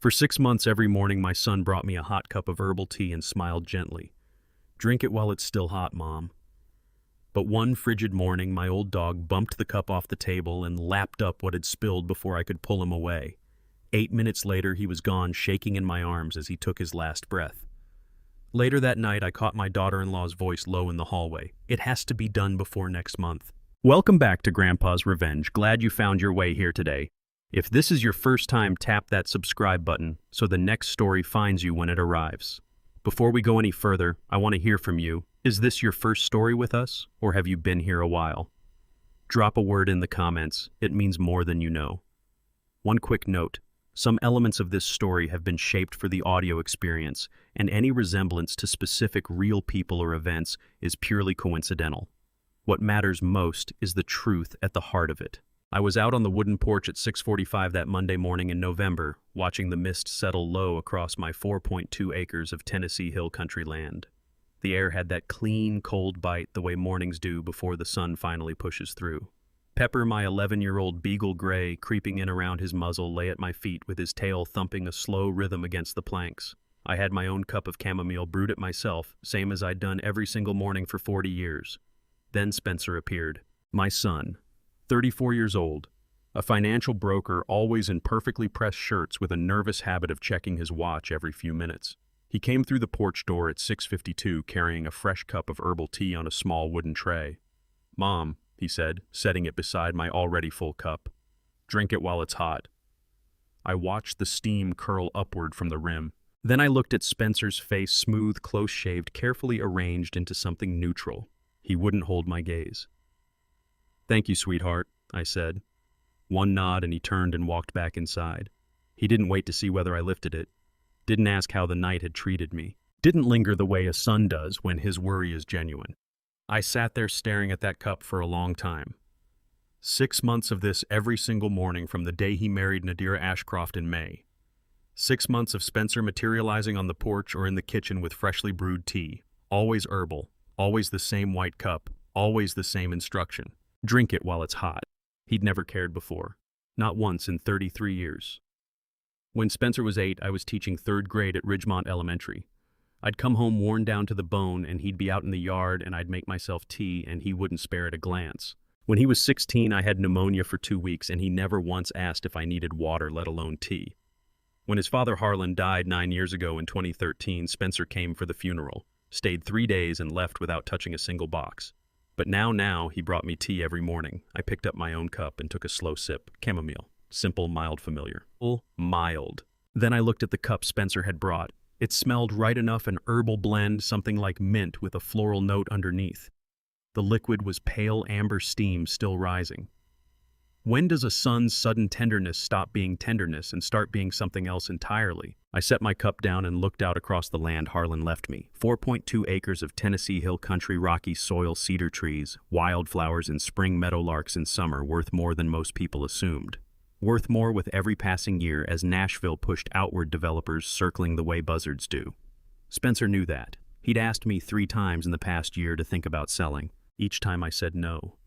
For 6 months every morning my son brought me a hot cup of herbal tea and smiled gently. "Drink it while it's still hot, Mom." But one frigid morning my old dog bumped the cup off the table and lapped up what had spilled before I could pull him away. 8 minutes later he was gone, shaking in my arms as he took his last breath. Later that night I caught my daughter-in-law's voice low in the hallway. "It has to be done before next month." Welcome back to Grandpa's Revenge. Glad you found your way here today. If this is your first time, tap that subscribe button so the next story finds you when it arrives. Before we go any further, I want to hear from you. Is this your first story with us, or have you been here a while? Drop a word in the comments. It means more than you know. One quick note. Some elements of this story have been shaped for the audio experience, and any resemblance to specific real people or events is purely coincidental. What matters most is the truth at the heart of it. I was out on the wooden porch at 6:45 that Monday morning in November, watching the mist settle low across my 4.2 acres of Tennessee hill country land. The air had that clean, cold bite the way mornings do before the sun finally pushes through. Pepper, my 11-year-old beagle gray, creeping in around his muzzle, lay at my feet with his tail thumping a slow rhythm against the planks. I had my own cup of chamomile, brewed it myself, same as I'd done every single morning for 40 years. Then Spencer appeared. My son, 34 years old, a financial broker always in perfectly pressed shirts with a nervous habit of checking his watch every few minutes. He came through the porch door at 6:52 carrying a fresh cup of herbal tea on a small wooden tray. "Mom," he said, setting it beside my already full cup. "Drink it while it's hot." I watched the steam curl upward from the rim. Then I looked at Spencer's face, smooth, close-shaved, carefully arranged into something neutral. He wouldn't hold my gaze. "Thank you, sweetheart," I said. One nod and he turned and walked back inside. He didn't wait to see whether I lifted it. Didn't ask how the night had treated me. Didn't linger the way a son does when his worry is genuine. I sat there staring at that cup for a long time. 6 months of this every single morning from the day he married Nadira Ashcroft in May. 6 months of Spencer materializing on the porch or in the kitchen with freshly brewed tea. Always herbal, always the same white cup, always the same instruction. Drink it while it's hot. He'd never cared before. Not once in 33 years. When Spencer was 8, I was teaching 3rd grade at Ridgemont Elementary. I'd come home worn down to the bone and he'd be out in the yard and I'd make myself tea and he wouldn't spare it a glance. When he was 16, I had pneumonia for 2 weeks and he never once asked if I needed water, let alone tea. When his father Harlan died 9 years ago in 2013, Spencer came for the funeral, stayed 3 days and left without touching a single box. But now he brought me tea every morning. I picked up my own cup and took a slow sip. Chamomile. Simple, mild, familiar. Mild. Then I looked at the cup Spencer had brought. It smelled right enough an herbal blend, something like mint with a floral note underneath. The liquid was pale amber steam still rising. When does a son's sudden tenderness stop being tenderness and start being something else entirely? I set my cup down and looked out across the land Harlan left me. 4.2 acres of Tennessee hill country, rocky soil, cedar trees, wildflowers in spring, meadowlarks in summer, worth more than most people assumed. Worth more with every passing year as Nashville pushed outward developers circling the way buzzards do. Spencer knew that. He'd asked me 3 times in the past year to think about selling. Each time I said no.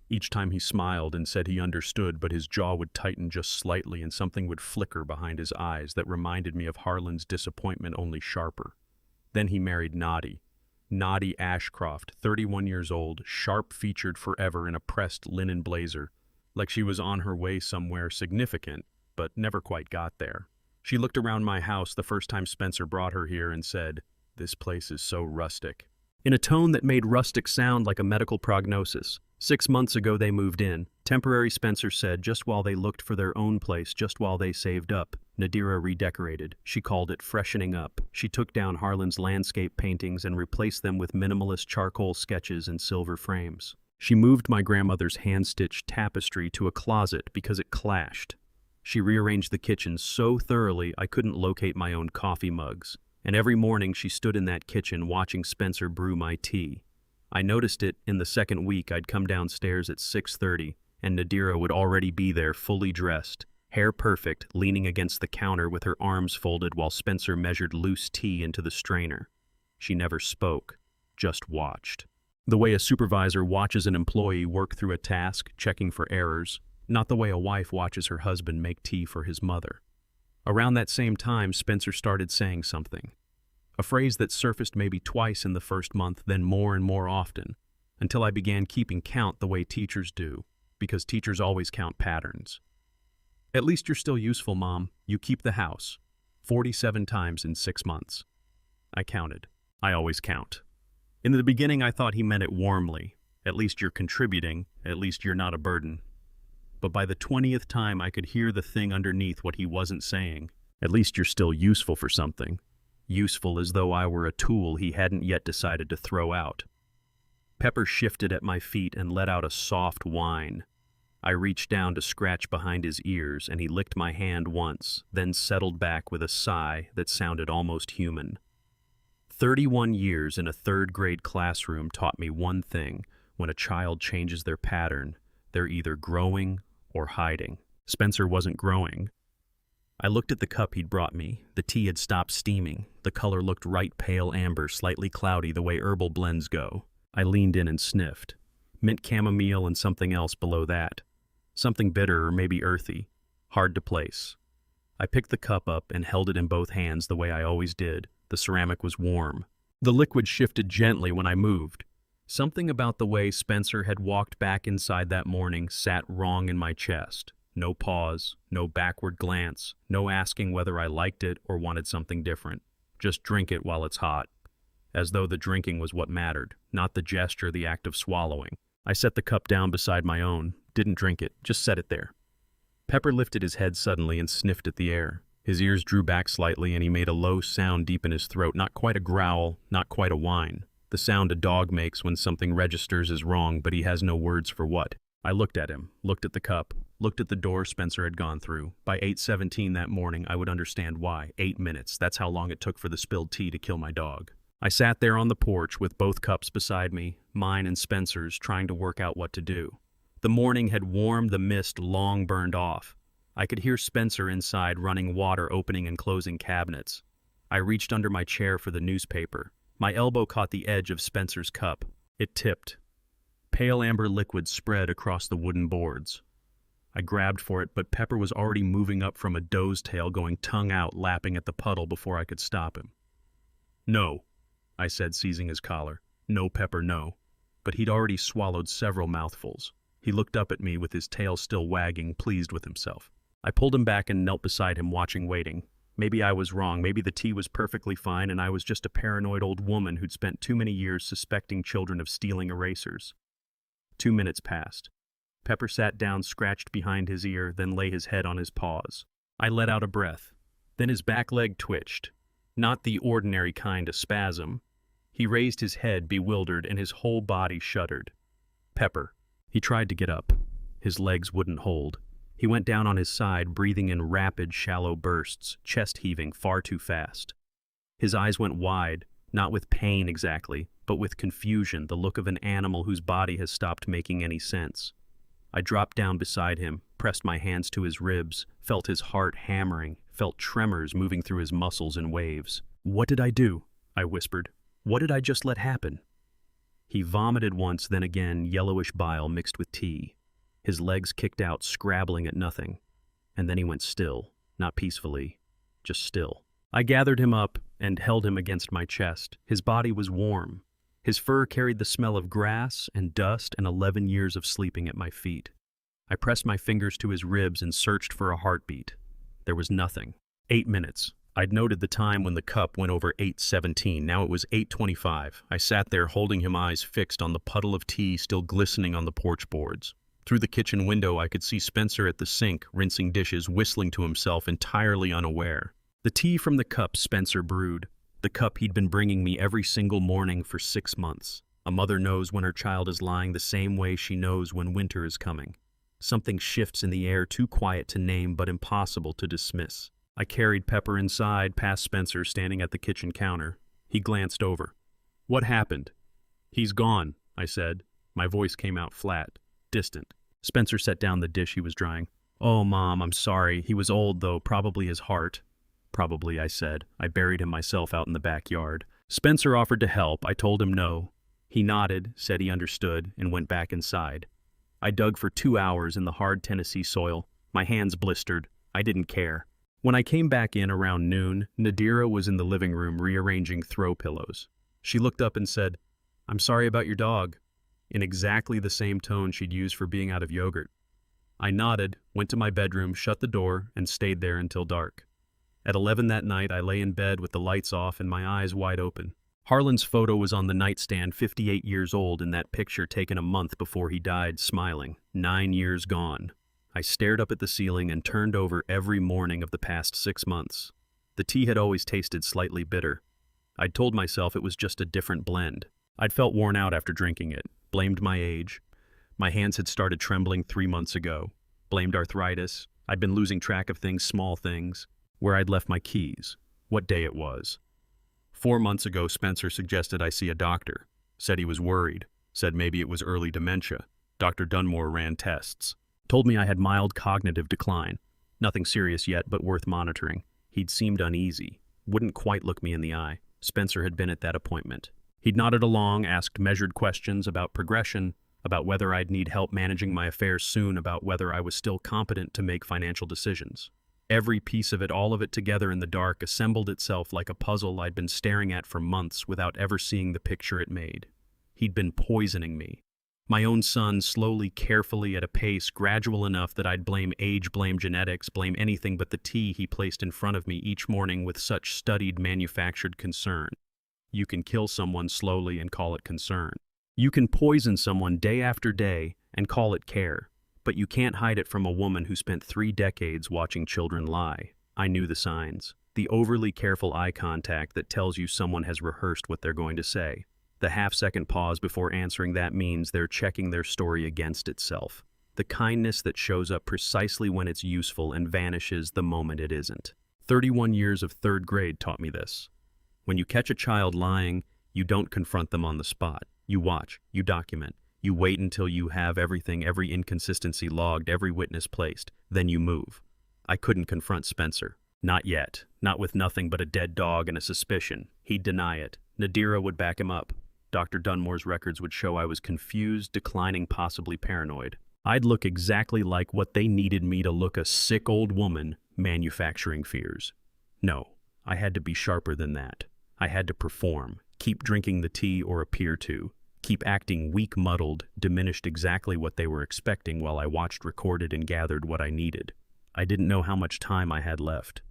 Each time he smiled and said he understood, but his jaw would tighten just slightly and something would flicker behind his eyes that reminded me of Harlan's disappointment, only sharper. Then he married Nadie Ashcroft, 31 years old, sharp-featured forever in a pressed linen blazer, like she was on her way somewhere significant, but never quite got there. She looked around my house the first time Spencer brought her here and said, "This place is so rustic," in a tone that made rustic sound like a medical prognosis. 6 months ago they moved in. Temporary, Spencer said, just while they looked for their own place, just while they saved up. Nadira redecorated. She called it freshening up. She took down Harlan's landscape paintings and replaced them with minimalist charcoal sketches and silver frames. She moved my grandmother's hand-stitched tapestry to a closet because it clashed. She rearranged the kitchen so thoroughly I couldn't locate my own coffee mugs. And every morning she stood in that kitchen watching Spencer brew my tea. I noticed it in the second week. I'd come downstairs at 6:30, and Nadira would already be there fully dressed, hair perfect, leaning against the counter with her arms folded while Spencer measured loose tea into the strainer. She never spoke, just watched. The way a supervisor watches an employee work through a task, checking for errors, not the way a wife watches her husband make tea for his mother. Around that same time, Spencer started saying something. A phrase that surfaced maybe twice in the first month, then more and more often, until I began keeping count the way teachers do, because teachers always count patterns. At least you're still useful, Mom. You keep the house. 47 times in 6 months. I counted. I always count. In the beginning, I thought he meant it warmly. At least you're contributing. At least you're not a burden. But by the 20th time, I could hear the thing underneath what he wasn't saying. At least you're still useful for something. Useful as though I were a tool he hadn't yet decided to throw out. Pepper shifted at my feet and let out a soft whine. I reached down to scratch behind his ears, and he licked my hand once, then settled back with a sigh that sounded almost human. 31 years in a third-grade classroom taught me one thing: when a child changes their pattern, they're either growing or hiding. Spencer wasn't growing. I looked at the cup he'd brought me. The tea had stopped steaming. The color looked right pale amber, slightly cloudy the way herbal blends go. I leaned in and sniffed. Mint chamomile and something else below that. Something bitter or maybe earthy. Hard to place. I picked the cup up and held it in both hands the way I always did. The ceramic was warm. The liquid shifted gently when I moved. Something about the way Spencer had walked back inside that morning sat wrong in my chest. No pause, no backward glance, no asking whether I liked it or wanted something different. Just drink it while it's hot. As though the drinking was what mattered, not the gesture, the act of swallowing. I set the cup down beside my own, didn't drink it, just set it there. Pepper lifted his head suddenly and sniffed at the air. His ears drew back slightly and he made a low sound deep in his throat, not quite a growl, not quite a whine. The sound a dog makes when something registers as wrong, but he has no words for what. I looked at him, looked at the cup, looked at the door Spencer had gone through. By 8:17 that morning, I would understand why. 8 minutes, that's how long it took for the spilled tea to kill my dog. I sat there on the porch with both cups beside me, mine and Spencer's, trying to work out what to do. The morning had warmed, the mist long burned off. I could hear Spencer inside running water, opening and closing cabinets. I reached under my chair for the newspaper. My elbow caught the edge of Spencer's cup. It tipped. Pale amber liquid spread across the wooden boards. I grabbed for it, but Pepper was already moving up from a doe's tail, going tongue out, lapping at the puddle before I could stop him. "No," I said, seizing his collar. "No, Pepper, no." But he'd already swallowed several mouthfuls. He looked up at me with his tail still wagging, pleased with himself. I pulled him back and knelt beside him, watching, waiting. Maybe I was wrong. Maybe the tea was perfectly fine and I was just a paranoid old woman who'd spent too many years suspecting children of stealing erasers. 2 minutes passed. Pepper sat down, scratched behind his ear, then lay his head on his paws. I let out a breath. Then his back leg twitched. Not the ordinary kind of spasm. He raised his head, bewildered, and his whole body shuddered. Pepper. He tried to get up. His legs wouldn't hold. He went down on his side, breathing in rapid, shallow bursts, chest heaving far too fast. His eyes went wide, not with pain exactly, but with confusion, the look of an animal whose body has stopped making any sense. I dropped down beside him, pressed my hands to his ribs, felt his heart hammering, felt tremors moving through his muscles in waves. "What did I do?" I whispered. "What did I just let happen?" He vomited once, then again, yellowish bile mixed with tea. His legs kicked out, scrabbling at nothing. And then he went still, not peacefully, just still. I gathered him up and held him against my chest. His body was warm. His fur carried the smell of grass and dust and 11 years of sleeping at my feet. I pressed my fingers to his ribs and searched for a heartbeat. There was nothing. 8 minutes. I'd noted the time when the cup went over 8:17. Now it was 8:25. I sat there holding him, eyes fixed on the puddle of tea still glistening on the porch boards. Through the kitchen window, I could see Spencer at the sink, rinsing dishes, whistling to himself, entirely unaware. The tea from the cup Spencer brewed. The cup he'd been bringing me every single morning for 6 months. A mother knows when her child is lying the same way she knows when winter is coming. Something shifts in the air, too quiet to name but impossible to dismiss. I carried Pepper inside, past Spencer standing at the kitchen counter. He glanced over. "What happened?" "He's gone," I said. My voice came out flat, distant. Spencer set down the dish he was drying. "Oh, Mom, I'm sorry. He was old, though, probably his heart." "Probably," I said. I buried him myself out in the backyard. Spencer offered to help. I told him no. He nodded, said he understood, and went back inside. I dug for 2 hours in the hard Tennessee soil. My hands blistered. I didn't care. When I came back in around noon, Nadira was in the living room rearranging throw pillows. She looked up and said, "I'm sorry about your dog," in exactly the same tone she'd used for being out of yogurt. I nodded, went to my bedroom, shut the door, and stayed there until dark. At 11 that night, I lay in bed with the lights off and my eyes wide open. Harlan's photo was on the nightstand, 58 years old in that picture taken a month before he died, smiling. 9 years gone. I stared up at the ceiling and turned over every morning of the past 6 months. The tea had always tasted slightly bitter. I'd told myself it was just a different blend. I'd felt worn out after drinking it, blamed my age. My hands had started trembling 3 months ago. Blamed arthritis. I'd been losing track of things, small things. Where I'd left my keys. What day it was. 4 months ago, Spencer suggested I see a doctor. Said he was worried. Said maybe it was early dementia. Dr. Dunmore ran tests. Told me I had mild cognitive decline. Nothing serious yet, but worth monitoring. He'd seemed uneasy. Wouldn't quite look me in the eye. Spencer had been at that appointment. He'd nodded along, asked measured questions about progression, about whether I'd need help managing my affairs soon, about whether I was still competent to make financial decisions. Every piece of it, all of it together in the dark, assembled itself like a puzzle I'd been staring at for months without ever seeing the picture it made. He'd been poisoning me. My own son, slowly, carefully, at a pace gradual enough that I'd blame age, blame genetics, blame anything but the tea he placed in front of me each morning with such studied, manufactured concern. You can kill someone slowly and call it concern. You can poison someone day after day and call it care. But you can't hide it from a woman who spent 3 decades watching children lie. I knew the signs. The overly careful eye contact that tells you someone has rehearsed what they're going to say. The half-second pause before answering that means they're checking their story against itself. The kindness that shows up precisely when it's useful and vanishes the moment it isn't. 31 years of 3rd grade taught me this. When you catch a child lying, you don't confront them on the spot. You watch, you document. You wait until you have everything, every inconsistency logged, every witness placed. Then you move. I couldn't confront Spencer. Not yet. Not with nothing but a dead dog and a suspicion. He'd deny it. Nadira would back him up. Dr. Dunmore's records would show I was confused, declining, possibly paranoid. I'd look exactly like what they needed me to look, a sick old woman manufacturing fears. No, I had to be sharper than that. I had to perform, keep drinking the tea or appear to. Keep acting weak, muddled, diminished exactly what they were expecting while I watched, recorded, and gathered what I needed. I didn't know how much time I had left,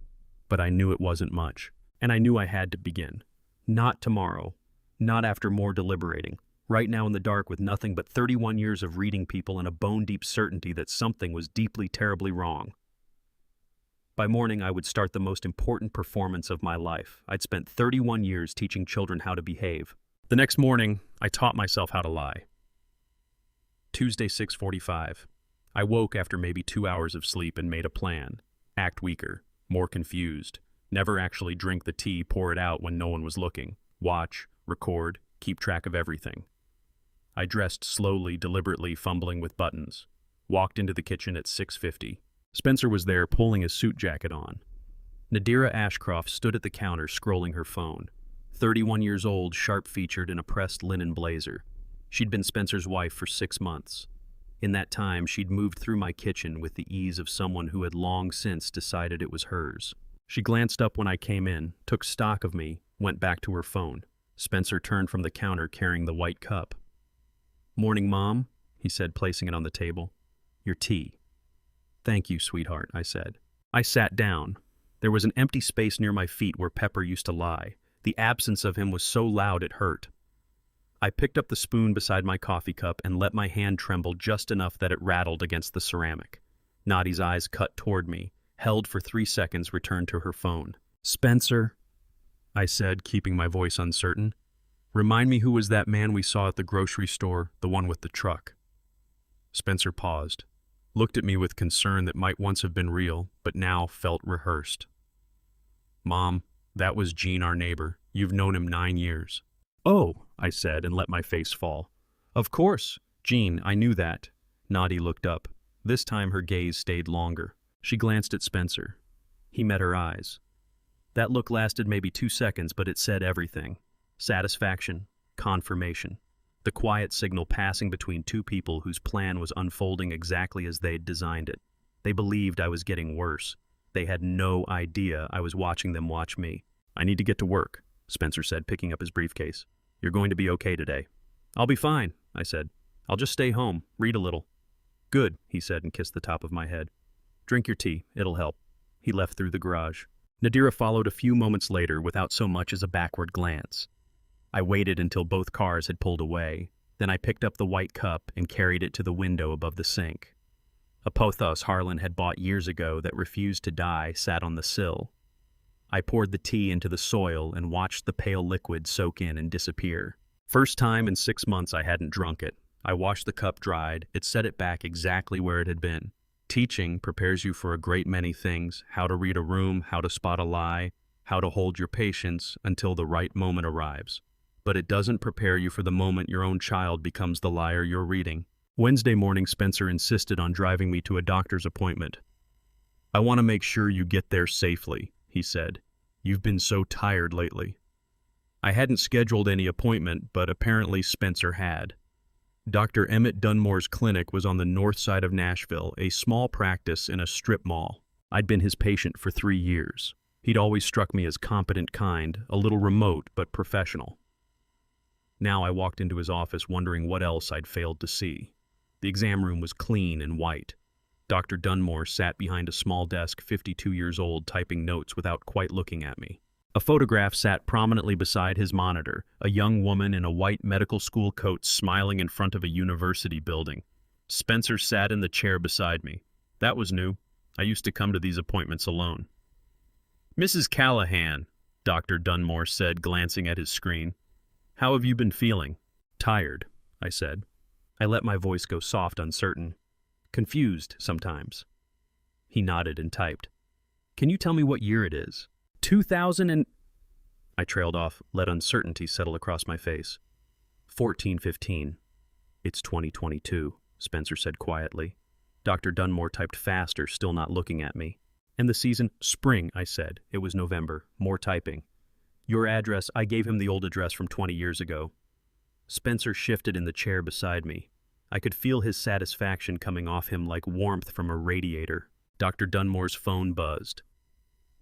but I knew it wasn't much, and I knew I had to begin. Not tomorrow, not after more deliberating, right now in the dark with nothing but 31 years of reading people and a bone-deep certainty that something was deeply, terribly wrong. By morning, I would start the most important performance of my life. I'd spent 31 years teaching children how to behave. The next morning, I taught myself how to lie. Tuesday, 6:45. I woke after maybe 2 hours of sleep and made a plan. Act weaker, more confused. Never actually drink the tea, pour it out when no one was looking. Watch, record, keep track of everything. I dressed slowly, deliberately, fumbling with buttons. Walked into the kitchen at 6:50. Spencer was there, pulling his suit jacket on. Nadira Ashcroft stood at the counter, scrolling her phone. 31 years old, sharp-featured in a pressed linen blazer. She'd been Spencer's wife for 6 months. In that time, she'd moved through my kitchen with the ease of someone who had long since decided it was hers. She glanced up when I came in, took stock of me, went back to her phone. Spencer turned from the counter carrying the white cup. "Morning, Mom," he said, placing it on the table. "Your tea." "Thank you, sweetheart," I said. I sat down. There was an empty space near my feet where Pepper used to lie. The absence of him was so loud it hurt. I picked up the spoon beside my coffee cup and let my hand tremble just enough that it rattled against the ceramic. Nadi's eyes cut toward me, held for 3 seconds, returned to her phone. "Spencer," I said, keeping my voice uncertain. "Remind me, who was that man we saw at the grocery store, the one with the truck?" Spencer paused, looked at me with concern that might once have been real, but now felt rehearsed. "Mom, that was Gene, our neighbor. You've known him 9 years. "Oh," I said, and let my face fall. "Of course, Gene, I knew that." Nadi looked up. This time her gaze stayed longer. She glanced at Spencer. He met her eyes. That look lasted maybe 2 seconds, but it said everything. Satisfaction, confirmation. The quiet signal passing between two people whose plan was unfolding exactly as they'd designed it. They believed I was getting worse. They had no idea I was watching them watch me. "I need to get to work," Spencer said, picking up his briefcase. "You're going to be okay today." "I'll be fine," I said. "I'll just stay home, read a little." "Good," he said and kissed the top of my head. "Drink your tea, it'll help." He left through the garage. Nadira followed a few moments later without so much as a backward glance. I waited until both cars had pulled away. Then I picked up the white cup and carried it to the window above the sink. A pothos Harlan had bought years ago that refused to die sat on the sill. I poured the tea into the soil and watched the pale liquid soak in and disappear. First time in 6 months I hadn't drunk it. I washed the cup dried. It set it back exactly where it had been. Teaching prepares you for a great many things: how to read a room, how to spot a lie, how to hold your patience until the right moment arrives. But it doesn't prepare you for the moment your own child becomes the liar you're reading. Wednesday morning, Spencer insisted on driving me to a doctor's appointment. "I want to make sure you get there safely," he said. "You've been so tired lately." I hadn't scheduled any appointment, but apparently Spencer had. Dr. Emmett Dunmore's clinic was on the north side of Nashville, a small practice in a strip mall. I'd been his patient for 3 years. He'd always struck me as competent, kind, a little remote, but professional. Now I walked into his office wondering what else I'd failed to see. The exam room was clean and white. Dr. Dunmore sat behind a small desk, 52 years old, typing notes without quite looking at me. A photograph sat prominently beside his monitor, a young woman in a white medical school coat smiling in front of a university building. Spencer sat in the chair beside me. That was new. I used to come to these appointments alone. "Mrs. Callahan," Dr. Dunmore said, glancing at his screen. "How have you been feeling?" "Tired," I said. I let my voice go soft, uncertain. "Confused, sometimes." He nodded and typed. "Can you tell me what year it is?" 2000 and... I trailed off, let uncertainty settle across my face. 1415. "It's 2022, Spencer said quietly. Dr. Dunmore typed faster, still not looking at me. "And the season?" "Spring," I said. It was November. More typing. "Your address?" I gave him the old address from 20 years ago. Spencer shifted in the chair beside me. I could feel his satisfaction coming off him like warmth from a radiator. Dr. Dunmore's phone buzzed.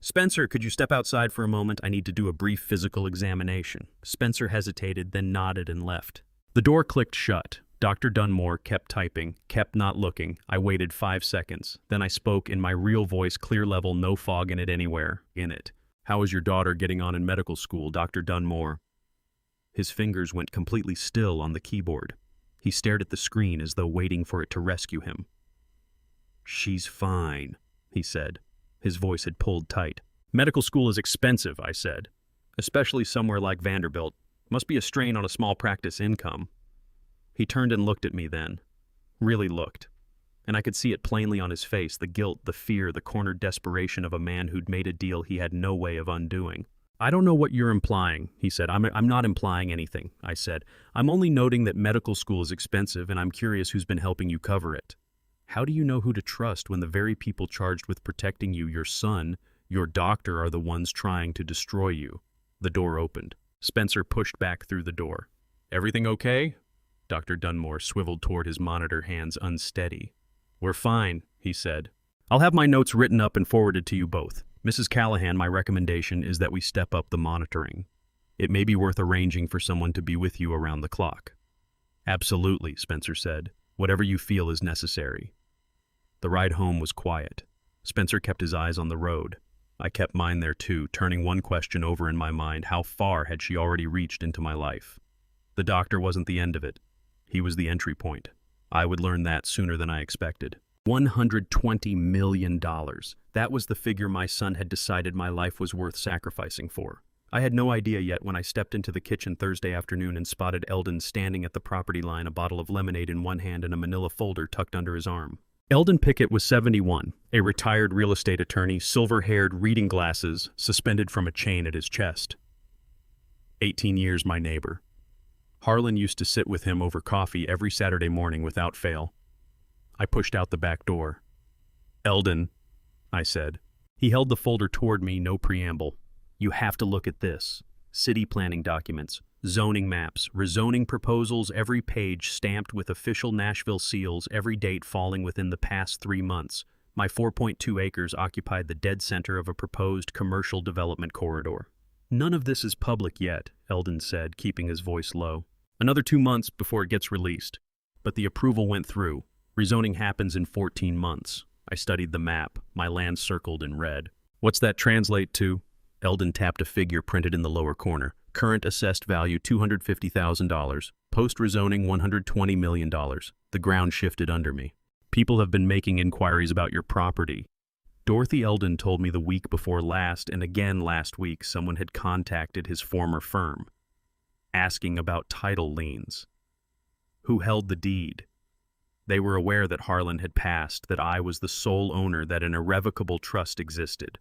"Spencer, could you step outside for a moment? I need to do a brief physical examination." Spencer hesitated, then nodded and left. The door clicked shut. Dr. Dunmore kept typing, kept not looking. I waited 5 seconds. Then I spoke in my real voice, clear level, no fog in it anywhere. In it. "How is your daughter getting on in medical school, Dr. Dunmore?" His fingers went completely still on the keyboard. He stared at the screen as though waiting for it to rescue him. "She's fine," he said. His voice had pulled tight. "Medical school is expensive," I said. "Especially somewhere like Vanderbilt. Must be a strain on a small practice income." He turned and looked at me then. Really looked. And I could see it plainly on his face, the guilt, the fear, the cornered desperation of a man who'd made a deal he had no way of undoing. "I don't know what you're implying," he said. I'm not implying anything," I said. "I'm only noting that medical school is expensive, and I'm curious who's been helping you cover it." "How do you know who to trust when the very people charged with protecting you, your son, your doctor, are the ones trying to destroy you?" The door opened. Spencer pushed back through the door. "Everything okay?" Dr. Dunmore swiveled toward his monitor, hands unsteady. "We're fine," he said. "I'll have my notes written up and forwarded to you both. Mrs. Callahan, my recommendation is that we step up the monitoring. It may be worth arranging for someone to be with you around the clock." "Absolutely," Spencer said. "Whatever you feel is necessary." The ride home was quiet. Spencer kept his eyes on the road. I kept mine there too, turning one question over in my mind: how far had she already reached into my life? The doctor wasn't the end of it. He was the entry point. I would learn that sooner than I expected. $120 million. That was the figure my son had decided my life was worth sacrificing for. I had no idea yet when I stepped into the kitchen Thursday afternoon and spotted Eldon standing at the property line, a bottle of lemonade in one hand and a manila folder tucked under his arm. Eldon Pickett was 71, a retired real estate attorney, silver-haired, reading glasses suspended from a chain at his chest. 18 years my neighbor. Harlan used to sit with him over coffee every Saturday morning without fail. I pushed out the back door. "Eldon," I said. He held the folder toward me, no preamble. "You have to look at this. City planning documents, zoning maps, rezoning proposals, every page stamped with official Nashville seals, every date falling within the past 3 months. My 4.2 acres occupied the dead center of a proposed commercial development corridor. None of this is public yet, Eldon said, keeping his voice low. Another 2 months before it gets released. But the approval went through. Rezoning happens in 14 months. I studied the map, my land circled in red. What's that translate to? Eldon tapped a figure printed in the lower corner. Current assessed value $250,000. Post-rezoning $120 million. The ground shifted under me. People have been making inquiries about your property. Dorothy Eldon told me the week before last, and again last week, someone had contacted his former firm, asking about title liens. Who held the deed? They were aware that Harlan had passed, that I was the sole owner, that an irrevocable trust existed.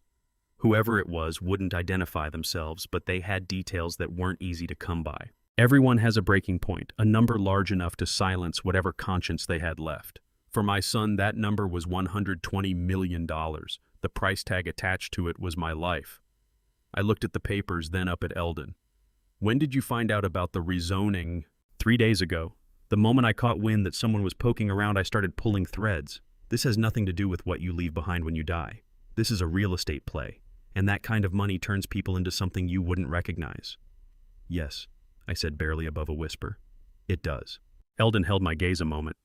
Whoever it was wouldn't identify themselves, but they had details that weren't easy to come by. Everyone has a breaking point, a number large enough to silence whatever conscience they had left. For my son, that number was $120 million. The price tag attached to it was my life. I looked at the papers, then up at Eldon. When did you find out about the rezoning? 3 days ago. The moment I caught wind that someone was poking around, I started pulling threads. This has nothing to do with what you leave behind when you die. This is a real estate play, and that kind of money turns people into something you wouldn't recognize. Yes, I said barely above a whisper. It does. Eldon held my gaze a moment.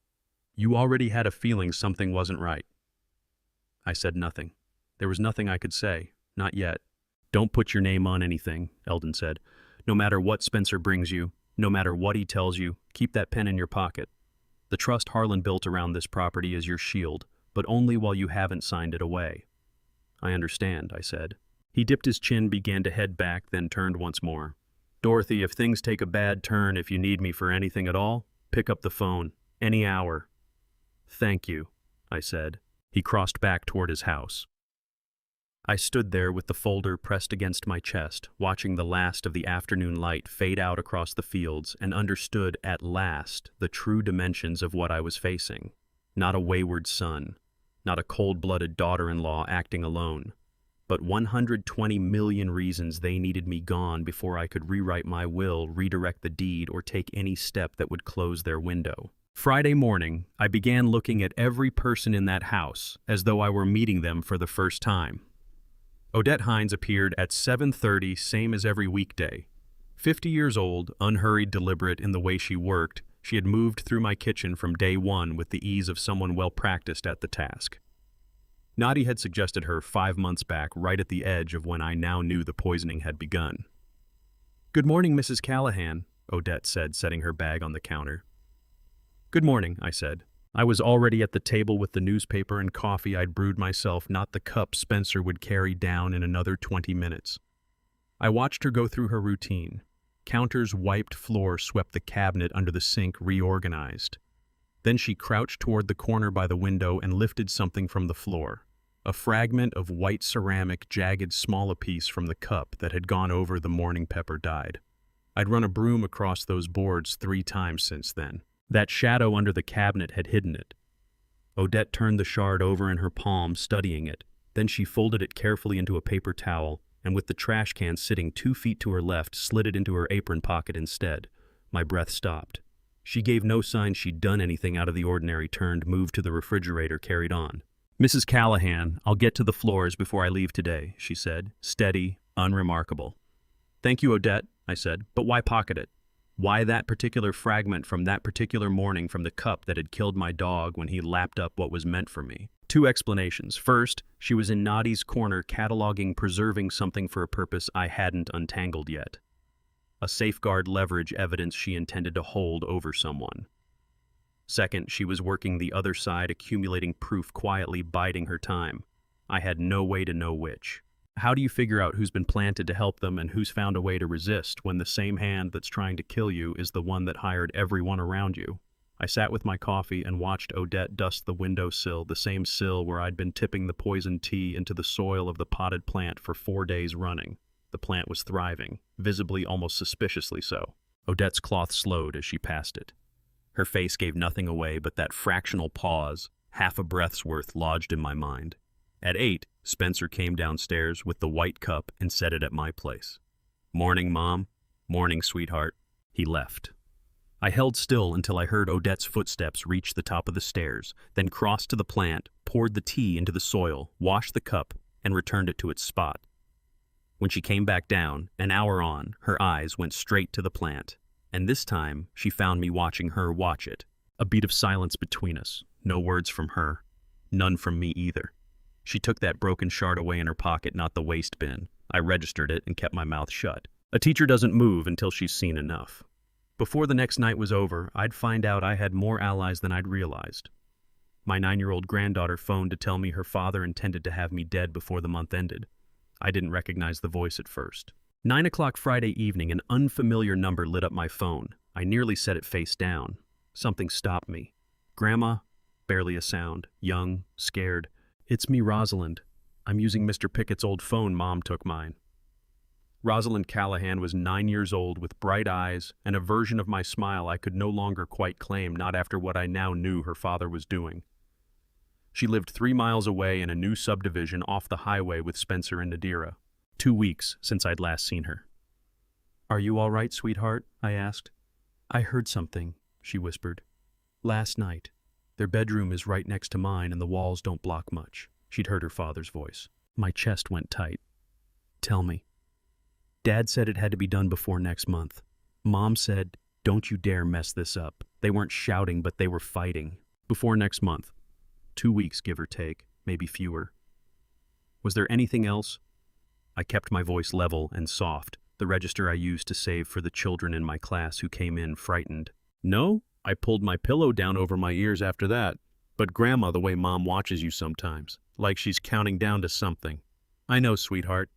You already had a feeling something wasn't right. I said nothing. There was nothing I could say. Not yet. Don't put your name on anything, Eldon said. No matter what Spencer brings you, no matter what he tells you, keep that pen in your pocket. The trust Harlan built around this property is your shield, but only while you haven't signed it away. I understand, I said. He dipped his chin, began to head back, then turned once more. Dorothy, if things take a bad turn, if you need me for anything at all, pick up the phone. Any hour. Thank you, I said. He crossed back toward his house. I stood there with the folder pressed against my chest, watching the last of the afternoon light fade out across the fields, and understood at last the true dimensions of what I was facing. Not a wayward son, not a cold-blooded daughter-in-law acting alone, but 120 million reasons they needed me gone before I could rewrite my will, redirect the deed, or take any step that would close their window. Friday morning, I began looking at every person in that house as though I were meeting them for the first time. Odette Hines appeared at 7:30, same as every weekday. 50 years old, unhurried, deliberate in the way she worked, she had moved through my kitchen from day one with the ease of someone well-practiced at the task. Nadi had suggested her 5 months back, right at the edge of when I now knew the poisoning had begun. "Good morning, Mrs. Callahan," Odette said, setting her bag on the counter. "Good morning," I said. I was already at the table with the newspaper and coffee I'd brewed myself, not the cup Spencer would carry down in another 20 minutes. I watched her go through her routine. Counters wiped, floor swept, the cabinet under the sink reorganized. Then she crouched toward the corner by the window and lifted something from the floor. A fragment of white ceramic, jagged small a piece from the cup that had gone over the morning Pepper died. I'd run a broom across those boards 3 times since then. That shadow under the cabinet had hidden it. Odette turned the shard over in her palm, studying it. Then she folded it carefully into a paper towel, and with the trash can sitting 2 feet to her left, slid it into her apron pocket instead. My breath stopped. She gave no sign she'd done anything out of the ordinary, turned, moved to the refrigerator, carried on. "Mrs. Callahan, I'll get to the floors before I leave today," she said, steady, unremarkable. "Thank you, Odette," I said, "but why pocket it? Why that particular fragment from that particular morning from the cup that had killed my dog when he lapped up what was meant for me?" 2 explanations. First, she was in Nadi's corner cataloging, preserving something for a purpose I hadn't untangled yet. A safeguard, leverage, evidence she intended to hold over someone. Second, she was working the other side, accumulating proof, quietly biding her time. I had no way to know which. How do you figure out who's been planted to help them and who's found a way to resist when the same hand that's trying to kill you is the one that hired everyone around you? I sat with my coffee and watched Odette dust the windowsill, the same sill where I'd been tipping the poison tea into the soil of the potted plant for 4 days running. The plant was thriving, visibly, almost suspiciously so. Odette's cloth slowed as she passed it. Her face gave nothing away but that fractional pause, half a breath's worth, lodged in my mind. At 8, Spencer came downstairs with the white cup and set it at my place. "Morning, Mom. Morning, sweetheart." He left. I held still until I heard Odette's footsteps reach the top of the stairs, then crossed to the plant, poured the tea into the soil, washed the cup, and returned it to its spot. When she came back down, an hour on, her eyes went straight to the plant, and this time she found me watching her watch it. A beat of silence between us, no words from her, none from me either. She took that broken shard away in her pocket, not the waste bin. I registered it and kept my mouth shut. A teacher doesn't move until she's seen enough. Before the next night was over, I'd find out I had more allies than I'd realized. My 9-year-old granddaughter phoned to tell me her father intended to have me dead before the month ended. I didn't recognize the voice at first. 9 o'clock Friday evening, an unfamiliar number lit up my phone. I nearly set it face down. Something stopped me. Grandma? Barely a sound. Young, scared. It's me, Rosalind. I'm using Mr. Pickett's old phone. Mom took mine. Rosalind Callahan was 9 years old with bright eyes and a version of my smile I could no longer quite claim, not after what I now knew her father was doing. She lived 3 miles away in a new subdivision off the highway with Spencer and Nadira. 2 weeks since I'd last seen her. "Are you all right, sweetheart?" I asked. "I heard something," she whispered. "Last night. Their bedroom is right next to mine and the walls don't block much." She'd heard her father's voice. My chest went tight. "Tell me." "Dad said it had to be done before next month. Mom said, 'Don't you dare mess this up.' They weren't shouting, but they were fighting. Before next month. 2 weeks, give or take, maybe fewer." "Was there anything else?" I kept my voice level and soft, the register I used to save for the children in my class who came in frightened. "No, I pulled my pillow down over my ears after that. But Grandma, the way Mom watches you sometimes, like she's counting down to something." "I know, sweetheart.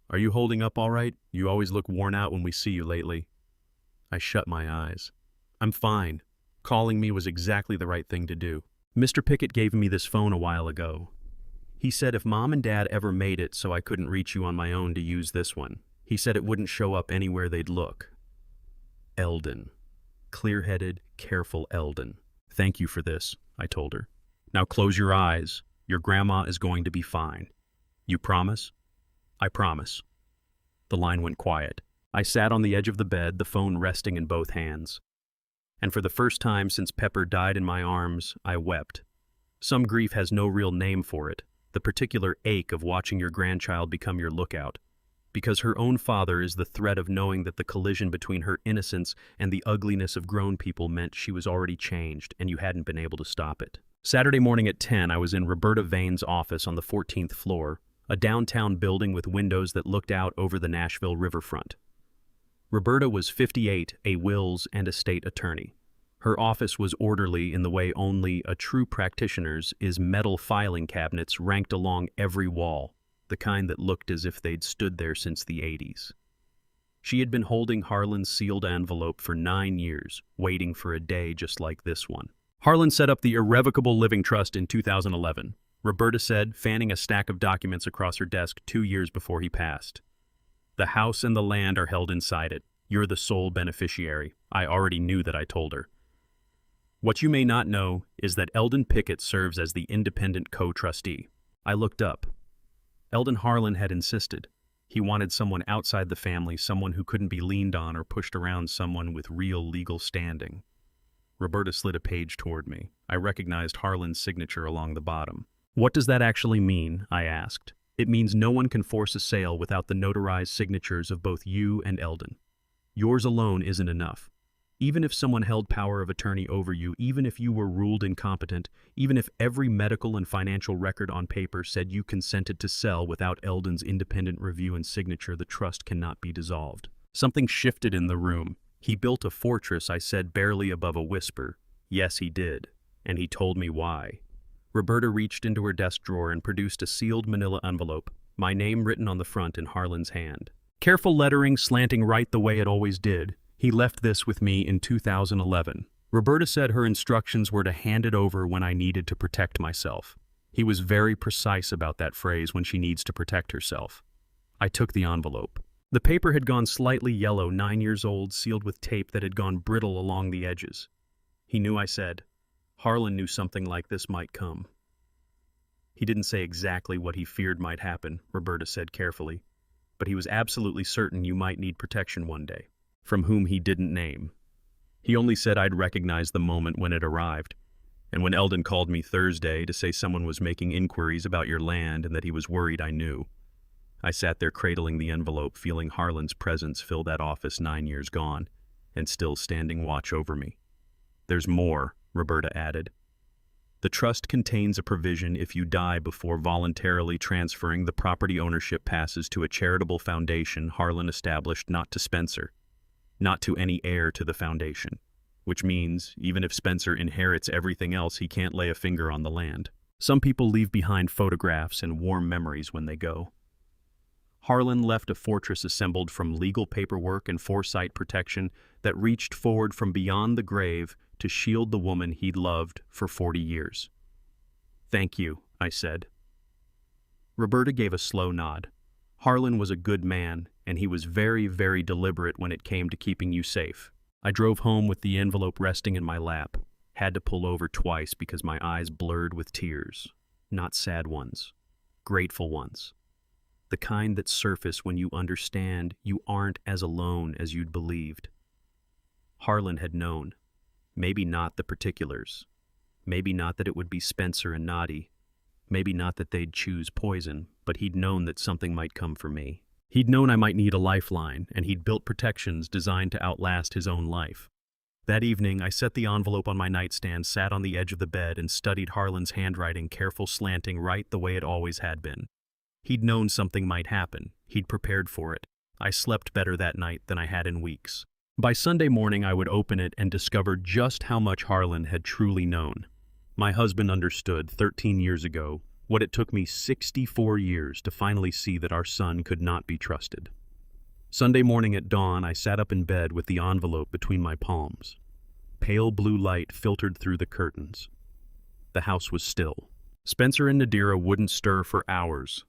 Are you holding up all right? You always look worn out when we see you lately." I shut my eyes. "I'm fine. Calling me was exactly the right thing to do. Mr. Pickett gave me this phone a while ago. He said if Mom and Dad ever made it so I couldn't reach you on my own to use this one. He said it wouldn't show up anywhere they'd look." Eldon. Clear-headed, careful Eldon. "Thank you for this," I told her. "Now close your eyes. Your grandma is going to be fine. You promise?" "I promise." The line went quiet. I sat on the edge of the bed, the phone resting in both hands. And for the first time since Pepper died in my arms, I wept. Some grief has no real name for it, the particular ache of watching your grandchild become your lookout. Because her own father is the threat of knowing that the collision between her innocence and the ugliness of grown people meant she was already changed and you hadn't been able to stop it. Saturday morning at 10, I was in Roberta Vane's office on the 14th floor, a downtown building with windows that looked out over the Nashville riverfront. Roberta was 58, a wills and estate attorney. Her office was orderly in the way only a true practitioner's is, metal filing cabinets ranked along every wall, the kind that looked as if they'd stood there since the 80s. She had been holding Harlan's sealed envelope for 9 years, waiting for a day just like this one. "Harlan set up the Irrevocable Living Trust in 2011, Roberta said, fanning a stack of documents across her desk 2 years before he passed. "The house and the land are held inside it. You're the sole beneficiary." I already knew that, I told her. "What you may not know is that Eldon Pickett serves as the independent co-trustee." I looked up. Eldon Harlan had insisted. He wanted someone outside the family, someone who couldn't be leaned on or pushed around, someone with real legal standing. Roberta slid a page toward me. I recognized Harlan's signature along the bottom. "What does that actually mean?" I asked. "It means no one can force a sale without the notarized signatures of both you and Eldon. Yours alone isn't enough. Even if someone held power of attorney over you, even if you were ruled incompetent, even if every medical and financial record on paper said you consented to sell without Eldon's independent review and signature, the trust cannot be dissolved." Something shifted in the room. "He built a fortress," I said, barely above a whisper. "Yes, he did. And he told me why." Roberta reached into her desk drawer and produced a sealed manila envelope, my name written on the front in Harlan's hand. Careful lettering slanting right the way it always did. "He left this with me in 2011. Roberta said her instructions were to hand it over when I needed to protect myself. He was very precise about that phrase, when she needs to protect herself." I took the envelope. The paper had gone slightly yellow, 9 years old, sealed with tape that had gone brittle along the edges. "He knew," I said. "Harlan knew something like this might come." "He didn't say exactly what he feared might happen," Roberta said carefully, "but he was absolutely certain you might need protection one day, from whom he didn't name." He only said I'd recognize the moment when it arrived. And when Eldon called me Thursday to say someone was making inquiries about your land and that he was worried, I knew. I sat there cradling the envelope, feeling Harlan's presence fill that office 9 years gone, and still standing watch over me. There's more, Roberta added. The trust contains a provision if you die before voluntarily transferring the property ownership passes to a charitable foundation Harlan established, not to Spencer, not to any heir to the foundation, which means even if Spencer inherits everything else, he can't lay a finger on the land. Some people leave behind photographs and warm memories when they go. Harlan left a fortress assembled from legal paperwork and foresight protection that reached forward from beyond the grave to shield the woman he'd loved for 40 years. Thank you, I said. Roberta gave a slow nod. Harlan was a good man, and he was very, very deliberate when it came to keeping you safe. I drove home with the envelope resting in my lap. Had to pull over twice because my eyes blurred with tears. Not sad ones, grateful ones. The kind that surface when you understand you aren't as alone as you'd believed. Harlan had known. Maybe not the particulars. Maybe not that it would be Spencer and Noddy. Maybe not that they'd choose poison, but he'd known that something might come for me. He'd known I might need a lifeline, and he'd built protections designed to outlast his own life. That evening, I set the envelope on my nightstand, sat on the edge of the bed, and studied Harlan's handwriting, careful, slanting, right the way it always had been. He'd known something might happen. He'd prepared for it. I slept better that night than I had in weeks. By Sunday morning, I would open it and discover just how much Harlan had truly known. My husband understood 13 years ago what it took me 64 years to finally see that our son could not be trusted. Sunday morning at dawn, I sat up in bed with the envelope between my palms. Pale blue light filtered through the curtains. The house was still. Spencer and Nadira wouldn't stir for hours.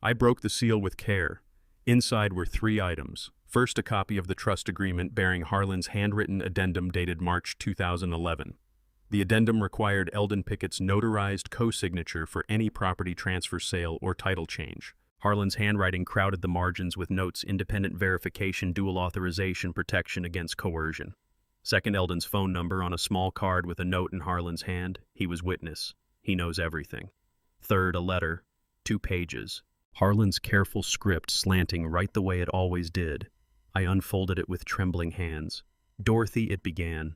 I broke the seal with care. Inside were 3 items. First, a copy of the trust agreement bearing Harlan's handwritten addendum dated March 2011. The addendum required Eldon Pickett's notarized co-signature for any property transfer, sale, or title change. Harlan's handwriting crowded the margins with notes: independent verification, dual authorization, protection against coercion. Second, Eldon's phone number on a small card with a note in Harlan's hand. He was witness. He knows everything. Third, a letter, 2 pages. Harlan's careful script slanting right the way it always did. I unfolded it with trembling hands. Dorothy, it began.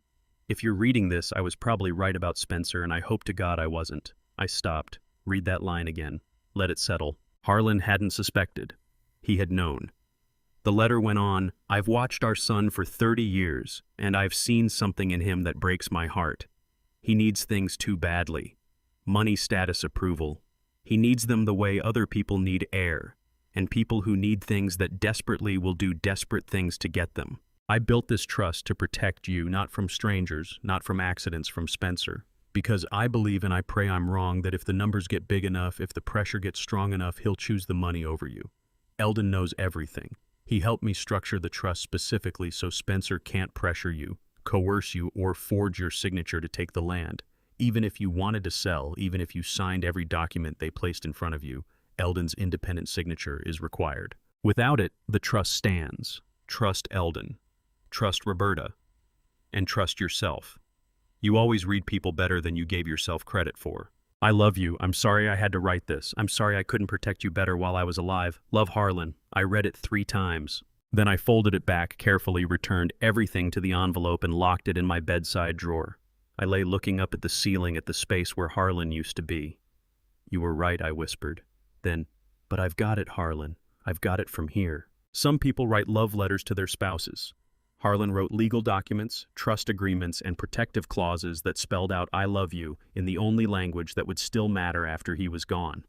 If you're reading this, I was probably right about Spencer, and I hope to God I wasn't. I stopped. Read that line again. Let it settle. Harlan hadn't suspected. He had known. The letter went on, I've watched our son for 30 years, and I've seen something in him that breaks my heart. He needs things too badly. Money, status, approval. He needs them the way other people need air, and people who need things that desperately will do desperate things to get them. I built this trust to protect you, not from strangers, not from accidents, from Spencer. Because I believe, and I pray I'm wrong, that if the numbers get big enough, if the pressure gets strong enough, he'll choose the money over you. Eldon knows everything. He helped me structure the trust specifically so Spencer can't pressure you, coerce you, or forge your signature to take the land. Even if you wanted to sell, even if you signed every document they placed in front of you, Eldon's independent signature is required. Without it, the trust stands. Trust Eldon. Trust Roberta. And trust yourself. You always read people better than you gave yourself credit for. I love you. I'm sorry I had to write this. I'm sorry I couldn't protect you better while I was alive. Love, Harlan. I read it 3 times. Then I folded it back, carefully returned everything to the envelope, and locked it in my bedside drawer. I lay looking up at the ceiling, at the space where Harlan used to be. You were right, I whispered. Then, but I've got it, Harlan. I've got it from here. Some people write love letters to their spouses. Harlan wrote legal documents, trust agreements, and protective clauses that spelled out I love you in the only language that would still matter after he was gone.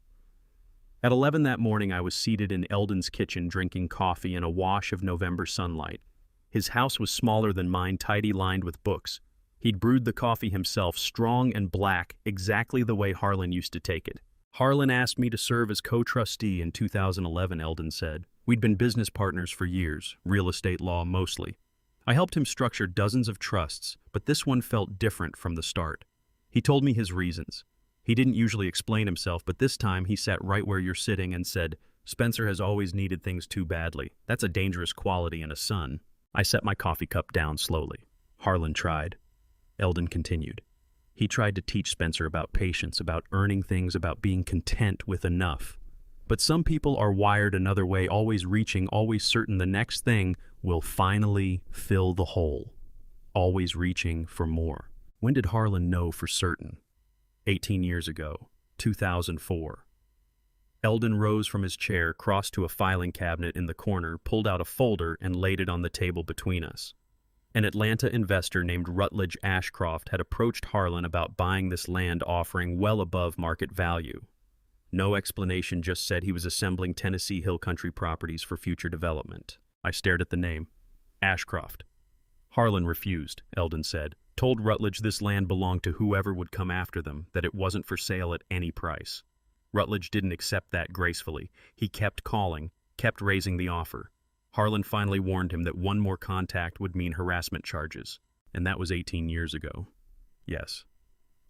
At 11 that morning, I was seated in Eldon's kitchen drinking coffee in a wash of November sunlight. His house was smaller than mine, tidy, lined with books. He'd brewed the coffee himself, strong and black, exactly the way Harlan used to take it. Harlan asked me to serve as co-trustee in 2011, Eldon said. We'd been business partners for years, real estate law mostly. I helped him structure dozens of trusts, but this one felt different from the start. He told me his reasons. He didn't usually explain himself, but this time he sat right where you're sitting and said, Spencer has always needed things too badly. That's a dangerous quality in a son. I set my coffee cup down slowly. Harlan tried. Eldon continued. He tried to teach Spencer about patience, about earning things, about being content with enough. But some people are wired another way, always reaching, always certain the next thing will finally fill the hole. Always reaching for more. When did Harlan know for certain? 18 years ago, 2004. Eldon rose from his chair, crossed to a filing cabinet in the corner, pulled out a folder, and laid it on the table between us. An Atlanta investor named Rutledge Ashcroft had approached Harlan about buying this land, offering well above market value. No explanation, just said he was assembling Tennessee Hill Country properties for future development. I stared at the name. Ashcroft. Harlan refused, Eldon said. Told Rutledge this land belonged to whoever would come after them, that it wasn't for sale at any price. Rutledge didn't accept that gracefully. He kept calling, kept raising the offer. Harlan finally warned him that one more contact would mean harassment charges, and that was 18 years ago. Yes,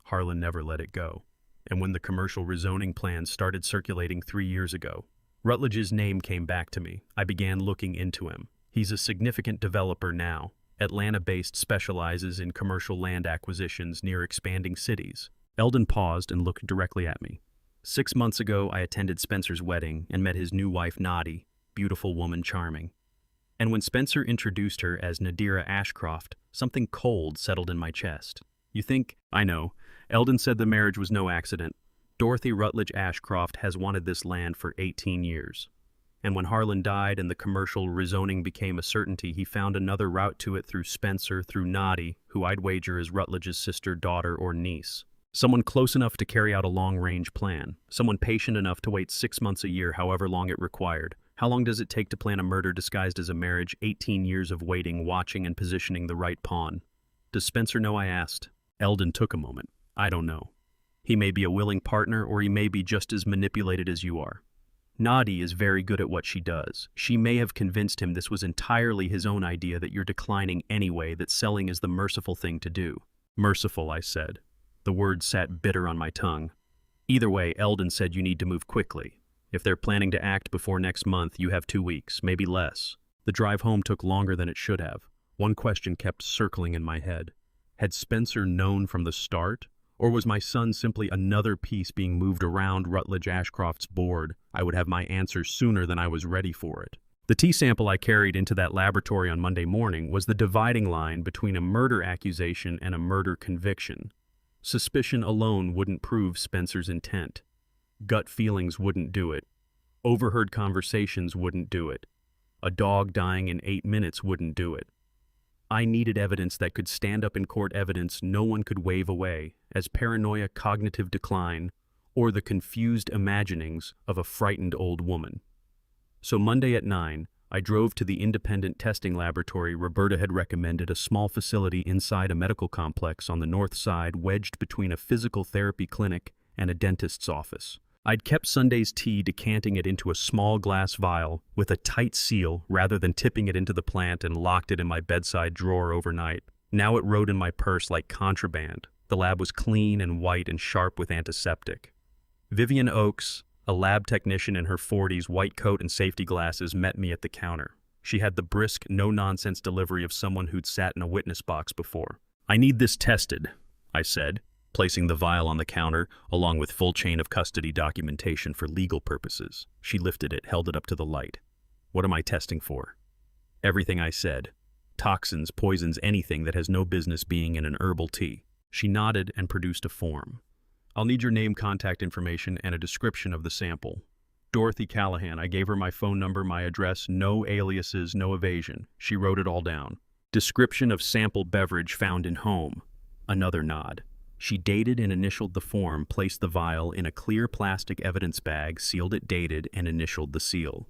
Harlan never let it go. And when the commercial rezoning plans started circulating 3 years ago, Rutledge's name came back to me. I began looking into him. He's a significant developer now. Atlanta-based, specializes in commercial land acquisitions near expanding cities. Eldon paused and looked directly at me. 6 months ago, I attended Spencer's wedding and met his new wife, Nadi, beautiful woman, charming. And when Spencer introduced her as Nadira Ashcroft, something cold settled in my chest. You think? I know. Eldon said the marriage was no accident. Dorothy Rutledge Ashcroft has wanted this land for 18 years. And when Harlan died and the commercial rezoning became a certainty, he found another route to it through Spencer, through Nadi, who I'd wager is Rutledge's sister, daughter, or niece. Someone close enough to carry out a long-range plan. Someone patient enough to wait 6 months, a year, however long it required. How long does it take to plan a murder disguised as a marriage? 18 years of waiting, watching, and positioning the right pawn. Does Spencer know? I asked. Eldon took a moment. I don't know. He may be a willing partner, or he may be just as manipulated as you are. Nadi is very good at what she does. She may have convinced him this was entirely his own idea, that you're declining anyway, that selling is the merciful thing to do. Merciful, I said. The word sat bitter on my tongue. Either way, Eldon said you need to move quickly. If they're planning to act before next month, you have 2 weeks, maybe less. The drive home took longer than it should have. One question kept circling in my head. Had Spencer known from the start? Or was my son simply another piece being moved around Rutledge Ashcroft's board? I would have my answer sooner than I was ready for it. The T-sample I carried into that laboratory on Monday morning was the dividing line between a murder accusation and a murder conviction. Suspicion alone wouldn't prove Spencer's intent. Gut feelings wouldn't do it. Overheard conversations wouldn't do it. A dog dying in 8 minutes wouldn't do it. I needed evidence that could stand up in court, evidence no one could wave away as paranoia, cognitive decline, or the confused imaginings of a frightened old woman. So Monday at 9, I drove to the independent testing laboratory Roberta had recommended, a small facility inside a medical complex on the north side, wedged between a physical therapy clinic and a dentist's office. I'd kept Sunday's tea, decanting it into a small glass vial with a tight seal rather than tipping it into the plant, and locked it in my bedside drawer overnight. Now it rode in my purse like contraband. The lab was clean and white and sharp with antiseptic. Vivian Oakes, a lab technician in her 40s, white coat and safety glasses, met me at the counter. She had the brisk, no-nonsense delivery of someone who'd sat in a witness box before. I need this tested, I said, placing the vial on the counter, along with full chain of custody documentation for legal purposes. She lifted it, held it up to the light. What am I testing for? Everything, I said. Toxins, poisons, anything that has no business being in an herbal tea. She nodded and produced a form. I'll need your name, contact information, and a description of the sample. Dorothy Callahan. I gave her my phone number, my address, no aliases, no evasion. She wrote it all down. Description of sample beverage found in home. Another nod. She dated and initialed the form, placed the vial in a clear plastic evidence bag, sealed it, dated, and initialed the seal.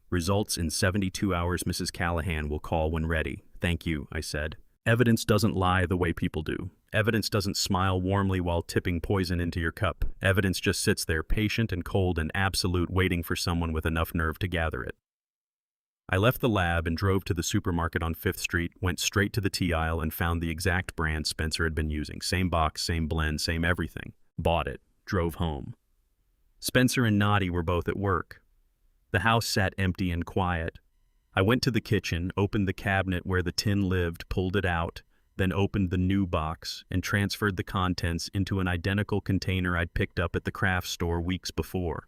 Results in 72 hours. Mrs. Callahan will call when ready. Thank you, I said. Evidence doesn't lie the way people do. Evidence doesn't smile warmly while tipping poison into your cup. Evidence just sits there, patient and cold and absolute, waiting for someone with enough nerve to gather it. I left the lab and drove to the supermarket on 5th Street, went straight to the tea aisle and found the exact brand Spencer had been using. Same box, same blend, same everything. Bought it. Drove home. Spencer and Nadi were both at work. The house sat empty and quiet. I went to the kitchen, opened the cabinet where the tin lived, pulled it out, then opened the new box and transferred the contents into an identical container I'd picked up at the craft store weeks before.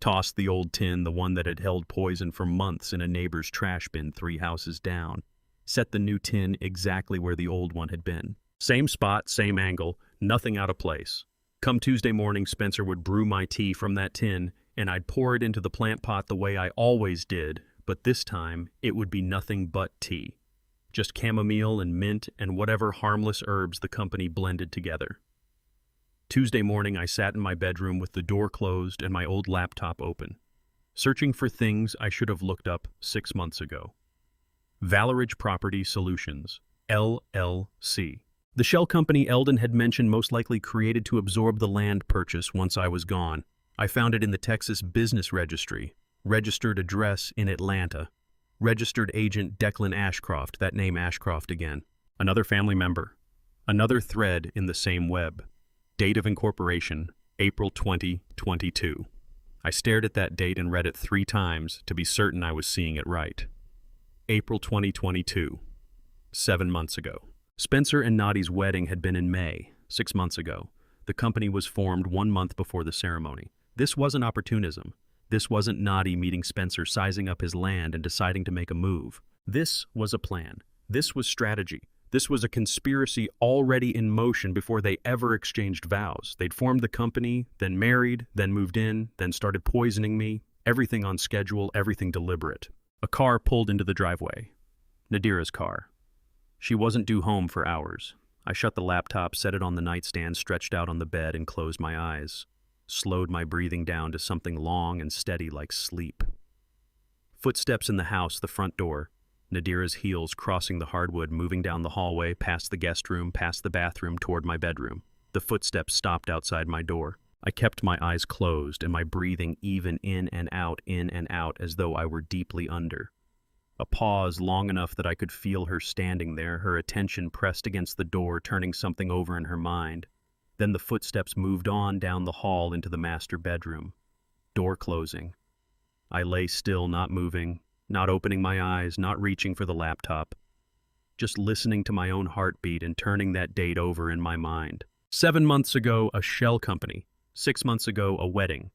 Tossed the old tin, the one that had held poison for months, in a neighbor's trash bin 3 houses down. Set the new tin exactly where the old one had been. Same spot, same angle, nothing out of place. Come Tuesday morning, Spencer would brew my tea from that tin, and I'd pour it into the plant pot the way I always did, but this time it would be nothing but tea. Just chamomile and mint and whatever harmless herbs the company blended together. Tuesday morning, I sat in my bedroom with the door closed and my old laptop open, searching for things I should have looked up 6 months ago. Valeridge Property Solutions, LLC. The shell company Eldon had mentioned most likely created to absorb the land purchase once I was gone. I found it in the Texas Business Registry, registered address in Atlanta. Registered agent Declan Ashcroft, that name Ashcroft again. Another family member. Another thread in the same web. Date of incorporation, April 2022. I stared at that date and read it 3 times to be certain I was seeing it right. April 2022. 7 months ago. Spencer and Nadi's wedding had been in May, 6 months ago. The company was formed 1 month before the ceremony. This wasn't opportunism. This wasn't Nadi meeting Spencer, sizing up his land and deciding to make a move. This was a plan. This was strategy. This was a conspiracy already in motion before they ever exchanged vows. They'd formed the company, then married, then moved in, then started poisoning me. Everything on schedule, everything deliberate. A car pulled into the driveway. Nadira's car. She wasn't due home for hours. I shut the laptop, set it on the nightstand, stretched out on the bed, and closed my eyes. Slowed my breathing down to something long and steady like sleep. Footsteps in the house, the front door. Nadira's heels crossing the hardwood, moving down the hallway, past the guest room, past the bathroom, toward my bedroom. The footsteps stopped outside my door. I kept my eyes closed and my breathing even in and out, as though I were deeply under. A pause long enough that I could feel her standing there, her attention pressed against the door, turning something over in her mind. Then the footsteps moved on down the hall into the master bedroom. Door closing. I lay still, not moving, not opening my eyes, not reaching for the laptop. Just listening to my own heartbeat and turning that date over in my mind. 7 months ago, a shell company. 6 months ago, a wedding.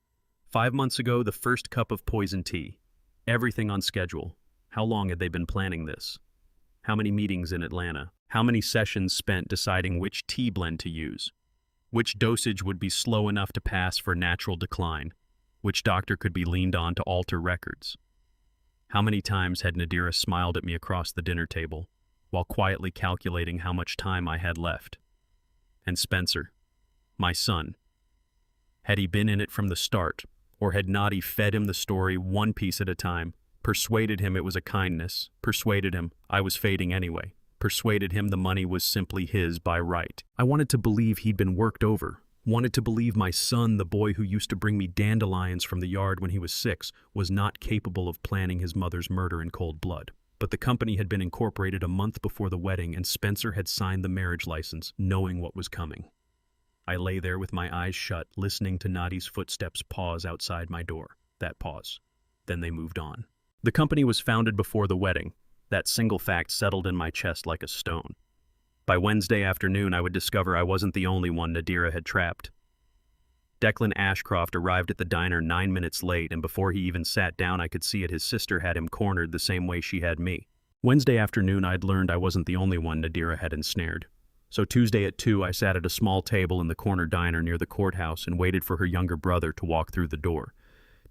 5 months ago, the first cup of poison tea. Everything on schedule. How long had they been planning this? How many meetings in Atlanta? How many sessions spent deciding which tea blend to use? Which dosage would be slow enough to pass for natural decline? Which doctor could be leaned on to alter records? How many times had Nadira smiled at me across the dinner table, while quietly calculating how much time I had left? And Spencer, my son, had he been in it from the start, or had Nadi fed him the story one piece at a time, persuaded him it was a kindness, persuaded him I was fading anyway, persuaded him the money was simply his by right? I wanted to believe he'd been worked over, wanted to believe my son, the boy who used to bring me dandelions from the yard when he was 6, was not capable of planning his mother's murder in cold blood. But the company had been incorporated a month before the wedding, and Spencer had signed the marriage license, knowing what was coming. I lay there with my eyes shut, listening to Nadi's footsteps pause outside my door. That pause. Then they moved on. The company was founded before the wedding. That single fact settled in my chest like a stone. By Wednesday afternoon, I would discover I wasn't the only one Nadira had trapped. Declan Ashcroft arrived at the diner 9 minutes late, and before he even sat down, I could see it his sister had him cornered the same way she had me. Wednesday afternoon, I'd learned I wasn't the only one Nadira had ensnared. So Tuesday at 2, I sat at a small table in the corner diner near the courthouse and waited for her younger brother to walk through the door.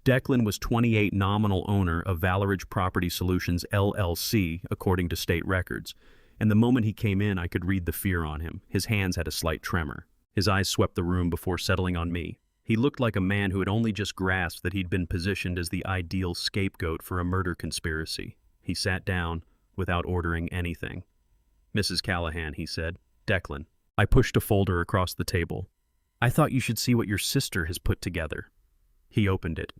Declan was 28 nominal owner of Valeridge Property Solutions, LLC, according to state records. And the moment he came in, I could read the fear on him. His hands had a slight tremor. His eyes swept the room before settling on me. He looked like a man who had only just grasped that he'd been positioned as the ideal scapegoat for a murder conspiracy. He sat down without ordering anything. "Mrs. Callahan," he said. "Declan." I pushed a folder across the table. "I thought you should see what your sister has put together." He opened it.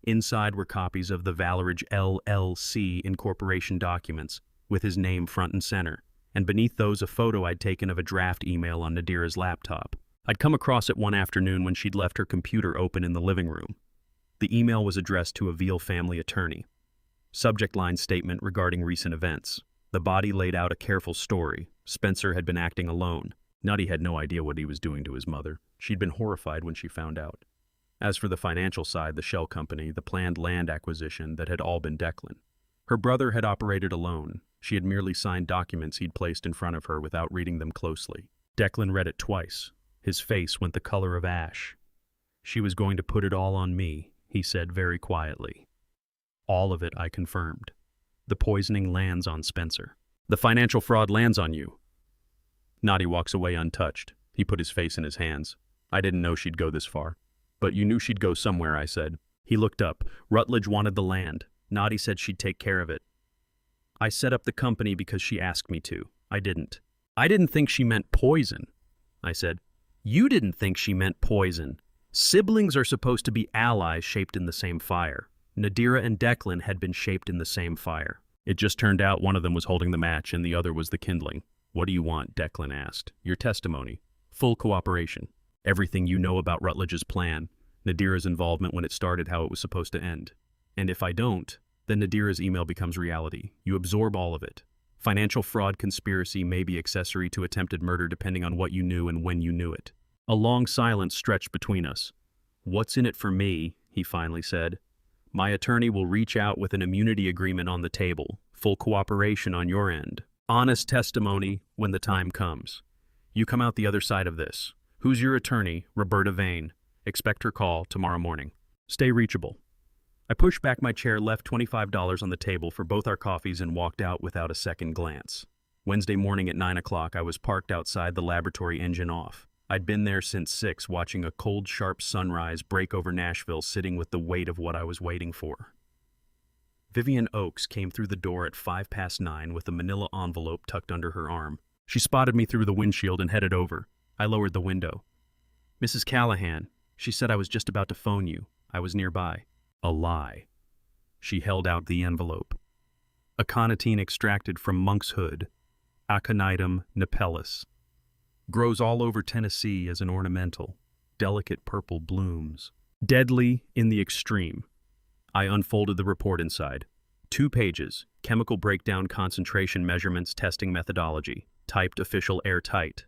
Inside were copies of the Valeridge LLC incorporation documents, with his name front and center, and beneath those a photo I'd taken of a draft email on Nadira's laptop. I'd come across it one afternoon when she'd left her computer open in the living room. The email was addressed to a Veal family attorney. Subject line statement regarding recent events. The body laid out a careful story, Spencer had been acting alone. Nutty had no idea what he was doing to his mother. She'd been horrified when she found out. As for the financial side, the shell company, the planned land acquisition, that had all been Declan. Her brother had operated alone. She had merely signed documents he'd placed in front of her without reading them closely. Declan read it twice. His face went the color of ash. "She was going to put it all on me," he said very quietly. "All of it," I confirmed. "The poisoning lands on Spencer. The financial fraud lands on you." Noddy walks away untouched. He put his face in his hands. "I didn't know she'd go this far." "But you knew she'd go somewhere," I said. He looked up. "Rutledge wanted the land. Noddy said she'd take care of it. I set up the company because she asked me to. I didn't." "I didn't think she meant poison," I said. "You didn't think she meant poison. Siblings are supposed to be allies shaped in the same fire. Nadira and Declan had been shaped in the same fire. It just turned out one of them was holding the match and the other was the kindling." "What do you want?" Declan asked. "Your testimony. Full cooperation. Everything you know about Rutledge's plan, Nadira's involvement when it started, how it was supposed to end. And if I don't, then Nadira's email becomes reality. You absorb all of it. Financial fraud conspiracy may be accessory to attempted murder depending on what you knew and when you knew it." A long silence stretched between us. "What's in it for me?" he finally said. "My attorney will reach out with an immunity agreement on the table. Full cooperation on your end. Honest testimony when the time comes. You come out the other side of this. Who's your attorney? Roberta Vane. Expect her call tomorrow morning. Stay reachable." I pushed back my chair, left $25 on the table for both our coffees, and walked out without a second glance. Wednesday morning at 9 o'clock, I was parked outside the laboratory, engine off. I'd been there since 6, watching a cold, sharp sunrise break over Nashville, sitting with the weight of what I was waiting for. Vivian Oakes came through the door at 9:05 with a manila envelope tucked under her arm. She spotted me through the windshield and headed over. I lowered the window. "Mrs. Callahan, she said I was just about to phone you. I was nearby." A lie. She held out the envelope. "Aconitine extracted from monk's hood, Aconitum napellus. Grows all over Tennessee as an ornamental, delicate purple blooms. Deadly in the extreme." I unfolded the report inside. 2 pages, chemical breakdown, concentration measurements, testing methodology, typed official airtight.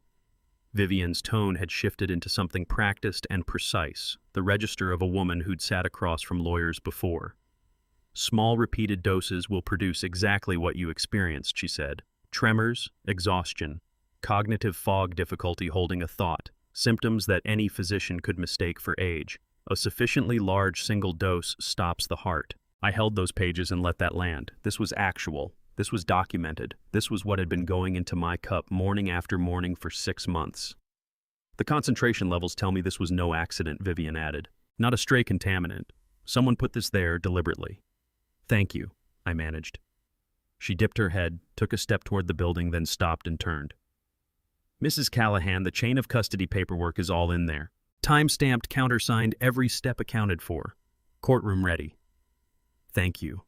Vivian's tone had shifted into something practiced and precise, the register of a woman who'd sat across from lawyers before. "Small repeated doses will produce exactly what you experienced," she said. "Tremors, exhaustion, cognitive fog, difficulty holding a thought, symptoms that any physician could mistake for age. A sufficiently large single dose stops the heart." I held those pages and let that land. This was actual. This was documented. This was what had been going into my cup morning after morning for 6 months. "The concentration levels tell me this was no accident," Vivian added. "Not a stray contaminant. Someone put this there deliberately." "Thank you," I managed. She dipped her head, took a step toward the building, then stopped and turned. "Mrs. Callahan, the chain of custody paperwork is all in there. Time-stamped, countersigned, every step accounted for. Courtroom ready." "Thank you,"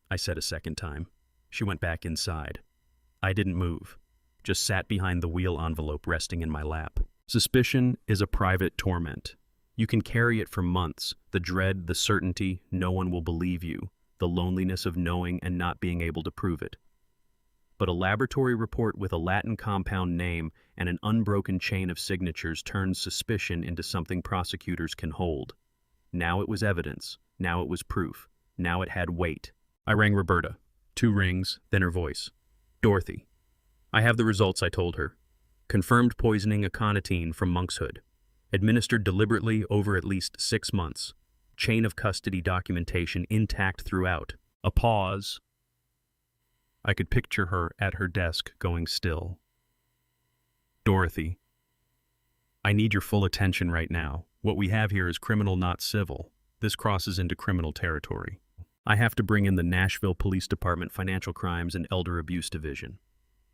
I said a second time. She went back inside. I didn't move, just sat behind the wheel envelope resting in my lap. Suspicion is a private torment. You can carry it for months, the dread, the certainty, no one will believe you, the loneliness of knowing and not being able to prove it. But a laboratory report with a Latin compound name and an unbroken chain of signatures turns suspicion into something prosecutors can hold. Now it was evidence. Now it was proof. Now it had weight. I rang Roberta. 2 rings, then her voice. "Dorothy, I have the results," I told her. "Confirmed poisoning aconitine from monkshood. Administered deliberately over at least 6 months. Chain of custody documentation intact throughout." A pause. I could picture her at her desk going still. "Dorothy, I need your full attention right now. What we have here is criminal, not civil. This crosses into criminal territory. I have to bring in the Nashville Police Department Financial Crimes and Elder Abuse Division.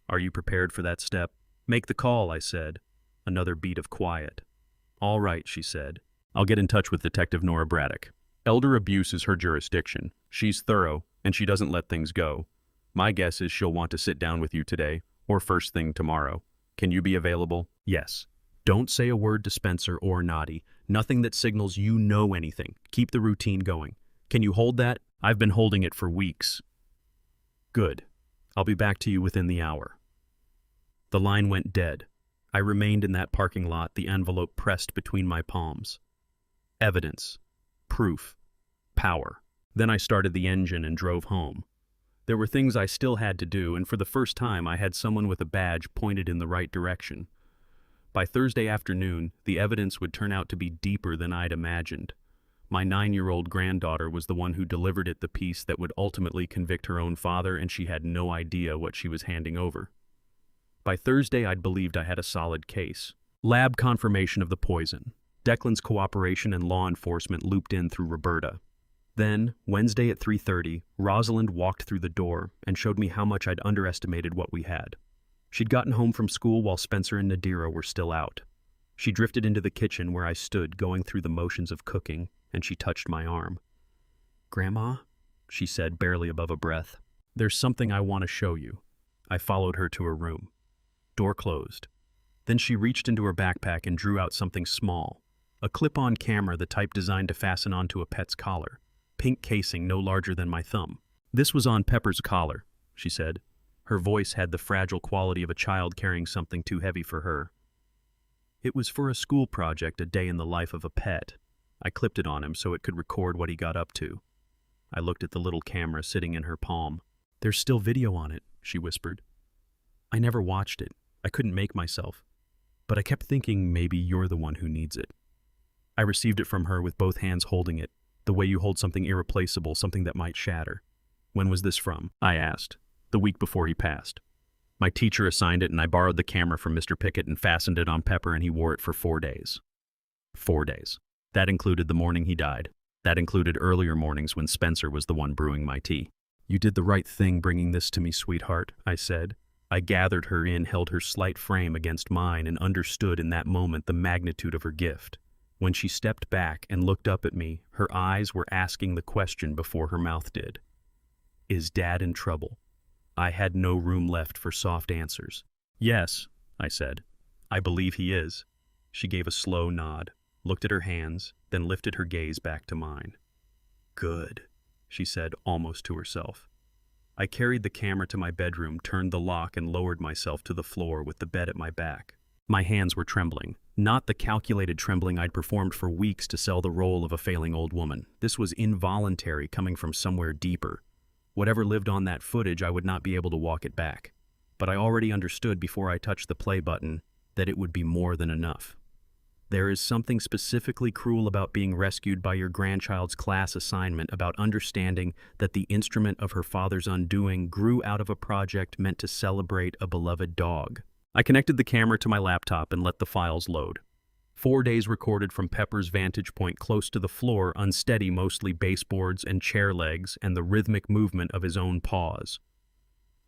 Are you prepared for that step?" "Make the call," I said. Another beat of quiet. "All right," she said. "I'll get in touch with Detective Nora Braddock. Elder abuse is her jurisdiction. She's thorough, and she doesn't let things go. My guess is she'll want to sit down with you today, or first thing tomorrow. Can you be available?" "Yes." "Don't say a word to Spencer or Noddy. Nothing that signals you know anything. Keep the routine going. Can you hold that?" "I've been holding it for weeks." "Good. I'll be back to you within the hour." The line went dead. I remained in that parking lot, the envelope pressed between my palms. Evidence. Proof. Power. Then I started the engine and drove home. There were things I still had to do, and for the first time I had someone with a badge pointed in the right direction. By Thursday afternoon, the evidence would turn out to be deeper than I'd imagined. My 9-year-old granddaughter was the one who delivered it the piece that would ultimately convict her own father, and she had no idea what she was handing over. By Thursday, I'd believed I had a solid case. Lab confirmation of the poison. Declan's cooperation and law enforcement looped in through Roberta. Then, Wednesday at 3:30, Rosalind walked through the door and showed me how much I'd underestimated what we had. She'd gotten home from school while Spencer and Nadira were still out. She drifted into the kitchen where I stood, going through the motions of cooking, and she touched my arm. "Grandma," she said, barely above a breath, "there's something I want to show you." I followed her to her room. Door closed. Then she reached into her backpack and drew out something small. A clip-on camera, the type designed to fasten onto a pet's collar. Pink casing no larger than my thumb. "This was on Pepper's collar," she said. Her voice had the fragile quality of a child carrying something too heavy for her. "It was for a school project, a day in the life of a pet. I clipped it on him so it could record what he got up to." I looked at the little camera sitting in her palm. "There's still video on it," she whispered. "I never watched it. I couldn't make myself. But I kept thinking maybe you're the one who needs it." I received it from her with both hands holding it, the way you hold something irreplaceable, something that might shatter. "When was this from?" I asked. "The week before he passed. My teacher assigned it, and I borrowed the camera from Mr. Pickett and fastened it on Pepper, and he wore it for 4 days. 4 days. That included the morning he died. That included earlier mornings when Spencer was the one brewing my tea." "You did the right thing bringing this to me, sweetheart," I said. I gathered her in, held her slight frame against mine, and understood in that moment the magnitude of her gift. When she stepped back and looked up at me, her eyes were asking the question before her mouth did. "Is Dad in trouble?" I had no room left for soft answers. "Yes," I said. "I believe he is." She gave a slow nod, looked at her hands, then lifted her gaze back to mine. "Good," she said almost to herself. I carried the camera to my bedroom, turned the lock, and lowered myself to the floor with the bed at my back. My hands were trembling. Not the calculated trembling I'd performed for weeks to sell the role of a failing old woman. This was involuntary, coming from somewhere deeper. Whatever lived on that footage, I would not be able to walk it back. But I already understood before I touched the play button that it would be more than enough. There is something specifically cruel about being rescued by your grandchild's class assignment, about understanding that the instrument of her father's undoing grew out of a project meant to celebrate a beloved dog. I connected the camera to my laptop and let the files load. 4 days recorded from Pepper's vantage point close to the floor, unsteady, mostly baseboards and chair legs, and the rhythmic movement of his own paws.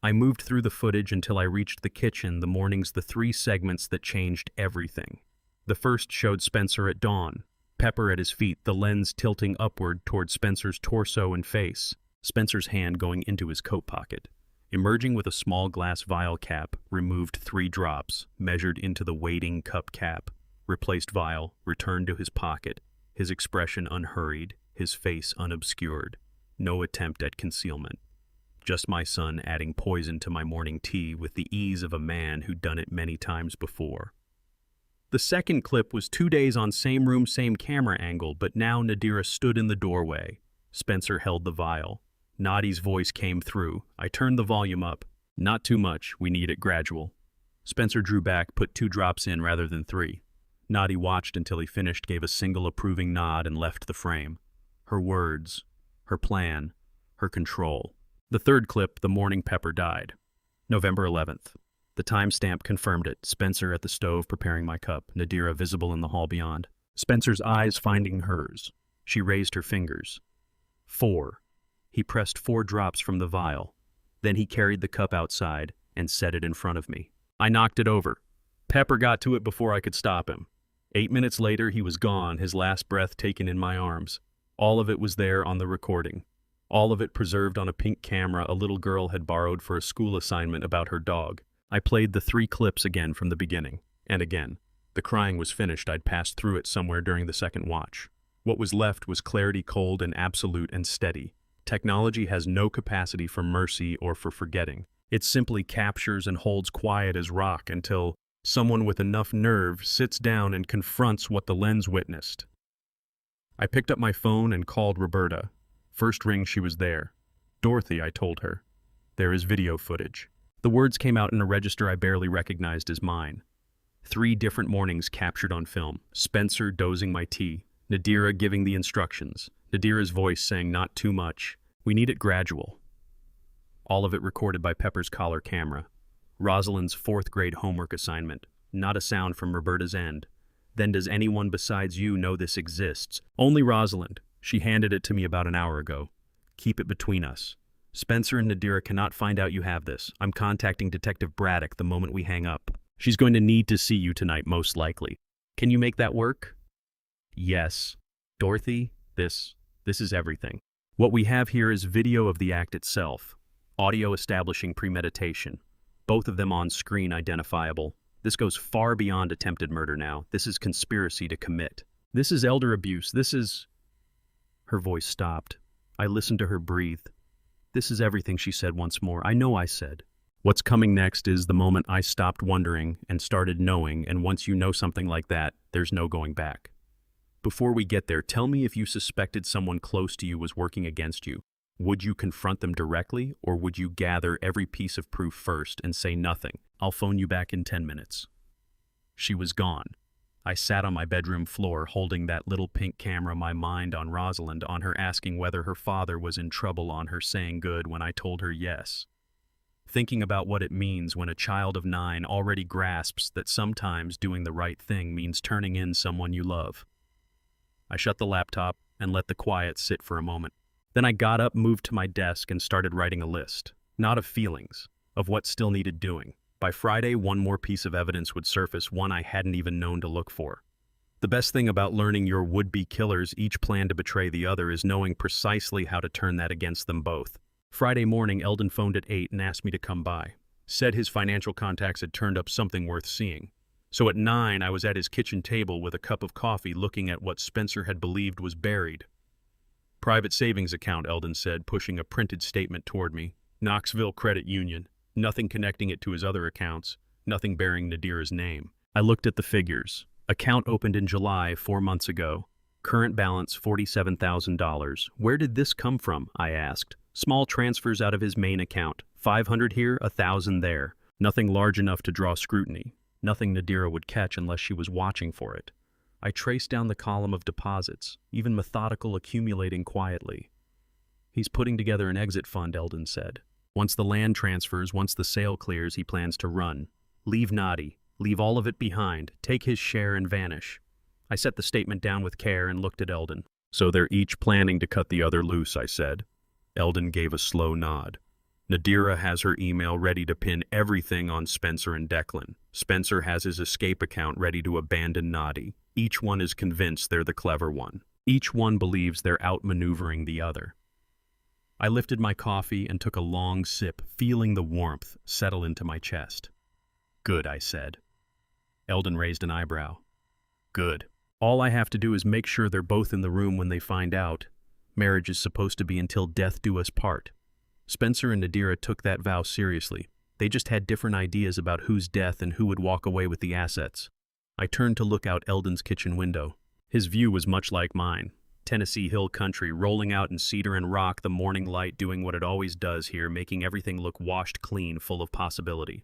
I moved through the footage until I reached the kitchen, the mornings, the 3 segments that changed everything. The first showed Spencer at dawn, Pepper at his feet, the lens tilting upward toward Spencer's torso and face, Spencer's hand going into his coat pocket. Emerging with a small glass vial cap, removed 3 drops, measured into the waiting cup cap, replaced vial, returned to his pocket, his expression unhurried, his face unobscured. No attempt at concealment. Just my son adding poison to my morning tea with the ease of a man who'd done it many times before. The second clip was 2 days on same room, same camera angle, but now Nadira stood in the doorway. Spencer held the vial. Nadi's voice came through. I turned the volume up. "Not too much, we need it gradual." Spencer drew back, put 2 drops in rather than 3. Nadi watched until he finished, gave a single approving nod, and left the frame. Her words, her plan, her control. The third clip, the morning Pepper died. November 11th. The timestamp confirmed it. Spencer at the stove preparing my cup, Nadira visible in the hall beyond. Spencer's eyes finding hers. She raised her fingers. 4. He pressed 4 drops from the vial. Then he carried the cup outside and set it in front of me. I knocked it over. Pepper got to it before I could stop him. 8 minutes later, he was gone, his last breath taken in my arms. All of it was there on the recording. All of it preserved on a pink camera a little girl had borrowed for a school assignment about her dog. I played the 3 clips again from the beginning, and again. The crying was finished. I'd passed through it somewhere during the second watch. What was left was clarity, cold and absolute and steady. Technology has no capacity for mercy or for forgetting. It simply captures and holds quiet as rock until someone with enough nerve sits down and confronts what the lens witnessed. I picked up my phone and called Roberta. First ring, she was there. "Dorothy," I told her. "There is video footage." The words came out in a register I barely recognized as mine. 3 different mornings captured on film. Spencer dozing my tea. Nadira giving the instructions. Nadira's voice saying, "Not too much. We need it gradual." All of it recorded by Pepper's collar camera. Rosalind's 4th grade homework assignment. Not a sound from Roberta's end. "Then does anyone besides you know this exists?" "Only Rosalind. She handed it to me about an hour ago." "Keep it between us. Spencer and Nadira cannot find out you have this. I'm contacting Detective Braddock the moment we hang up. She's going to need to see you tonight, most likely. Can you make that work?" "Yes. Dorothy, this is everything. What we have here is video of the act itself. Audio establishing premeditation. Both of them on screen identifiable. This goes far beyond attempted murder now. This is conspiracy to commit. This is elder abuse. This is..." Her voice stopped. I listened to her breathe. "This is everything," she said once more. "I know," I said. What's coming next is the moment I stopped wondering and started knowing, and once you know something like that, there's no going back. Before we get there, tell me if you suspected someone close to you was working against you. Would you confront them directly, or would you gather every piece of proof first and say nothing? "I'll phone you back in 10 minutes. She was gone. I sat on my bedroom floor holding that little pink camera, my mind on Rosalind, on her asking whether her father was in trouble, on her saying good when I told her yes. Thinking about what it means when a child of 9 already grasps that sometimes doing the right thing means turning in someone you love. I shut the laptop and let the quiet sit for a moment. Then I got up, moved to my desk, and started writing a list. Not of feelings, of what still needed doing. By Friday, one more piece of evidence would surface, one I hadn't even known to look for. The best thing about learning your would-be killers each plan to betray the other is knowing precisely how to turn that against them both. Friday morning, Eldon phoned at 8 and asked me to come by. Said his financial contacts had turned up something worth seeing. So at 9, I was at his kitchen table with a cup of coffee looking at what Spencer had believed was buried. "Private savings account," Eldon said, pushing a printed statement toward me. "Knoxville Credit Union. Nothing connecting it to his other accounts. Nothing bearing Nadira's name." I looked at the figures. Account opened in July, 4 months ago. Current balance $47,000. "Where did this come from?" I asked. "Small transfers out of his main account. 500 here, 1,000 there. Nothing large enough to draw scrutiny. Nothing Nadira would catch unless she was watching for it." I traced down the column of deposits, even methodical, accumulating quietly. "He's putting together an exit fund," Eldon said. "Once the land transfers, once the sale clears, he plans to run. Leave Nadi, leave all of it behind, take his share and vanish." I set the statement down with care and looked at Eldon. "So they're each planning to cut the other loose," I said. Eldon gave a slow nod. "Nadira has her email ready to pin everything on Spencer and Declan. Spencer has his escape account ready to abandon Nadi. Each one is convinced they're the clever one. Each one believes they're outmaneuvering the other." I lifted my coffee and took a long sip, feeling the warmth settle into my chest. "Good," I said. Eldon raised an eyebrow. "Good. All I have to do is make sure they're both in the room when they find out. Marriage is supposed to be until death do us part. Spencer and Nadira took that vow seriously. They just had different ideas about whose death and who would walk away with the assets." I turned to look out Eldon's kitchen window. His view was much like mine. Tennessee hill country, rolling out in cedar and rock, the morning light doing what it always does here, making everything look washed clean, full of possibility.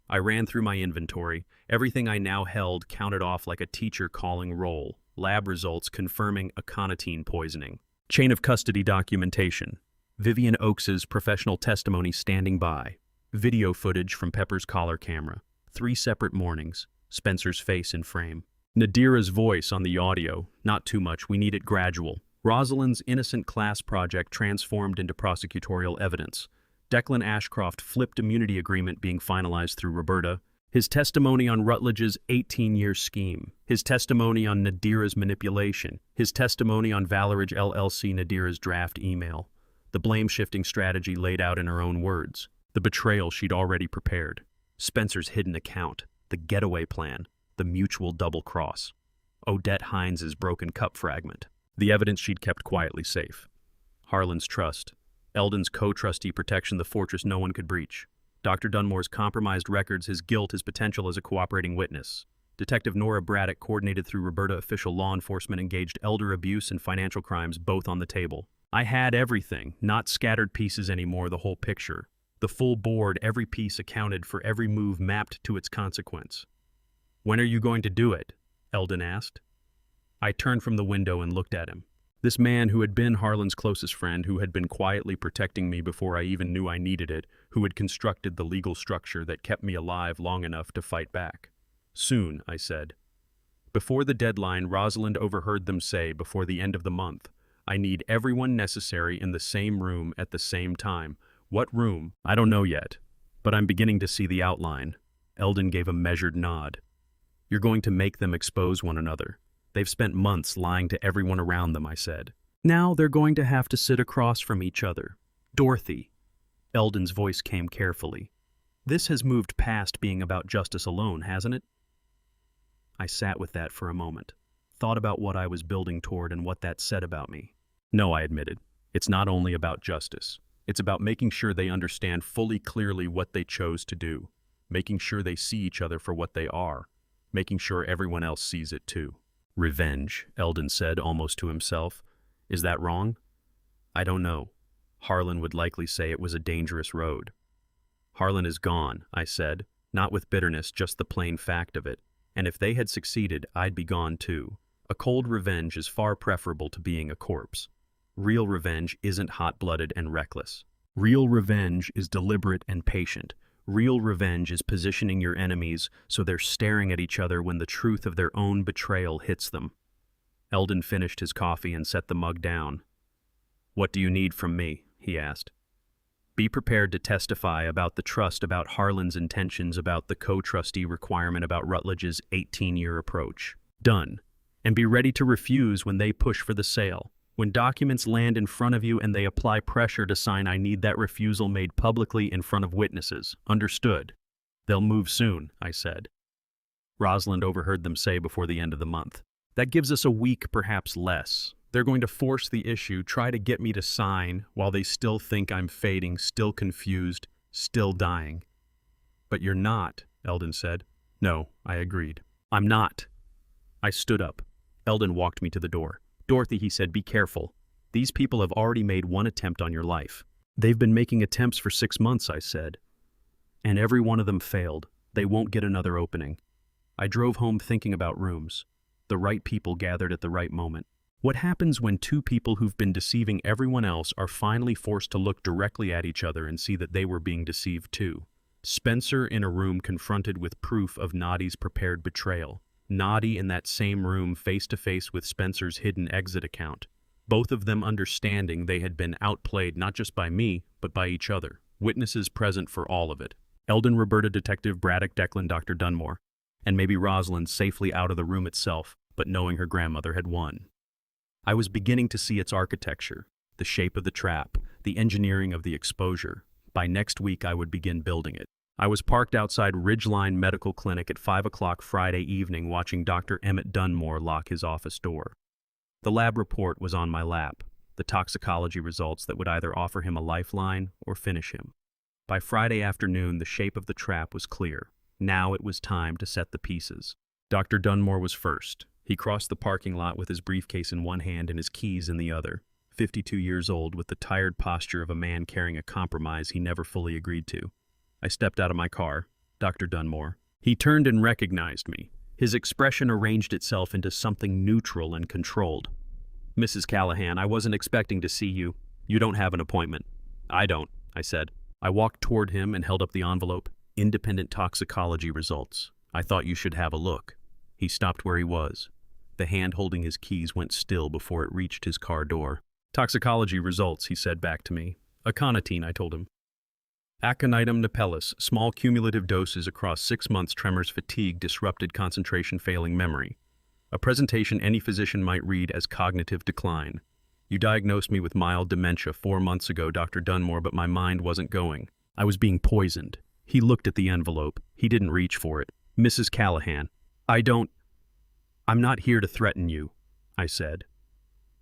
I ran through my inventory. Everything I now held counted off like a teacher calling roll. Lab results confirming aconitine poisoning. Chain of custody documentation. Vivian Oakes's professional testimony standing by. Video footage from Pepper's collar camera. 3 separate mornings. Spencer's face in frame. Nadira's voice on the audio. "Not too much, we need it gradual." Rosalind's innocent class project transformed into prosecutorial evidence. Declan Ashcroft flipped immunity agreement being finalized through Roberta. His testimony on Rutledge's 18-year scheme. His testimony on Nadira's manipulation. His testimony on Valeridge LLC Nadira's draft email. The blame-shifting strategy laid out in her own words. The betrayal she'd already prepared. Spencer's hidden account. The getaway plan, the mutual double-cross. Odette Hines's broken cup fragment. The evidence she'd kept quietly safe. Harlan's trust. Eldon's co-trustee protection, the fortress no one could breach. Dr. Dunmore's compromised records, his guilt, his potential as a cooperating witness. Detective Nora Braddock, coordinated through Roberta official law enforcement, engaged elder abuse and financial crimes, both on the table. I had everything, not scattered pieces anymore, the whole picture. The full board, every piece accounted for, every move mapped to its consequence. "When are you going to do it?" Eldon asked. I turned from the window and looked at him. This man who had been Harlan's closest friend, who had been quietly protecting me before I even knew I needed it, who had constructed the legal structure that kept me alive long enough to fight back. "Soon," I said. Before the deadline, Rosalind overheard them say, before the end of the month, "I need everyone necessary in the same room at the same time." What room? I don't know yet, but I'm beginning to see the outline. Eldon gave a measured nod. "You're going to make them expose one another. They've spent months lying to everyone around them," I said. "Now they're going to have to sit across from each other. Dorothy." Eldon's voice came carefully. "This has moved past being about justice alone, hasn't it?" I sat with that for a moment, thought about what I was building toward and what that said about me. "No," I admitted. "It's not only about justice. It's about making sure they understand fully clearly what they chose to do, making sure they see each other for what they are, making sure everyone else sees it too." "Revenge," Eldon said, almost to himself. "Is that wrong?" "I don't know. Harlan would likely say it was a dangerous road." "Harlan is gone," I said, not with bitterness, just the plain fact of it. "And if they had succeeded, I'd be gone too. A cold revenge is far preferable to being a corpse. Real revenge isn't hot-blooded and reckless. Real revenge is deliberate and patient. Real revenge is positioning your enemies so they're staring at each other when the truth of their own betrayal hits them." Eldon finished his coffee and set the mug down. "What do you need from me?" he asked. "Be prepared to testify about the trust, about Harlan's intentions, about the co-trustee requirement, about Rutledge's 18-year approach. Done. And be ready to refuse when they push for the sale. When documents land in front of you and they apply pressure to sign, I need that refusal made publicly in front of witnesses. Understood?" "They'll move soon," I said. Rosalind overheard them say before the end of the month. "That gives us a week, perhaps less. They're going to force the issue, try to get me to sign while they still think I'm fading, still confused, still dying." "But you're not," Eldon said. "No," I agreed. "I'm not." I stood up. Eldon walked me to the door. "Dorothy," he said, "be careful. These people have already made one attempt on your life." "They've been making attempts for 6 months," I said. "And every one of them failed. They won't get another opening." I drove home thinking about rooms. The right people gathered at the right moment. What happens when two people who've been deceiving everyone else are finally forced to look directly at each other and see that they were being deceived too? Spencer in a room confronted with proof of Nadi's prepared betrayal. Nadi in that same room face-to-face with Spencer's hidden exit account. Both of them understanding they had been outplayed not just by me, but by each other. Witnesses present for all of it. Eldon, Roberta, Detective Braddock, Declan, Dr. Dunmore. And maybe Rosalind safely out of the room itself, but knowing her grandmother had won. I was beginning to see its architecture, the shape of the trap, the engineering of the exposure. By next week I would begin building it. I was parked outside Ridgeline Medical Clinic at 5 o'clock Friday evening watching Dr. Emmett Dunmore lock his office door. The lab report was on my lap, the toxicology results that would either offer him a lifeline or finish him. By Friday afternoon, the shape of the trap was clear. Now it was time to set the pieces. Dr. Dunmore was first. He crossed the parking lot with his briefcase in one hand and his keys in the other. 52 years old, with the tired posture of a man carrying a compromise he never fully agreed to. I stepped out of my car. "Dr. Dunmore." He turned and recognized me. His expression arranged itself into something neutral and controlled. "Mrs. Callahan, I wasn't expecting to see you. You don't have an appointment." "I don't," I said. I walked toward him and held up the envelope. "Independent toxicology results. I thought you should have a look." He stopped where he was. The hand holding his keys went still before it reached his car door. "Toxicology results," he said back to me. "Aconitine," I told him. "Aconitum napellus, small cumulative doses across 6 months, tremors, fatigue, disrupted concentration, failing memory. A presentation any physician might read as cognitive decline. You diagnosed me with mild dementia 4 months ago, Dr. Dunmore, but my mind wasn't going. I was being poisoned." He looked at the envelope. He didn't reach for it. "Mrs. Callahan, I'm not here to threaten you," I said.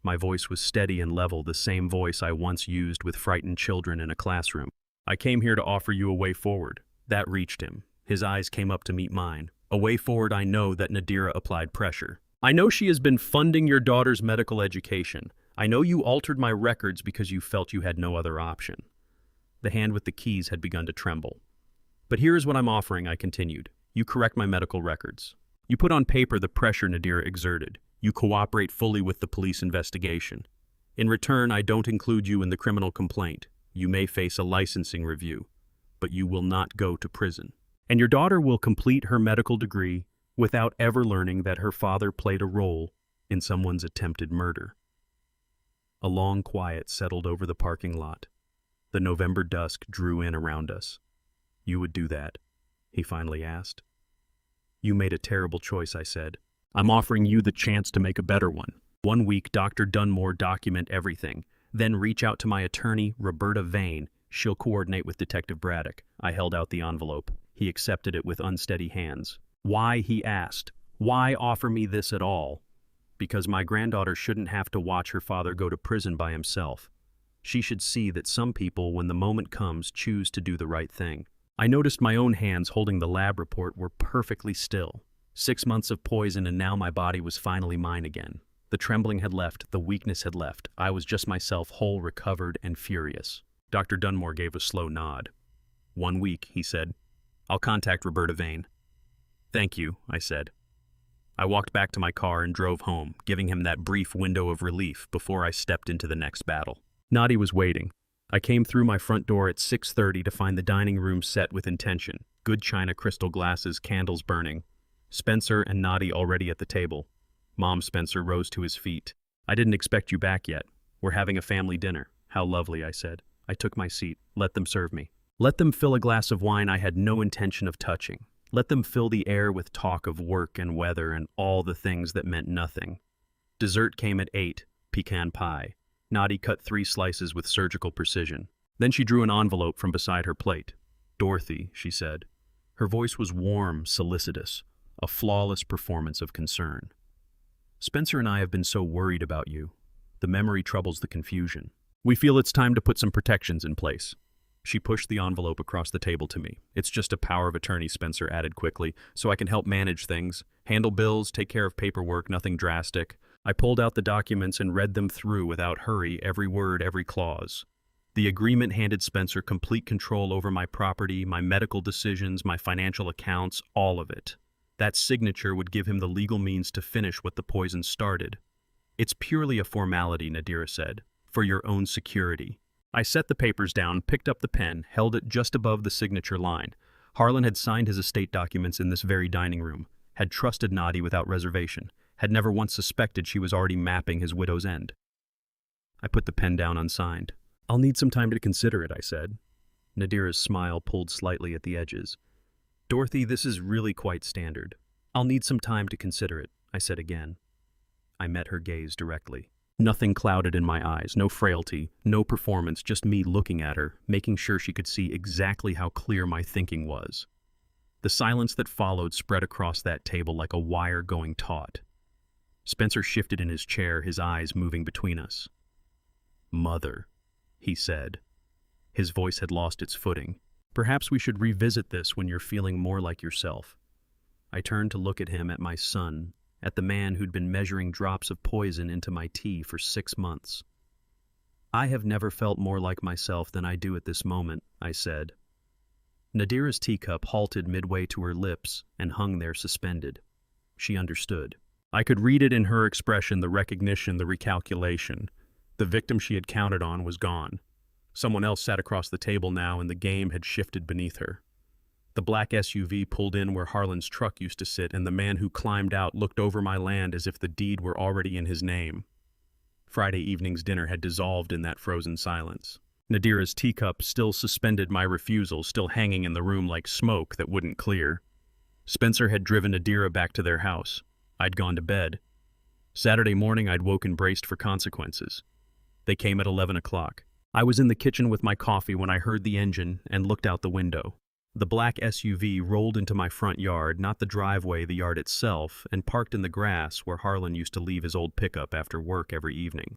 My voice was steady and level, the same voice I once used with frightened children in a classroom. I came here to offer you a way forward. That reached him. His eyes came up to meet mine. A way forward. I know that Nadira applied pressure. I know she has been funding your daughter's medical education. I know you altered my records because you felt you had no other option. The hand with the keys had begun to tremble. But here is what I'm offering, I continued. You correct my medical records. You put on paper the pressure Nadira exerted. You cooperate fully with the police investigation. In return, I don't include you in the criminal complaint. You may face a licensing review, but you will not go to prison. And your daughter will complete her medical degree without ever learning that her father played a role in someone's attempted murder. A long quiet settled over the parking lot. The November dusk drew in around us. You would do that? He finally asked. You made a terrible choice, I said. I'm offering you the chance to make a better one. 1 week, Dr. Dunmore document everything. Then reach out to my attorney, Roberta Vane. She'll coordinate with Detective Braddock. I held out the envelope. He accepted it with unsteady hands. Why, he asked. Why offer me this at all? Because my granddaughter shouldn't have to watch her father go to prison by himself. She should see that some people, when the moment comes, choose to do the right thing. I noticed my own hands holding the lab report were perfectly still. 6 months of poison, and now my body was finally mine again. The trembling had left, the weakness had left. I was just myself, whole, recovered, and furious. Dr. Dunmore gave a slow nod. 1 week, he said. I'll contact Roberta Vane. Thank you, I said. I walked back to my car and drove home, giving him that brief window of relief before I stepped into the next battle. Nadi was waiting. I came through my front door at 6:30 to find the dining room set with intention. Good china crystal glasses, candles burning. Spencer and Nadi already at the table. Mom Spencer rose to his feet. I didn't expect you back yet. We're having a family dinner. How lovely, I said. I took my seat. Let them serve me. Let them fill a glass of wine I had no intention of touching. Let them fill the air with talk of work and weather and all the things that meant nothing. Dessert came at 8, pecan pie. Nadi cut 3 slices with surgical precision. Then she drew an envelope from beside her plate. Dorothy, she said. Her voice was warm, solicitous, a flawless performance of concern. Spencer and I have been so worried about you. The memory troubles the confusion. We feel it's time to put some protections in place. She pushed the envelope across the table to me. It's just a power of attorney, Spencer added quickly, so I can help manage things, handle bills, take care of paperwork, nothing drastic. I pulled out the documents and read them through without hurry, every word, every clause. The agreement handed Spencer complete control over my property, my medical decisions, my financial accounts, all of it. That signature would give him the legal means to finish what the poison started. It's purely a formality, Nadira said, for your own security. I set the papers down, picked up the pen, held it just above the signature line. Harlan had signed his estate documents in this very dining room, had trusted Nadi without reservation, had never once suspected she was already mapping his widow's end. I put the pen down unsigned. I'll need some time to consider it, I said. Nadira's smile pulled slightly at the edges. Dorothy, this is really quite standard. I'll need some time to consider it, I said again. I met her gaze directly. Nothing clouded in my eyes, no frailty, no performance, just me looking at her, making sure she could see exactly how clear my thinking was. The silence that followed spread across that table like a wire going taut. Spencer shifted in his chair, his eyes moving between us. Mother, he said. His voice had lost its footing. Perhaps we should revisit this when you're feeling more like yourself. I turned to look at him, at my son, at the man who'd been measuring drops of poison into my tea for 6 months. I have never felt more like myself than I do at this moment, I said. Nadira's teacup halted midway to her lips and hung there suspended. She understood. I could read it in her expression, the recognition, the recalculation. The victim she had counted on was gone. Someone else sat across the table now, and the game had shifted beneath her. The black SUV pulled in where Harlan's truck used to sit, and the man who climbed out looked over my land as if the deed were already in his name. Friday evening's dinner had dissolved in that frozen silence. Nadira's teacup still suspended my refusal, still hanging in the room like smoke that wouldn't clear. Spencer had driven Nadira back to their house. I'd gone to bed. Saturday morning I'd woken braced for consequences. They came at 11 o'clock. I was in the kitchen with my coffee when I heard the engine and looked out the window. The black SUV rolled into my front yard, not the driveway, the yard itself, and parked in the grass where Harlan used to leave his old pickup after work every evening.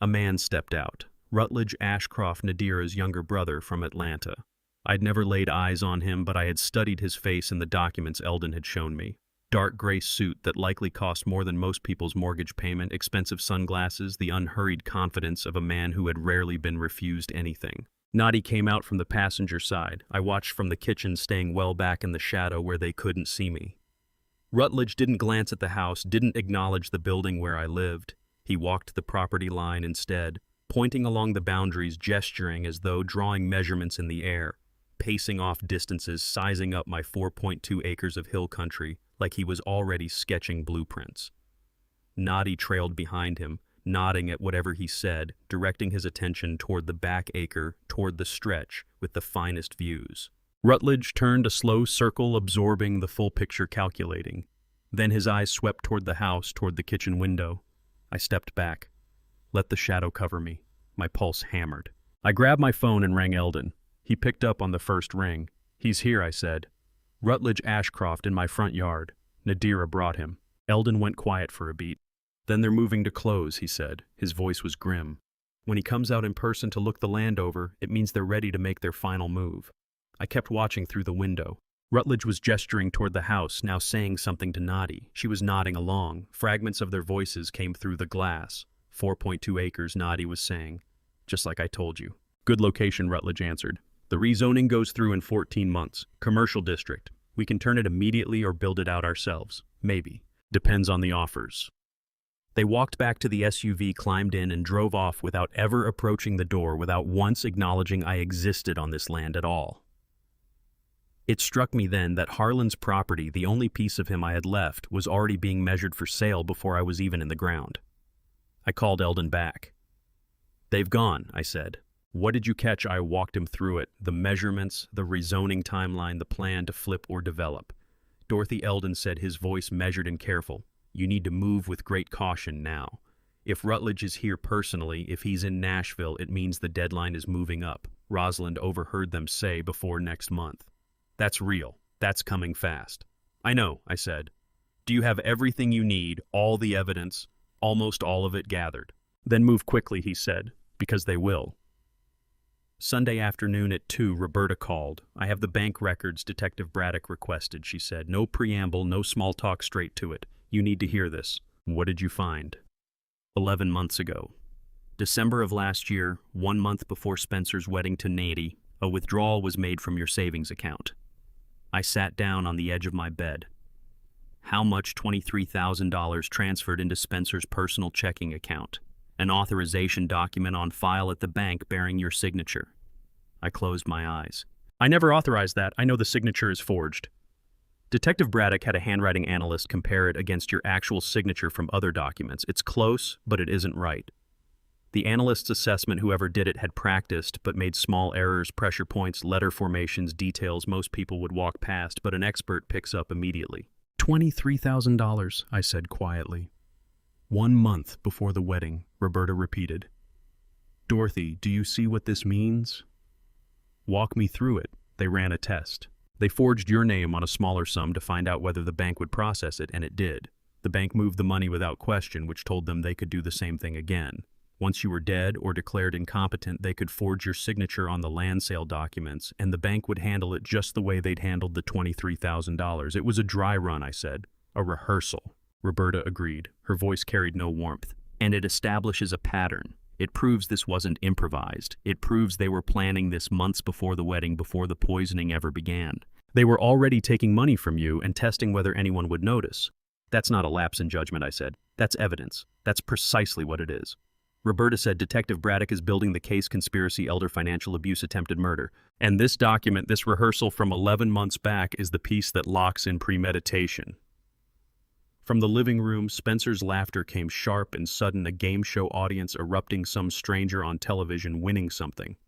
A man stepped out, Rutledge Ashcroft, Nadira's younger brother from Atlanta. I'd never laid eyes on him, but I had studied his face in the documents Eldon had shown me. Dark gray suit that likely cost more than most people's mortgage payment, expensive sunglasses, the unhurried confidence of a man who had rarely been refused anything. Noddy came out from the passenger side. I watched from the kitchen, staying well back in the shadow where they couldn't see me. Rutledge didn't glance at the house, didn't acknowledge the building where I lived. He walked the property line instead, pointing along the boundaries, gesturing as though drawing measurements in the air, pacing off distances, sizing up my 4.2 acres of hill country like he was already sketching blueprints. Noddy trailed behind him, nodding at whatever he said, directing his attention toward the back acre, toward the stretch with the finest views. Rutledge turned a slow circle, absorbing the full picture, calculating. Then his eyes swept toward the house, toward the kitchen window. I stepped back. Let the shadow cover me. My pulse hammered. I grabbed my phone and rang Eldon. He picked up on the first ring. "He's here," I said. "Rutledge Ashcroft in my front yard. Nadira brought him." Eldon went quiet for a beat. "Then they're moving to close," he said. His voice was grim. "When he comes out in person to look the land over, it means they're ready to make their final move." I kept watching through the window. Rutledge was gesturing toward the house, now saying something to Noddy. She was nodding along. Fragments of their voices came through the glass. 4.2 acres, Noddy was saying. "Just like I told you." "Good location," Rutledge answered. "The rezoning goes through in 14 months. Commercial district. We can turn it immediately or build it out ourselves. Maybe. Depends on the offers." They walked back to the SUV, climbed in, and drove off without ever approaching the door, without once acknowledging I existed on this land at all. It struck me then that Harlan's property, the only piece of him I had left, was already being measured for sale before I was even in the ground. I called Eldon back. "They've gone," I said. "What did you catch?" I walked him through it, the measurements, the rezoning timeline, the plan to flip or develop. Dorothy, Eldon said, his voice measured and careful. "You need to move with great caution now. If Rutledge is here personally, if he's in Nashville, it means the deadline is moving up." Rosalind overheard them say before next month. "That's real. That's coming fast." "I know," I said. "Do you have everything you need, all the evidence, almost all of it gathered?" "Then move quickly," he said, "because they will." Sunday afternoon at 2, Roberta called. "I have the bank records Detective Braddock requested," she said. "No preamble, no small talk, straight to it. You need to hear this." "What did you find?" 11 months ago. December of last year, 1 month before Spencer's wedding to Nady, a withdrawal was made from your savings account. I sat down on the edge of my bed. How much? $23,000 transferred into Spencer's personal checking account. An authorization document on file at the bank bearing your signature. I closed my eyes. "I never authorized that. I know the signature is forged." Detective Braddock had a handwriting analyst compare it against your actual signature from other documents. "It's close, but it isn't right." The analyst's assessment, whoever did it had practiced, but made small errors, pressure points, letter formations, details most people would walk past, but an expert picks up immediately. $23,000, I said quietly. 1 month before the wedding, Roberta repeated. "Dorothy, do you see what this means?" "Walk me through it." They ran a test. They forged your name on a smaller sum to find out whether the bank would process it, and it did. The bank moved the money without question, which told them they could do the same thing again. Once you were dead or declared incompetent, they could forge your signature on the land sale documents, and the bank would handle it just the way they'd handled the $23,000. "It was a dry run," I said. "A rehearsal." Roberta agreed. Her voice carried no warmth. "And it establishes a pattern. It proves this wasn't improvised. It proves they were planning this months before the wedding, before the poisoning ever began. They were already taking money from you and testing whether anyone would notice." "That's not a lapse in judgment," I said. "That's evidence. That's precisely what it is." Roberta said, "Detective Braddock is building the case: conspiracy, elder financial abuse, attempted murder. And this document, this rehearsal from 11 months back, is the piece that locks in premeditation." From the living room, Spencer's laughter came sharp and sudden, a game show audience erupting, some stranger on television winning something.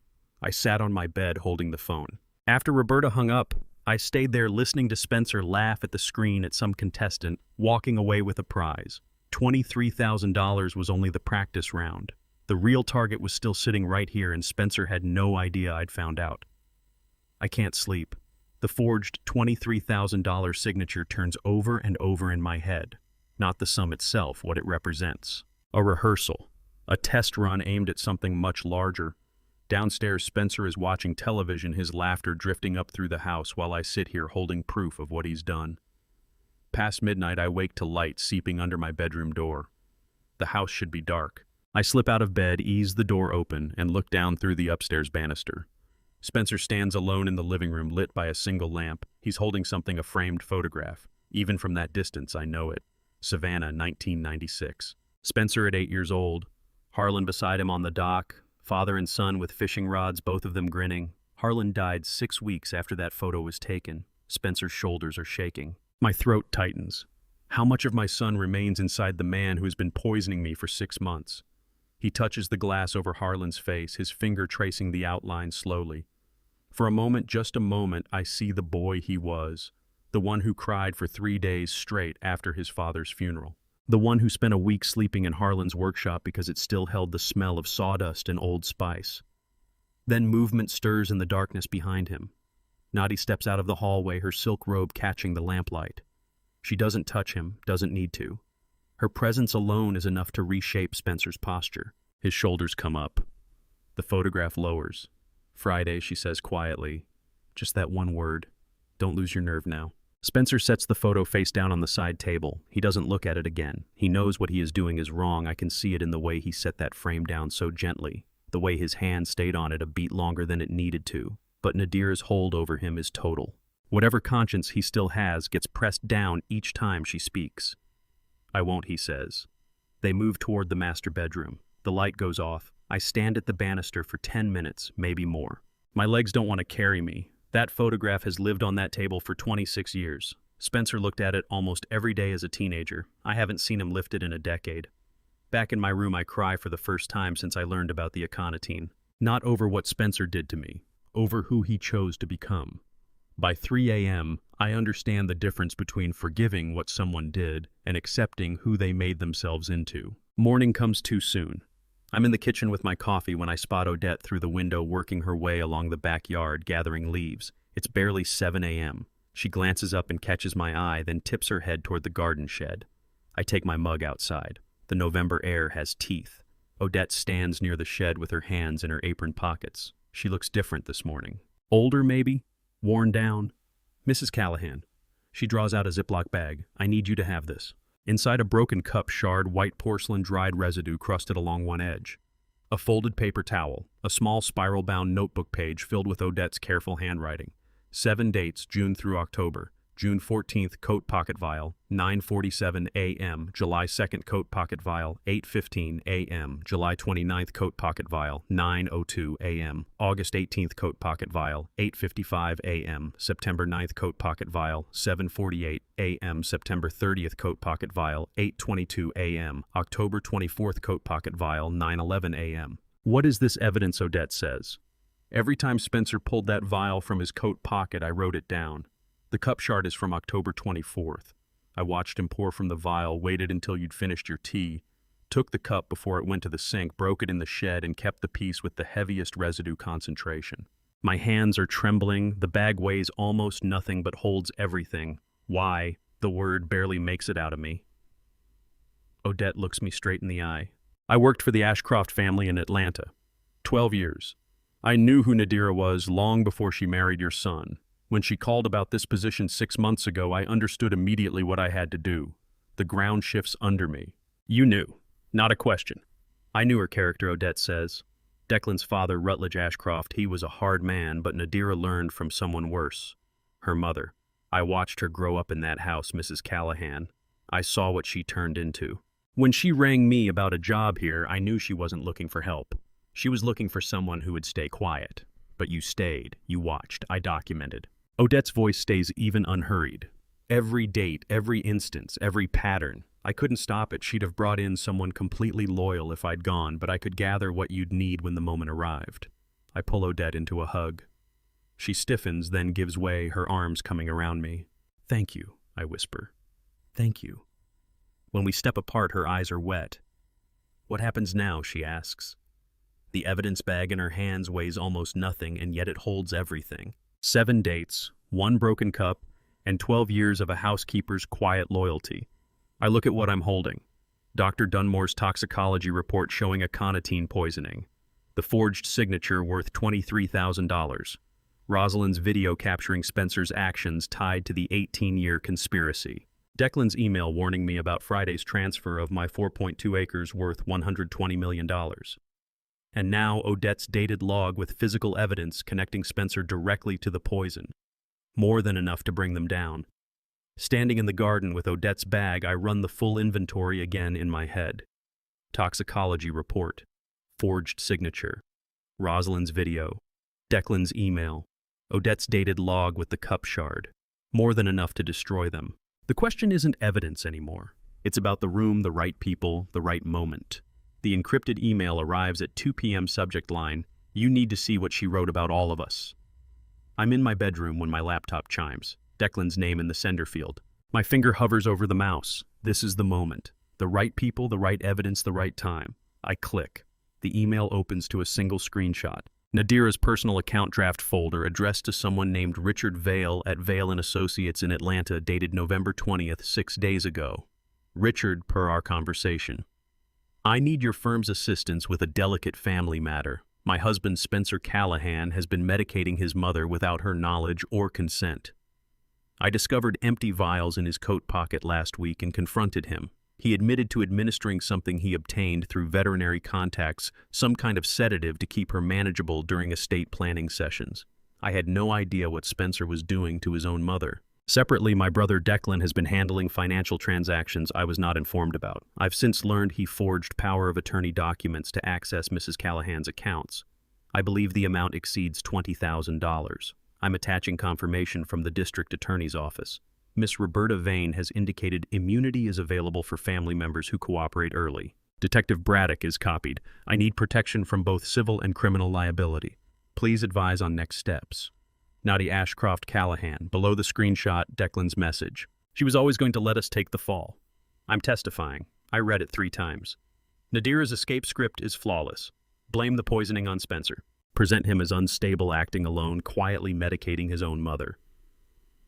I sat on my bed holding the phone. After Roberta hung up, I stayed there listening to Spencer laugh at the screen at some contestant walking away with a prize. $23,000 was only the practice round. The real target was still sitting right here, and Spencer had no idea I'd found out. I can't sleep. The forged $23,000 signature turns over and over in my head. Not the sum itself, what it represents. A rehearsal. A test run aimed at something much larger. Downstairs, Spencer is watching television, his laughter drifting up through the house while I sit here holding proof of what he's done. Past midnight, I wake to light seeping under my bedroom door. The house should be dark. I slip out of bed, ease the door open, and look down through the upstairs banister. Spencer stands alone in the living room, lit by a single lamp. He's holding something, a framed photograph. Even from that distance, I know it. Savannah, 1996. Spencer at 8 years old. Harlan beside him on the dock. Father and son with fishing rods, both of them grinning. Harlan died 6 weeks after that photo was taken. Spencer's shoulders are shaking. My throat tightens. How much of my son remains inside the man who has been poisoning me for 6 months? He touches the glass over Harlan's face, his finger tracing the outline slowly. For a moment, just a moment, I see the boy he was. The one who cried for 3 days straight after his father's funeral. The one who spent a week sleeping in Harlan's workshop because it still held the smell of sawdust and Old Spice. Then movement stirs in the darkness behind him. Nadi steps out of the hallway, her silk robe catching the lamplight. She doesn't touch him, doesn't need to. Her presence alone is enough to reshape Spencer's posture. His shoulders come up. The photograph lowers. Friday, she says quietly. Just that one word. Don't lose your nerve now. Spencer sets the photo face down on the side table. He doesn't look at it again. He knows what he is doing is wrong. I can see it in the way he set that frame down so gently, the way his hand stayed on it a beat longer than it needed to. But Nadira's hold over him is total. Whatever conscience he still has gets pressed down each time she speaks. I won't, he says. They move toward the master bedroom. The light goes off. I stand at the banister for 10 minutes, maybe more. My legs don't want to carry me. That photograph has lived on that table for 26 years. Spencer looked at it almost every day as a teenager. I haven't seen him lift it in a decade. Back in my room, I cry for the first time since I learned about the aconitine. Not over what Spencer did to me, over who he chose to become. By 3 a.m., I understand the difference between forgiving what someone did and accepting who they made themselves into. Morning comes too soon. I'm in the kitchen with my coffee when I spot Odette through the window working her way along the backyard gathering leaves. It's barely 7 a.m. She glances up and catches my eye, then tips her head toward the garden shed. I take my mug outside. The November air has teeth. Odette stands near the shed with her hands in her apron pockets. She looks different this morning. Older, maybe? Worn down? Mrs. Callahan. She draws out a Ziploc bag. I need you to have this. Inside a broken cup, shard white porcelain, dried residue crusted along one edge. A folded paper towel, a small spiral-bound notebook page filled with Odette's careful handwriting. 7 dates, June through October. June 14th, coat pocket vial, 9:47 a.m. July 2nd, coat pocket vial, 8:15 a.m. July 29th, coat pocket vial, 9:02 a.m. August 18th, coat pocket vial, 8:55 a.m. September 9th, coat pocket vial, 7:48 a.m. September 30th, coat pocket vial, 8:22 a.m. October 24th, coat pocket vial, 9:11 a.m. What is this evidence, Odette says? Every time Spencer pulled that vial from his coat pocket, I wrote it down. The cup shard is from October 24th. I watched him pour from the vial, waited until you'd finished your tea, took the cup before it went to the sink, broke it in the shed, and kept the piece with the heaviest residue concentration. My hands are trembling. The bag weighs almost nothing but holds everything. Why? The word barely makes it out of me. Odette looks me straight in the eye. I worked for the Ashcroft family in Atlanta. 12 years. I knew who Nadira was long before she married your son. When she called about this position 6 months ago, I understood immediately what I had to do. The ground shifts under me. You knew. Not a question. I knew her character, Odette says. Declan's father, Rutledge Ashcroft, he was a hard man, but Nadira learned from someone worse. Her mother. I watched her grow up in that house, Mrs. Callahan. I saw what she turned into. When she rang me about a job here, I knew she wasn't looking for help. She was looking for someone who would stay quiet. But you stayed. You watched. I documented. Odette's voice stays even unhurried. Every date, every instance, every pattern. I couldn't stop it. She'd have brought in someone completely loyal if I'd gone, but I could gather what you'd need when the moment arrived. I pull Odette into a hug. She stiffens, then gives way, her arms coming around me. Thank you, I whisper. Thank you. When we step apart, her eyes are wet. What happens now, she asks. The evidence bag in her hands weighs almost nothing, and yet it holds everything. 7 dates, 1 broken cup, and 12 years of a housekeeper's quiet loyalty. I look at what I'm holding. Dr. Dunmore's toxicology report showing aconitine poisoning. The forged signature worth $23,000. Rosalind's video capturing Spencer's actions tied to the 18-year conspiracy. Declan's email warning me about Friday's transfer of my 4.2 acres worth $120 million. And now Odette's dated log with physical evidence connecting Spencer directly to the poison. More than enough to bring them down. Standing in the garden with Odette's bag, I run the full inventory again in my head. Toxicology report. Forged signature. Rosalind's video. Declan's email. Odette's dated log with the cup shard. More than enough to destroy them. The question isn't evidence anymore. It's about the room, the right people, the right moment. The encrypted email arrives at 2 p.m. subject line. You need to see what she wrote about all of us. I'm in my bedroom when my laptop chimes. Declan's name in the sender field. My finger hovers over the mouse. This is the moment. The right people, the right evidence, the right time. I click. The email opens to a single screenshot. Nadira's personal account draft folder addressed to someone named Richard Vale at Vale & Associates in Atlanta, dated November 20th, 6 days ago. Richard, per our conversation. I need your firm's assistance with a delicate family matter. My husband, Spencer Callahan, has been medicating his mother without her knowledge or consent. I discovered empty vials in his coat pocket last week and confronted him. He admitted to administering something he obtained through veterinary contacts, some kind of sedative to keep her manageable during estate planning sessions. I had no idea what Spencer was doing to his own mother. Separately, my brother Declan has been handling financial transactions I was not informed about. I've since learned he forged power of attorney documents to access Mrs. Callahan's accounts. I believe the amount exceeds $20,000. I'm attaching confirmation from the district attorney's office. Miss Roberta Vane has indicated immunity is available for family members who cooperate early. Detective Braddock is copied. I need protection from both civil and criminal liability. Please advise on next steps. Nadia Ashcroft Callahan. Below the screenshot, Declan's message. She was always going to let us take the fall. I'm testifying. I read it 3 times. Nadira's escape script is flawless. Blame the poisoning on Spencer. Present him as unstable, acting alone, quietly medicating his own mother.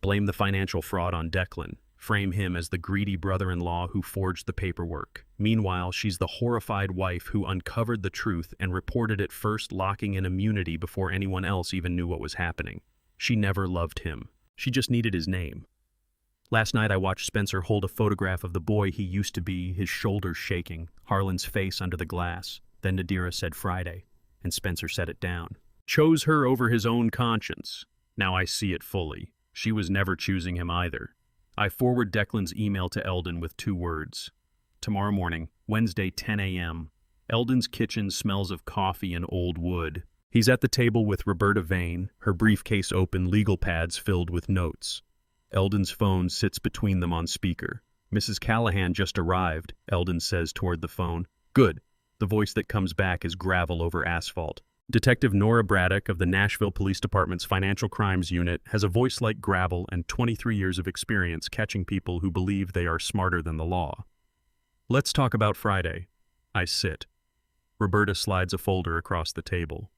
Blame the financial fraud on Declan. Frame him as the greedy brother-in-law who forged the paperwork. Meanwhile, she's the horrified wife who uncovered the truth and reported it first, locking in immunity before anyone else even knew what was happening. She never loved him. She just needed his name. Last night I watched Spencer hold a photograph of the boy he used to be, his shoulders shaking, Harlan's face under the glass. Then Nadira said Friday, and Spencer set it down. Chose her over his own conscience. Now I see it fully. She was never choosing him either. I forward Declan's email to Eldon with 2 words. Tomorrow morning, Wednesday, 10 a.m. Eldon's kitchen smells of coffee and old wood. He's at the table with Roberta Vane, her briefcase open, legal pads filled with notes. Eldon's phone sits between them on speaker. Mrs. Callahan just arrived, Eldon says toward the phone. Good. The voice that comes back is gravel over asphalt. Detective Nora Braddock of the Nashville Police Department's Financial Crimes Unit has a voice like gravel and 23 years of experience catching people who believe they are smarter than the law. Let's talk about Friday. I sit. Roberta slides a folder across the table.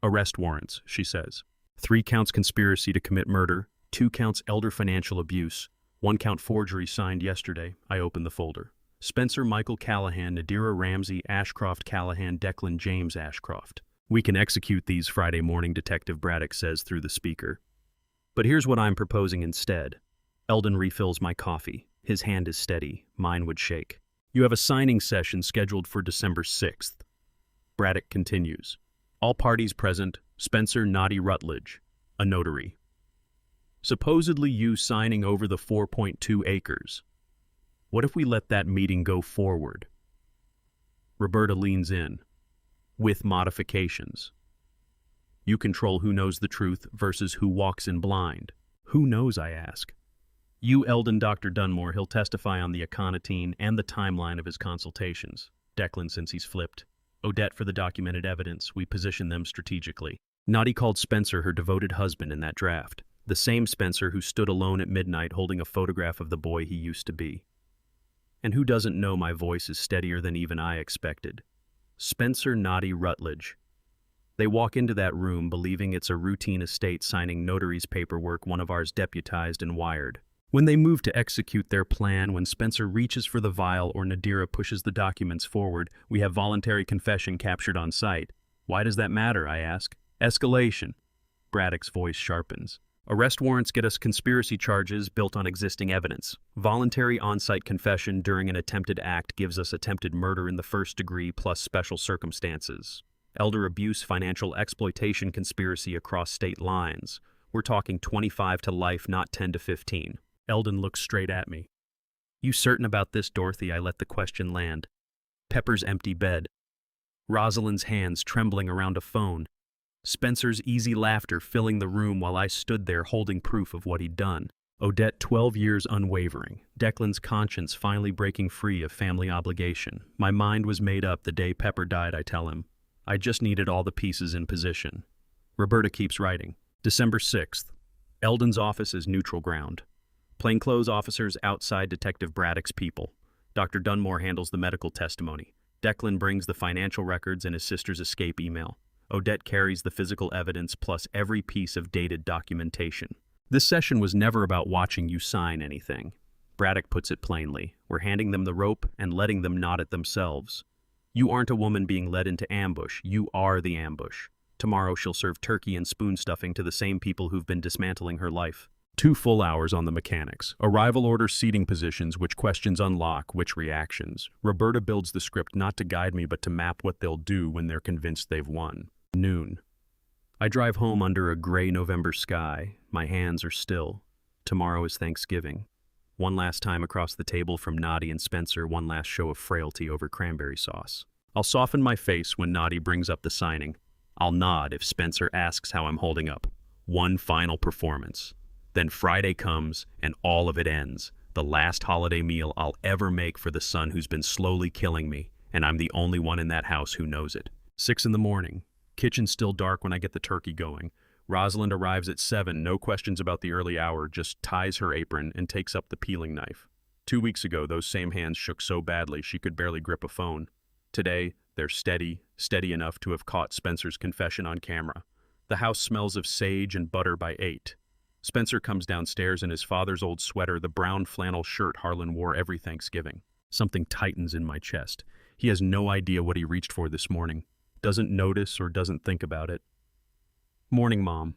Arrest warrants, she says. 3 counts conspiracy to commit murder, 2 counts elder financial abuse, 1 count forgery signed yesterday. I open the folder. Spencer Michael Callahan, Nadira Ramsey, Ashcroft Callahan, Declan James Ashcroft. We can execute these Friday morning, Detective Braddock says through the speaker. But here's what I'm proposing instead. Eldon refills my coffee. His hand is steady. Mine would shake. You have a signing session scheduled for December 6th. Braddock continues. All parties present, Spencer Noddy Rutledge, a notary. Supposedly you signing over the 4.2 acres. What if we let that meeting go forward? Roberta leans in. With modifications. You control who knows the truth versus who walks in blind. Who knows, I ask. You, Eldon Dr. Dunmore, he'll testify on the aconitine and the timeline of his consultations. Declan, since he's flipped. Odette for the documented evidence. We position them strategically. Noddy called Spencer her devoted husband in that draft. The same Spencer who stood alone at midnight holding a photograph of the boy he used to be. And who doesn't know my voice is steadier than even I expected? Spencer Noddy Rutledge. They walk into that room believing it's a routine estate signing notary's paperwork one of ours deputized and wired. When they move to execute their plan, when Spencer reaches for the vial or Nadira pushes the documents forward, we have voluntary confession captured on site. Why does that matter, I ask? Escalation. Braddock's voice sharpens. Arrest warrants get us conspiracy charges built on existing evidence. Voluntary on-site confession during an attempted act gives us attempted murder in the first degree plus special circumstances. Elder abuse, financial exploitation conspiracy across state lines. We're talking 25 to life, not 10 to 15. Eldon looks straight at me. You certain about this, Dorothy? I let the question land. Pepper's empty bed. Rosalind's hands trembling around a phone. Spencer's easy laughter filling the room while I stood there holding proof of what he'd done. Odette, 12 years unwavering. Declan's conscience finally breaking free of family obligation. My mind was made up the day Pepper died, I tell him. I just needed all the pieces in position. Roberta keeps writing. December 6th. Eldon's office is neutral ground. Plainclothes officers outside Detective Braddock's people. Dr. Dunmore handles the medical testimony. Declan brings the financial records and his sister's escape email. Odette carries the physical evidence plus every piece of dated documentation. This session was never about watching you sign anything. Braddock puts it plainly. We're handing them the rope and letting them knot it themselves. You aren't a woman being led into ambush. You are the ambush. Tomorrow she'll serve turkey and spoon stuffing to the same people who've been dismantling her life. 2 full hours on the mechanics. Arrival order seating positions, which questions unlock, which reactions. Roberta builds the script not to guide me but to map what they'll do when they're convinced they've won. Noon. I drive home under a gray November sky. My hands are still. Tomorrow is Thanksgiving. One last time across the table from Noddy and Spencer, one last show of frailty over cranberry sauce. I'll soften my face when Noddy brings up the signing. I'll nod if Spencer asks how I'm holding up. One final performance. Then Friday comes, and all of it ends. The last holiday meal I'll ever make for the son who's been slowly killing me, and I'm the only one in that house who knows it. 6 in the morning. Kitchen's still dark when I get the turkey going. Rosalind arrives at 7, no questions about the early hour, just ties her apron and takes up the peeling knife. 2 weeks ago, those same hands shook so badly she could barely grip a phone. Today, they're steady enough to have caught Spencer's confession on camera. The house smells of sage and butter by 8. Spencer comes downstairs in his father's old sweater, the brown flannel shirt Harlan wore every Thanksgiving. Something tightens in my chest. He has no idea what he reached for this morning. Doesn't notice or doesn't think about it. Morning, Mom.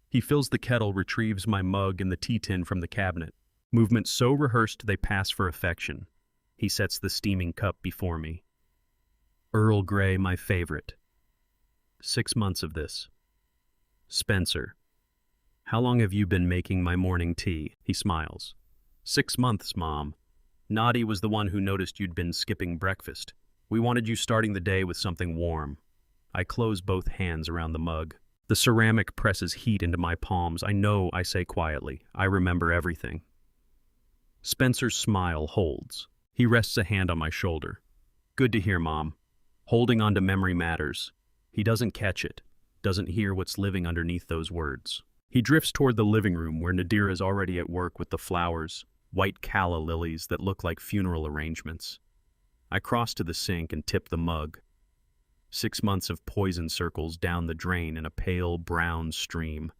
He fills the kettle, retrieves my mug and the tea tin from the cabinet. Movements so rehearsed they pass for affection. He sets the steaming cup before me. Earl Grey, my favorite. 6 months of this. Spencer. How long have you been making my morning tea? He smiles. 6 months, Mom. Noddy was the one who noticed you'd been skipping breakfast. We wanted you starting the day with something warm. I close both hands around the mug. The ceramic presses heat into my palms. I know, I say quietly. I remember everything. Spencer's smile holds. He rests a hand on my shoulder. Good to hear, Mom. Holding on to memory matters. He doesn't catch it, doesn't hear what's living underneath those words. He drifts toward the living room where Nadira is already at work with the flowers, white calla lilies that look like funeral arrangements. I cross to the sink and tip the mug. 6 months of poison circles down the drain in a pale brown stream.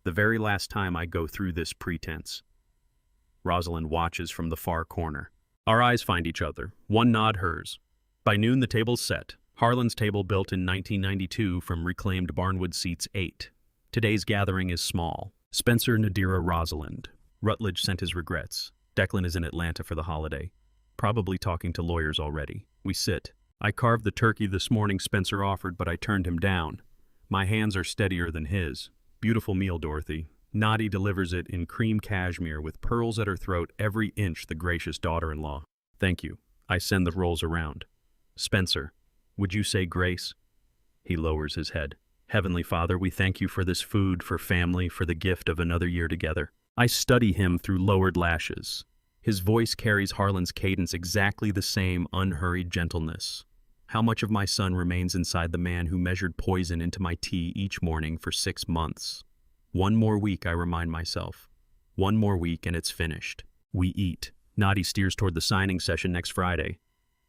The very last time I go through this pretense. Rosalind watches from the far corner. Our eyes find each other, one nod hers. By noon the table's set. Harlan's table built in 1992 from reclaimed barnwood seats 8. Today's gathering is small. Spencer, Nadira, Rosalind. Rutledge sent his regrets. Declan is in Atlanta for the holiday. Probably talking to lawyers already. We sit. I carved the turkey this morning Spencer offered, but I turned him down. My hands are steadier than his. Beautiful meal, Dorothy. Noddy delivers it in cream cashmere with pearls at her throat, every inch the gracious daughter-in-law. Thank you. I send the rolls around. Spencer, would you say grace? He lowers his head. Heavenly Father, we thank you for this food, for family, for the gift of another year together. I study him through lowered lashes. His voice carries Harlan's cadence, exactly the same unhurried gentleness. How much of my son remains inside the man who measured poison into my tea each morning for 6 months? 1 more week, I remind myself. 1 more week and it's finished. We eat. Noddy steers toward the signing session next Friday.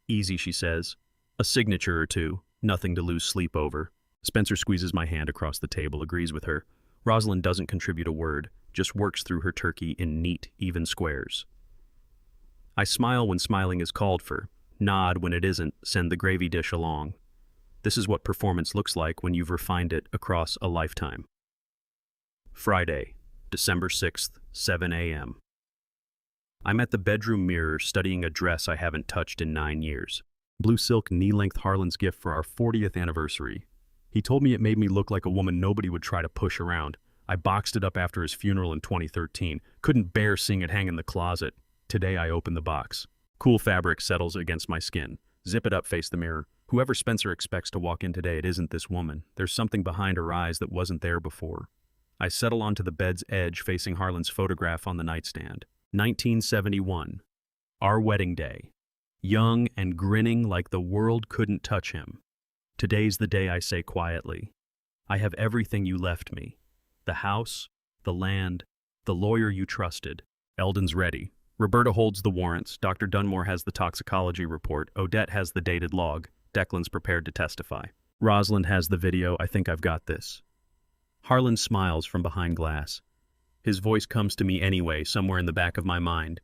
Easy, she says. A signature or 2. Nothing to lose sleep over. Spencer squeezes my hand across the table, agrees with her. Rosalind doesn't contribute a word. just works through her turkey in neat, even squares. I smile when smiling is called for, nod when it isn't, send the gravy dish along. This is what performance looks like when you've refined it across a lifetime. Friday, December 6th, 7 a.m. I'm at the bedroom mirror studying a dress I haven't touched in 9 years. Blue silk knee-length Harlan's gift for our 40th anniversary. He told me it made me look like a woman nobody would try to push around. I boxed it up after his funeral in 2013. Couldn't bear seeing it hang in the closet. Today I open the box. Cool fabric settles against my skin. Zip it up, face the mirror. Whoever Spencer expects to walk in today, it isn't this woman. There's something behind her eyes that wasn't there before. I settle onto the bed's edge facing Harlan's photograph on the nightstand. 1971. Our wedding day. Young and grinning like the world couldn't touch him. Today's the day I say quietly, I have everything you left me. The house, the land, the lawyer you trusted. Eldon's ready. Roberta holds the warrants. Dr. Dunmore has the toxicology report. Odette has the dated log. Declan's prepared to testify. Rosalind has the video. I think I've got this. Harlan smiles from behind glass. His voice comes to me anyway, somewhere in the back of my mind.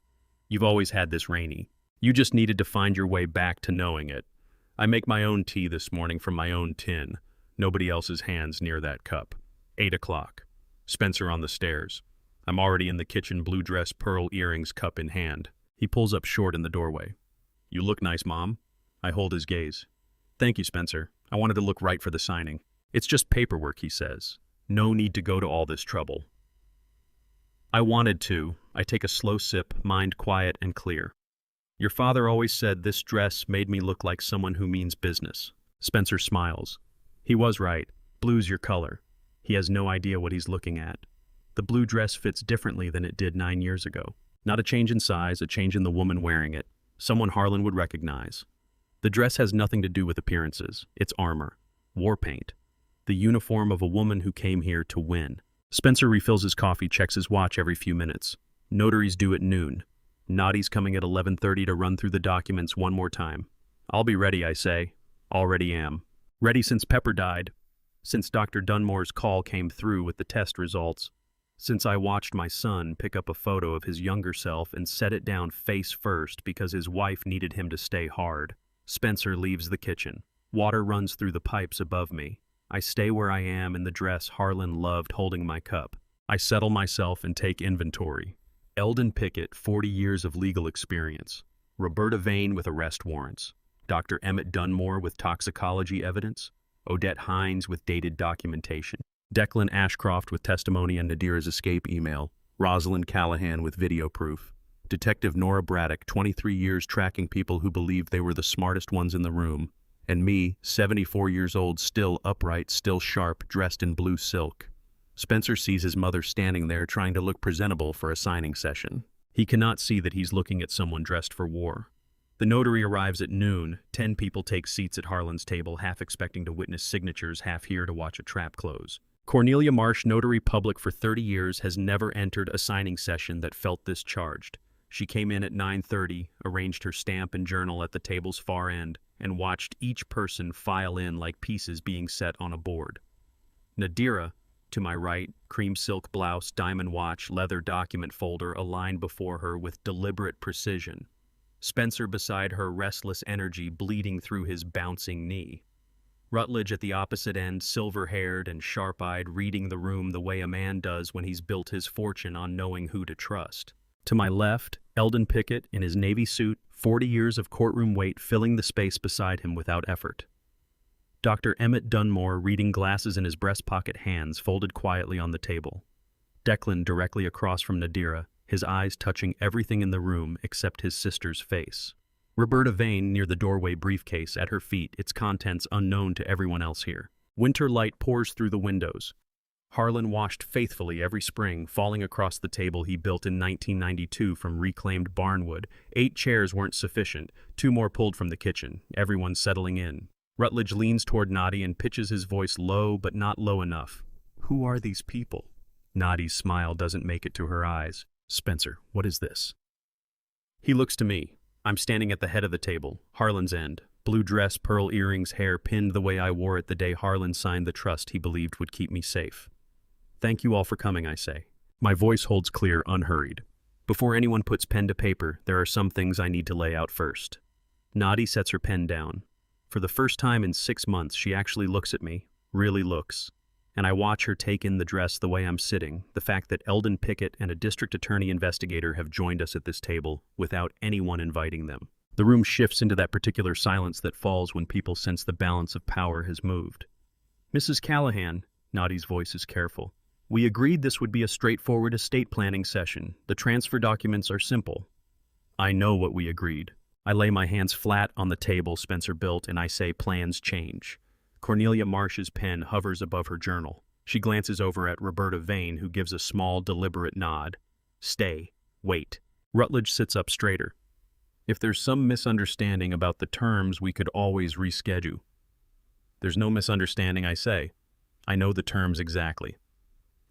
You've always had this, Rainey. You just needed to find your way back to knowing it. I make my own tea this morning from my own tin. Nobody else's hands near that cup. 8 o'clock. Spencer on the stairs. I'm already in the kitchen, blue dress, pearl earrings, cup in hand. He pulls up short in the doorway. You look nice, Mom. I hold his gaze. Thank you, Spencer. I wanted to look right for the signing. It's just paperwork, he says. No need to go to all this trouble. I wanted to. I take a slow sip, mind quiet and clear. Your father always said this dress made me look like someone who means business. Spencer smiles. He was right. Blue's your color. He has no idea what he's looking at. The blue dress fits differently than it did 9 years ago. Not a change in size, a change in the woman wearing it. Someone Harlan would recognize. The dress has nothing to do with appearances. It's armor. War paint. The uniform of a woman who came here to win. Spencer refills his coffee, checks his watch every few minutes. Notary's due at noon. Noddy's coming at 11:30 to run through the documents one more time. I'll be ready, I say. Already am. Ready since Pepper died. Since Dr. Dunmore's call came through with the test results. Since I watched my son pick up a photo of his younger self and set it down face first because his wife needed him to stay hard. Spencer leaves the kitchen. Water runs through the pipes above me. I stay where I am in the dress Harlan loved, holding my cup. I settle myself and take inventory. Eldon Pickett, 40 years of legal experience. Roberta Vane with arrest warrants. Dr. Emmett Dunmore with toxicology evidence. Odette Hines with dated documentation. Declan Ashcroft with testimony and Nadira's escape email. Rosalind Callahan with video proof. Detective Nora Braddock, 23 years tracking people who believed they were the smartest ones in the room. And me, 74 years old, still upright, still sharp, dressed in blue silk. Spencer sees his mother standing there trying to look presentable for a signing session. He cannot see that he's looking at someone dressed for war. The notary arrives at noon. 10 people take seats at Harlan's table, half expecting to witness signatures, half here to watch a trap close. Cornelia Marsh, notary public for 30 years, has never entered a signing session that felt this charged. She came in at 9:30, arranged her stamp and journal at the table's far end, and watched each person file in like pieces being set on a board. Nadira, to my right, cream silk blouse, diamond watch, leather document folder aligned before her with deliberate precision. Spencer beside her, restless energy bleeding through his bouncing knee. Rutledge at the opposite end, silver-haired and sharp-eyed, reading the room the way a man does when he's built his fortune on knowing who to trust. To my left, Eldon Pickett in his navy suit, 40 years of courtroom weight filling the space beside him without effort. Dr. Emmett Dunmore reading, glasses in his breast pocket, hands folded quietly on the table. Declan directly across from Nadira, his eyes touching everything in the room except his sister's face. Roberta Vane near the doorway, briefcase at her feet, its contents unknown to everyone else here. Winter light pours through the windows. Harlan washed faithfully every spring, falling across the table he built in 1992 from reclaimed barnwood. 8 chairs weren't sufficient, 2 more pulled from the kitchen, everyone settling in. Rutledge leans toward Noddy and pitches his voice low but not low enough. Who are these people? Noddy's smile doesn't make it to her eyes. Spencer, what is this? He looks to me. I'm standing at the head of the table, Harlan's end. Blue dress, pearl earrings, hair pinned the way I wore it the day Harlan signed the trust he believed would keep me safe. Thank you all for coming, I say. My voice holds clear, unhurried. Before anyone puts pen to paper, there are some things I need to lay out first. Nadi sets her pen down. For the first time in 6 months, she actually looks at me, really looks. And I watch her take in the dress the way I'm sitting, the fact that Eldon Pickett and a district attorney investigator have joined us at this table without anyone inviting them. The room shifts into that particular silence that falls when people sense the balance of power has moved. Mrs. Callahan, Nadi's voice is careful. We agreed this would be a straightforward estate planning session. The transfer documents are simple. I know what we agreed. I lay my hands flat on the table Spencer built and I say plans change. Cornelia Marsh's pen hovers above her journal. She glances over at Roberta Vane, who gives a small, deliberate nod. Stay. Wait. Rutledge sits up straighter. If there's some misunderstanding about the terms, we could always reschedule. There's no misunderstanding, I say. I know the terms exactly.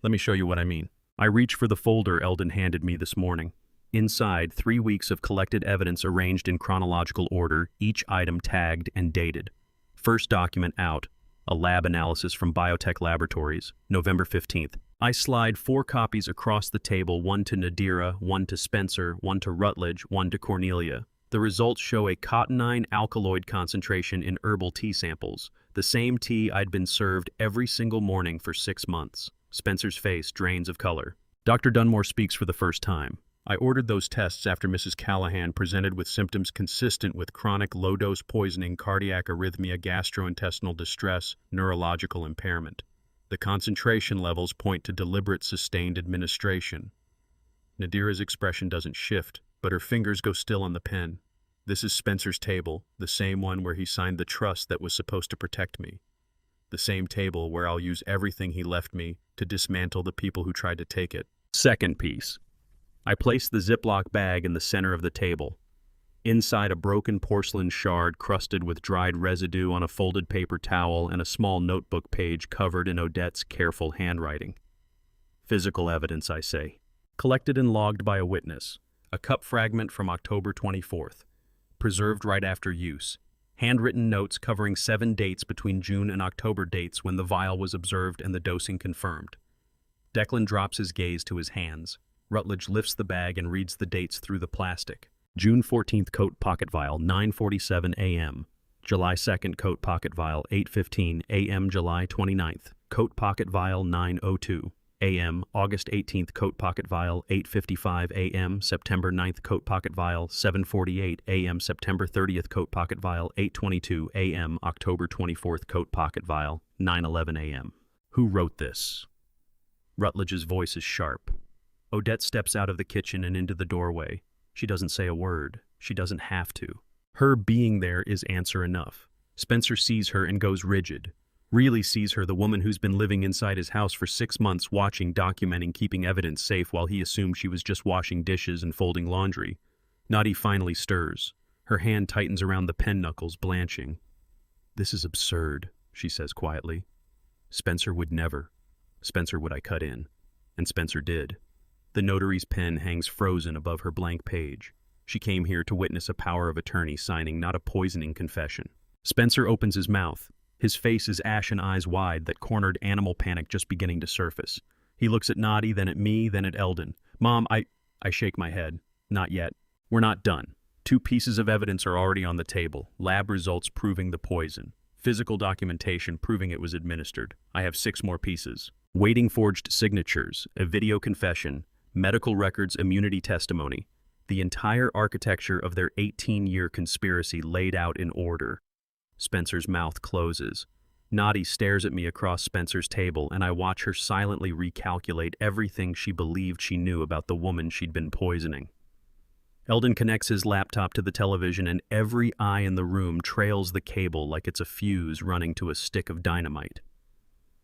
Let me show you what I mean. I reach for the folder Eldon handed me this morning. Inside, 3 weeks of collected evidence arranged in chronological order, each item tagged and dated. First document out, a lab analysis from Biotech Laboratories, November 15th. I slide 4 copies across the table, one to Nadira, one to Spencer, one to Rutledge, one to Cornelia. The results show a cotinine alkaloid concentration in herbal tea samples, the same tea I'd been served every single morning for 6 months. Spencer's face drains of color. Dr. Dunmore speaks for the first time. I ordered those tests after Mrs. Callahan presented with symptoms consistent with chronic low-dose poisoning, cardiac arrhythmia, gastrointestinal distress, neurological impairment. The concentration levels point to deliberate, sustained administration. Nadira's expression doesn't shift, but her fingers go still on the pen. This is Spencer's table, the same one where he signed the trust that was supposed to protect me. The same table where I'll use everything he left me to dismantle the people who tried to take it. Second piece. I place the Ziploc bag in the center of the table. Inside, a broken porcelain shard crusted with dried residue on a folded paper towel and a small notebook page covered in Odette's careful handwriting. Physical evidence, I say. Collected and logged by a witness. A cup fragment from October 24th. Preserved right after use. Handwritten notes covering 7 dates between June and October dates when the vial was observed and the dosing confirmed. Declan drops his gaze to his hands. Rutledge lifts the bag and reads the dates through the plastic. June 14th coat pocket vial, 9:47 a.m. July 2nd coat pocket vial, 8:15 a.m. July 29th coat pocket vial, 9:02 a.m. August 18th coat pocket vial, 8:55 a.m. September 9th coat pocket vial, 7:48 a.m. September 30th coat pocket vial, 8:22 a.m. October 24th coat pocket vial, 9:11 a.m. Who wrote this? Rutledge's voice is sharp. Odette steps out of the kitchen and into the doorway. She doesn't say a word. She doesn't have to. Her being there is answer enough. Spencer sees her and goes rigid. Really sees her, the woman who's been living inside his house for 6 months, watching, documenting, keeping evidence safe while he assumed she was just washing dishes and folding laundry. Nadi finally stirs. Her hand tightens around the pen knuckles, blanching. This is absurd, she says quietly. Spencer would never. Spencer would I cut in. And Spencer did. The notary's pen hangs frozen above her blank page. She came here to witness a power of attorney signing, not a poisoning confession. Spencer opens his mouth. His face is ashen, eyes wide, that cornered animal panic just beginning to surface. He looks at Nadi, then at me, then at Eldon. Mom, I shake my head. Not yet. We're not done. 2 pieces of evidence are already on the table. Lab results proving the poison. Physical documentation proving it was administered. I have 6 more pieces. Waiting forged signatures, a video confession, medical records, immunity testimony, the entire architecture of their 18-year conspiracy laid out in order. Spencer's mouth closes. Nadi stares at me across Spencer's table, and I watch her silently recalculate everything she believed she knew about the woman she'd been poisoning. Eldon connects his laptop to the television, and every eye in the room trails the cable like it's a fuse running to a stick of dynamite.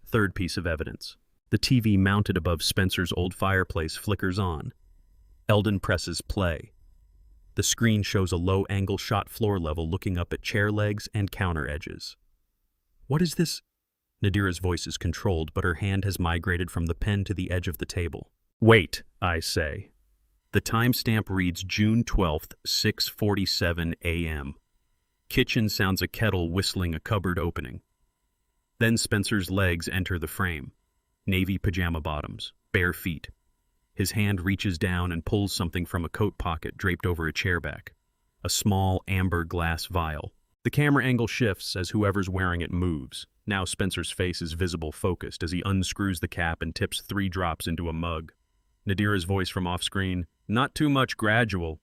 Third piece of evidence. The TV mounted above Spencer's old fireplace flickers on. Eldon presses play. The screen shows a low-angle shot floor level looking up at chair legs and counter edges. What is this? Nadira's voice is controlled, but her hand has migrated from the pen to the edge of the table. Wait, I say. The timestamp reads June 12th, 6:47 a.m. Kitchen sounds a kettle whistling, a cupboard opening. Then Spencer's legs enter the frame. Navy pajama bottoms, bare feet. His hand reaches down and pulls something from a coat pocket draped over a chairback. A small amber glass vial. The camera angle shifts as whoever's wearing it moves. Now Spencer's face is visible focused as he unscrews the cap and tips 3 drops into a mug. Nadira's voice from off-screen, "Not too much, gradual."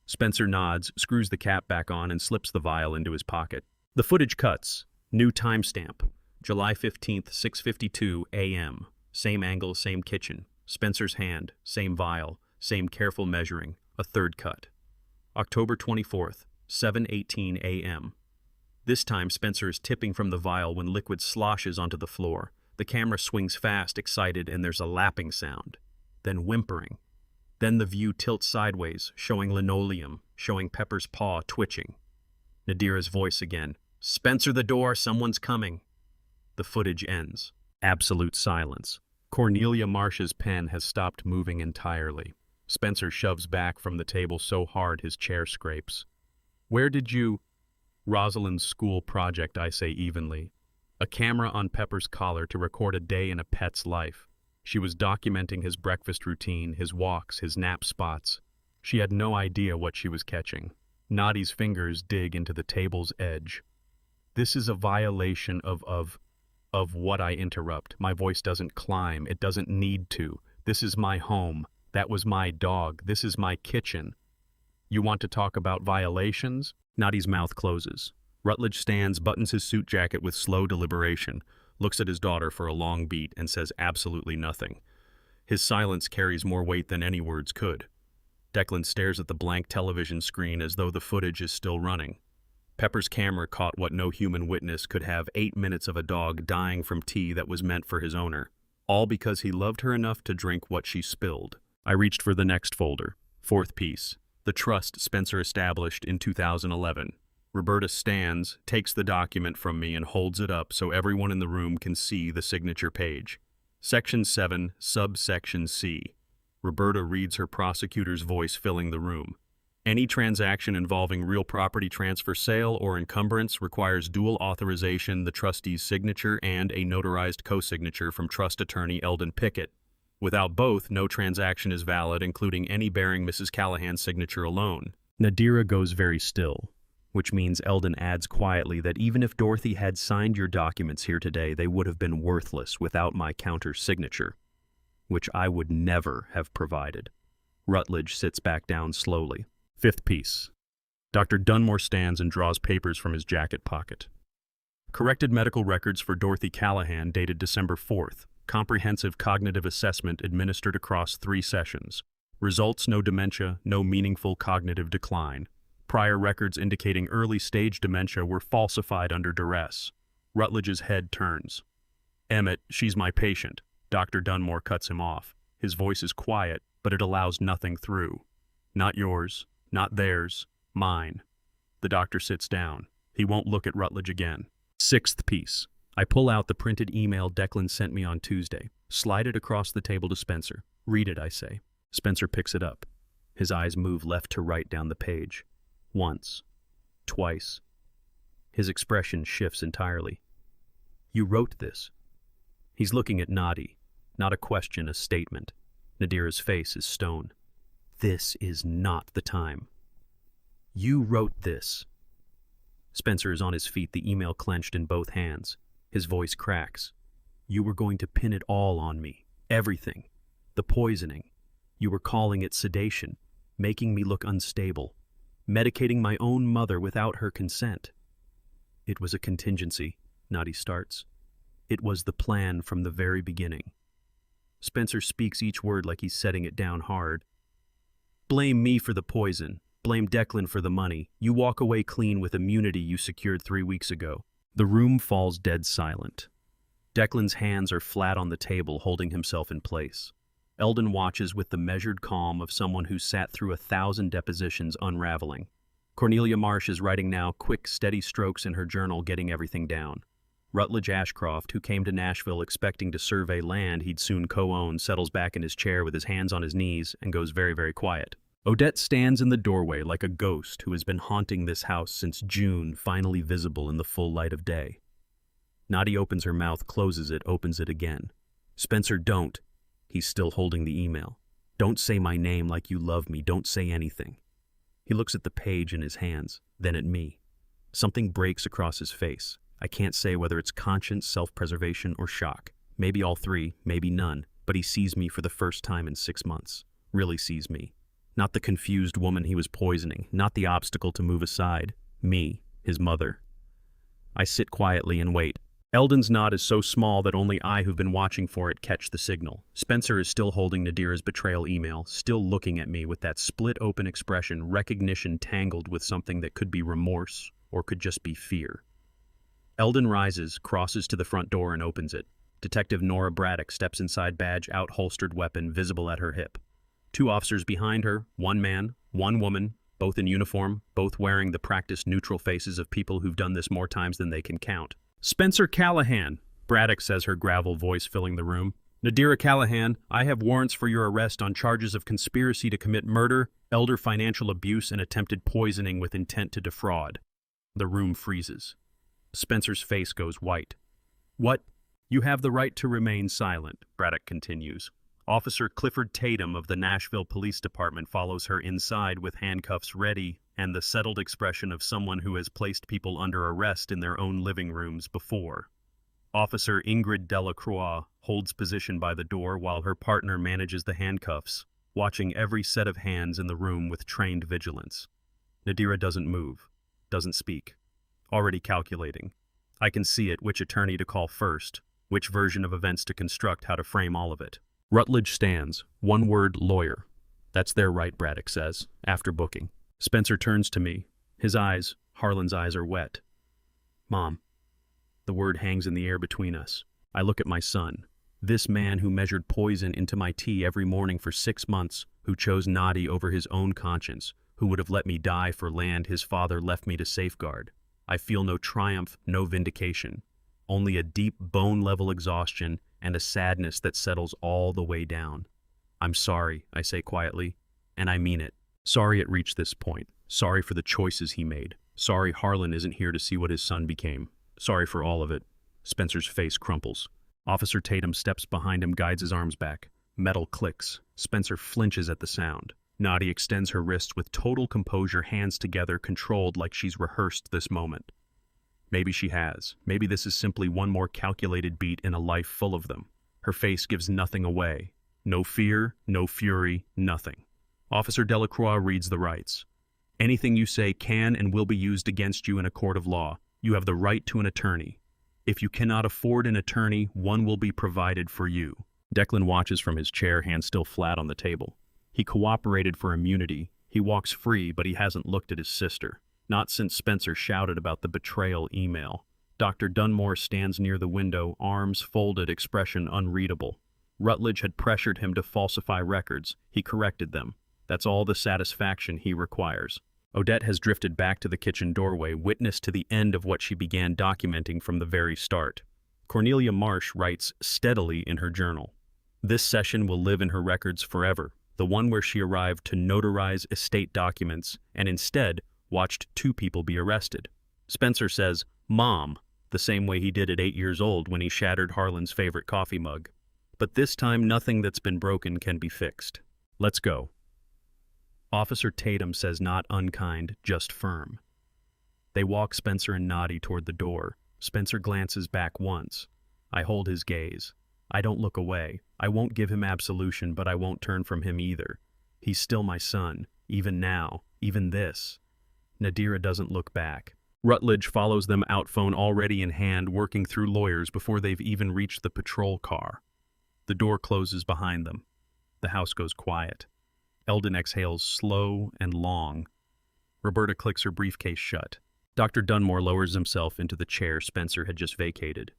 Spencer nods, screws the cap back on, and slips the vial into his pocket. The footage cuts. New timestamp. July 15th, 6:52 a.m. Same angle, same kitchen. Spencer's hand, same vial, same careful measuring. A third cut. October 24th, 7:18 a.m. This time Spencer is tipping from the vial when liquid sloshes onto the floor. The camera swings fast, excited, and there's a lapping sound. Then whimpering. Then the view tilts sideways, showing linoleum, showing Pepper's paw twitching. Nadira's voice again. "Spencer, the door, someone's coming." The footage ends. Absolute silence. Cornelia Marsh's pen has stopped moving entirely. Spencer shoves back from the table so hard his chair scrapes. "Where did you—" "Rosalind's school project," I say evenly. A camera on Pepper's collar to record a day in a pet's life. She was documenting his breakfast routine, his walks, his nap spots. She had no idea what she was catching. Nadi's fingers dig into the table's edge. "This is a violation of what?" I interrupt. My voice doesn't climb. It doesn't need to. This is my home. That was my dog. This is my kitchen. "You want to talk about violations?" Nadi's mouth closes. Rutledge stands, buttons his suit jacket with slow deliberation, looks at his daughter for a long beat, and says absolutely nothing. His silence carries more weight than any words could. Declan stares at the blank television screen as though the footage is still running. Pepper's camera caught what no human witness could have: 8 minutes of a dog dying from tea that was meant for his owner. All because he loved her enough to drink what she spilled. I reached for the next folder. 4th piece. The trust Spencer established in 2011. Roberta stands, takes the document from me, and holds it up so everyone in the room can see the signature page. Section 7, subsection C. Roberta reads, her prosecutor's voice filling the room. Any transaction involving real property transfer, sale, or encumbrance requires dual authorization, the trustee's signature, and a notarized co-signature from trust attorney Eldon Pickett. Without both, no transaction is valid, including any bearing Mrs. Callahan's signature alone. Nadira goes very still, which means Eldon adds quietly that even if Dorothy had signed your documents here today, they would have been worthless without my counter signature, which I would never have provided. Rutledge sits back down slowly. 5th piece. Dr. Dunmore stands and draws papers from his jacket pocket. Corrected medical records for Dorothy Callahan dated December 4th. Comprehensive cognitive assessment administered across 3 sessions. Results: no dementia, no meaningful cognitive decline. Prior records indicating early-stage dementia were falsified under duress. Rutledge's head turns. "Emmett, she's my patient." Dr. Dunmore cuts him off. His voice is quiet, but it allows nothing through. "Not yours, not theirs, mine." The doctor sits down. He won't look at Rutledge again. 6th piece. I pull out the printed email Declan sent me on Tuesday, slide it across the table to Spencer. "Read it," I say. Spencer picks it up. His eyes move left to right down the page. Once. Twice. His expression shifts entirely. "You wrote this." He's looking at Nadi. Not a question, a statement. Nadira's face is stone. "This is not the time." "You wrote this." Spencer is on his feet, the email clenched in both hands. His voice cracks. "You were going to pin it all on me. Everything. The poisoning. You were calling it sedation, making me look unstable, medicating my own mother without her consent." "It was a contingency," Nadi starts. "It was the plan from the very beginning." Spencer speaks each word like he's setting it down hard. "Blame me for the poison. Blame Declan for the money. You walk away clean with immunity you secured 3 weeks ago." The room falls dead silent. Declan's hands are flat on the table, holding himself in place. Eldon watches with the measured calm of someone who sat through 1,000 depositions unraveling. Cornelia Marsh is writing now, quick, steady strokes in her journal, getting everything down. Rutledge Ashcroft, who came to Nashville expecting to survey land he'd soon co-own, settles back in his chair with his hands on his knees and goes very, very quiet. Odette stands in the doorway like a ghost who has been haunting this house since June, finally visible in the full light of day. Nadi opens her mouth, closes it, opens it again. "Spencer, don't." He's still holding the email. Don't say my name like you love me. Don't say anything. He looks at the page in his hands, then at me. Something breaks across his face. I can't say whether it's conscience, self-preservation, or shock. Maybe all three, maybe none, but he sees me for the first time in 6 months. Really sees me. Not the confused woman he was poisoning, not the obstacle to move aside. Me, his mother. I sit quietly and wait. Eldon's nod is so small that only I who've been watching for it catch the signal. Spencer is still holding Nadira's betrayal email, still looking at me with that split-open expression, recognition tangled with something that could be remorse or could just be fear. Eldon rises, crosses to the front door and opens it. Detective Nora Braddock steps inside, badge out, holstered weapon visible at her hip. 2 officers behind her, 1 man, 1 woman, both in uniform, both wearing the practiced neutral faces of people who've done this more times than they can count. "Spencer Callahan," Braddock says, her gravel voice filling the room. "Nadira Callahan, I have warrants for your arrest on charges of conspiracy to commit murder, elder financial abuse, and attempted poisoning with intent to defraud." The room freezes. Spencer's face goes white. "What?" "You have the right to remain silent," Braddock continues. Officer Clifford Tatum of the Nashville Police Department follows her inside with handcuffs ready and the settled expression of someone who has placed people under arrest in their own living rooms before. Officer Ingrid Delacroix holds position by the door while her partner manages the handcuffs, watching every set of hands in the room with trained vigilance. Nadira doesn't move, doesn't speak, already calculating. I can see it, which attorney to call first, which version of events to construct, how to frame all of it. Rutledge stands, 1 word, lawyer. "That's their right," Braddock says, after booking. Spencer turns to me. His eyes, Harlan's eyes, are wet. "Mom." The word hangs in the air between us. I look at my son. This man who measured poison into my tea every morning for 6 months, who chose Nadi over his own conscience, who would have let me die for land his father left me to safeguard. I feel no triumph, no vindication. Only a deep bone-level exhaustion and a sadness that settles all the way down. "I'm sorry," I say quietly, and I mean it. Sorry it reached this point. Sorry for the choices he made. Sorry Harlan isn't here to see what his son became. Sorry for all of it. Spencer's face crumples. Officer Tatum steps behind him, guides his arms back. Metal clicks. Spencer flinches at the sound. Nadi extends her wrists with total composure, hands together, controlled like she's rehearsed this moment. Maybe she has. Maybe this is simply one more calculated beat in a life full of them. Her face gives nothing away. No fear, no fury, nothing. Officer Delacroix reads the rights. "Anything you say can and will be used against you in a court of law. You have the right to an attorney. If you cannot afford an attorney, one will be provided for you." Declan watches from his chair, hands still flat on the table. He cooperated for immunity. He walks free, but he hasn't looked at his sister. Not since Spencer shouted about the betrayal email. Dr. Dunmore stands near the window, arms folded, expression unreadable. Rutledge had pressured him to falsify records. He corrected them. That's all the satisfaction he requires. Odette has drifted back to the kitchen doorway, witness to the end of what she began documenting from the very start. Cornelia Marsh writes steadily in her journal. This session will live in her records forever, the one where she arrived to notarize estate documents and instead watched 2 people be arrested. Spencer says, "Mom," the same way he did at 8 years old when he shattered Harlan's favorite coffee mug. But this time, nothing that's been broken can be fixed. Let's go. Officer Tatum says not unkind, just firm. They walk Spencer and Nadi toward the door. Spencer glances back once. I hold his gaze. I don't look away. I won't give him absolution, but I won't turn from him either. He's still my son, even now, even this. Nadira doesn't look back. Rutledge follows them out, phone already in hand, working through lawyers before they've even reached the patrol car. The door closes behind them. The house goes quiet. Eldon exhales slow and long. Roberta clicks her briefcase shut. Dr. Dunmore lowers himself into the chair Spencer had just vacated.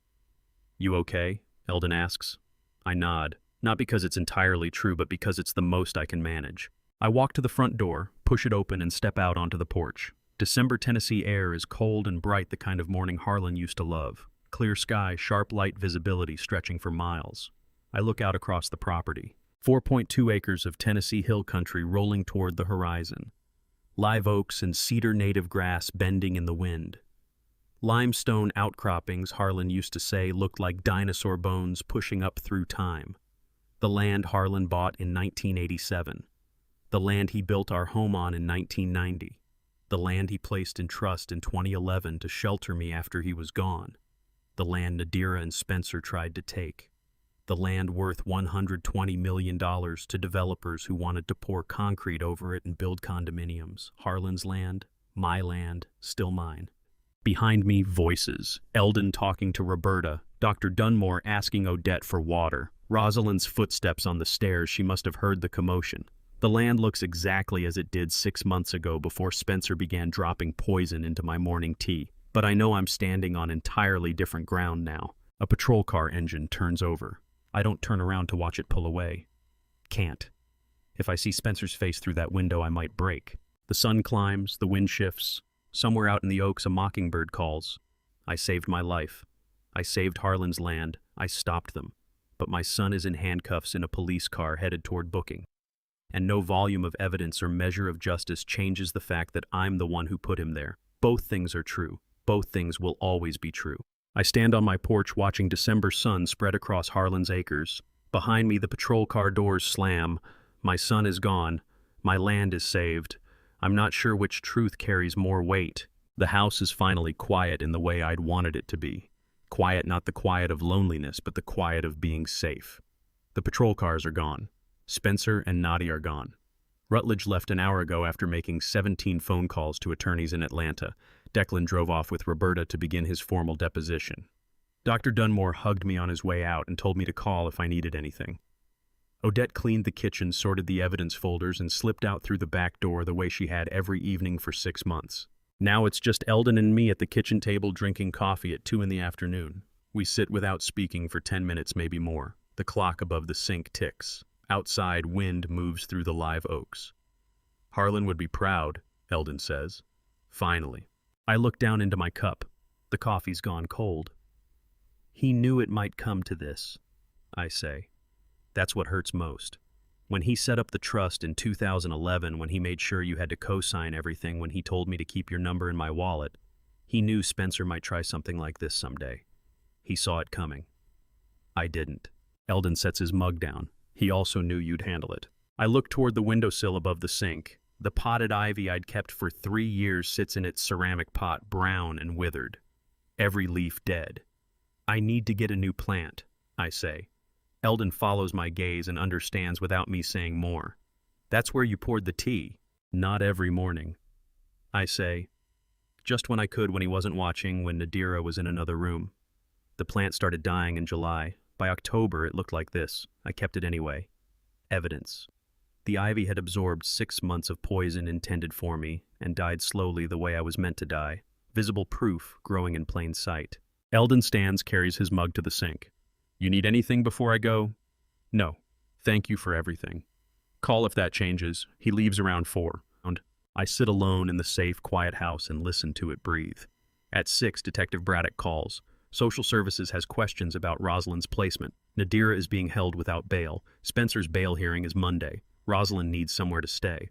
"You okay?" Eldon asks. I nod, not because it's entirely true, but because it's the most I can manage. I walk to the front door, push it open, and step out onto the porch. December Tennessee air is cold and bright, the kind of morning Harlan used to love. Clear sky, sharp light visibility stretching for miles. I look out across the property. 4.2 acres of Tennessee hill country rolling toward the horizon. Live oaks and cedar native grass bending in the wind. Limestone outcroppings, Harlan used to say, looked like dinosaur bones pushing up through time. The land Harlan bought in 1987. The land he built our home on in 1990. The land he placed in trust in 2011 to shelter me after he was gone. The land Nadira and Spencer tried to take. The land worth $120 million to developers who wanted to pour concrete over it and build condominiums. Harlan's land, my land, still mine. Behind me, voices. Eldon talking to Roberta, Dr. Dunmore asking Odette for water. Rosalind's footsteps on the stairs. She must have heard the commotion. The land looks exactly as it did 6 months ago before Spencer began dropping poison into my morning tea. But I know I'm standing on entirely different ground now. A patrol car engine turns over. I don't turn around to watch it pull away. Can't. If I see Spencer's face through that window, I might break. The sun climbs, the wind shifts. Somewhere out in the oaks, a mockingbird calls. I saved my life. I saved Harlan's land. I stopped them. But my son is in handcuffs in a police car headed toward booking. And no volume of evidence or measure of justice changes the fact that I'm the one who put him there. Both things are true. Both things will always be true. I stand on my porch watching December sun spread across Harlan's acres. Behind me, the patrol car doors slam. My son is gone. My land is saved. I'm not sure which truth carries more weight. The house is finally quiet in the way I'd wanted it to be. Quiet, not the quiet of loneliness, but the quiet of being safe. The patrol cars are gone. Spencer and Nadia are gone. Rutledge left an hour ago after making 17 phone calls to attorneys in Atlanta. Declan drove off with Roberta to begin his formal deposition. Dr. Dunmore hugged me on his way out and told me to call if I needed anything. Odette cleaned the kitchen, sorted the evidence folders, and slipped out through the back door the way she had every evening for 6 months. Now it's just Eldon and me at the kitchen table drinking coffee at 2 in the afternoon. We sit without speaking for 10 minutes, maybe more. The clock above the sink ticks. Outside, wind moves through the live oaks. Harlan would be proud, Eldon says. Finally. I look down into my cup. The coffee's gone cold. He knew it might come to this, I say. That's what hurts most. When he set up the trust in 2011, when he made sure you had to co-sign everything, when he told me to keep your number in my wallet, he knew Spencer might try something like this someday. He saw it coming. I didn't. Eldon sets his mug down. He also knew you'd handle it. I look toward the windowsill above the sink. The potted ivy I'd kept for 3 years sits in its ceramic pot, brown and withered. Every leaf dead. I need to get a new plant, I say. Eldon follows my gaze and understands without me saying more. That's where you poured the tea. Not every morning. I say, just when I could, when he wasn't watching, when Nadira was in another room. The plant started dying in July. By October, it looked like this. I kept it anyway. Evidence. The ivy had absorbed 6 months of poison intended for me and died slowly the way I was meant to die. Visible proof growing in plain sight. Eldon stands, carries his mug to the sink. You need anything before I go? No. Thank you for everything. Call if that changes. He leaves around 4. I sit alone in the safe, quiet house and listen to it breathe. At 6, Detective Braddock calls. Social Services has questions about Rosalind's placement. Nadira is being held without bail. Spencer's bail hearing is Monday. Rosalind needs somewhere to stay.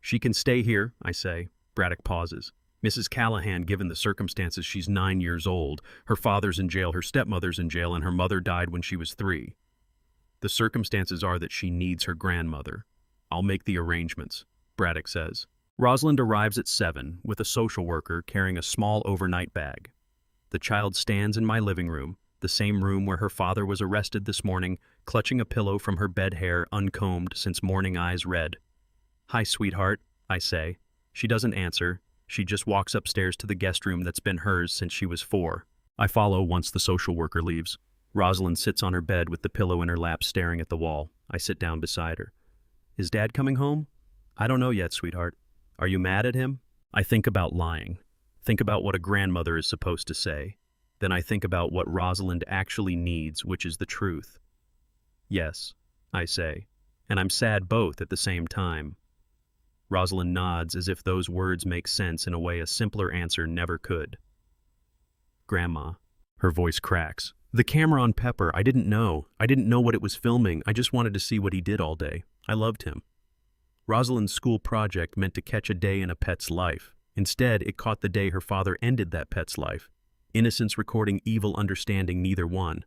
She can stay here, I say. Braddock pauses. Mrs. Callahan, given the circumstances, she's 9 years old. Her father's in jail, her stepmother's in jail, and her mother died when she was 3. The circumstances are that she needs her grandmother. I'll make the arrangements, Braddock says. Rosalind arrives at 7 with a social worker carrying a small overnight bag. The child stands in my living room, the same room where her father was arrested this morning, clutching a pillow from her bed hair uncombed since morning eyes red. Hi, sweetheart, I say. She doesn't answer. She just walks upstairs to the guest room that's been hers since she was 4. I follow once the social worker leaves. Rosalind sits on her bed with the pillow in her lap staring at the wall. I sit down beside her. Is Dad coming home? I don't know yet, sweetheart. Are you mad at him? I think about lying. Think about what a grandmother is supposed to say. Then I think about what Rosalind actually needs, which is the truth. Yes, I say, and I'm sad both at the same time. Rosalind nods as if those words make sense in a way a simpler answer never could. Grandma. Her voice cracks. The camera on Pepper, I didn't know. I didn't know what it was filming. I just wanted to see what he did all day. I loved him. Rosalind's school project meant to catch a day in a pet's life. Instead, it caught the day her father ended that pet's life. Innocence recording evil understanding neither one.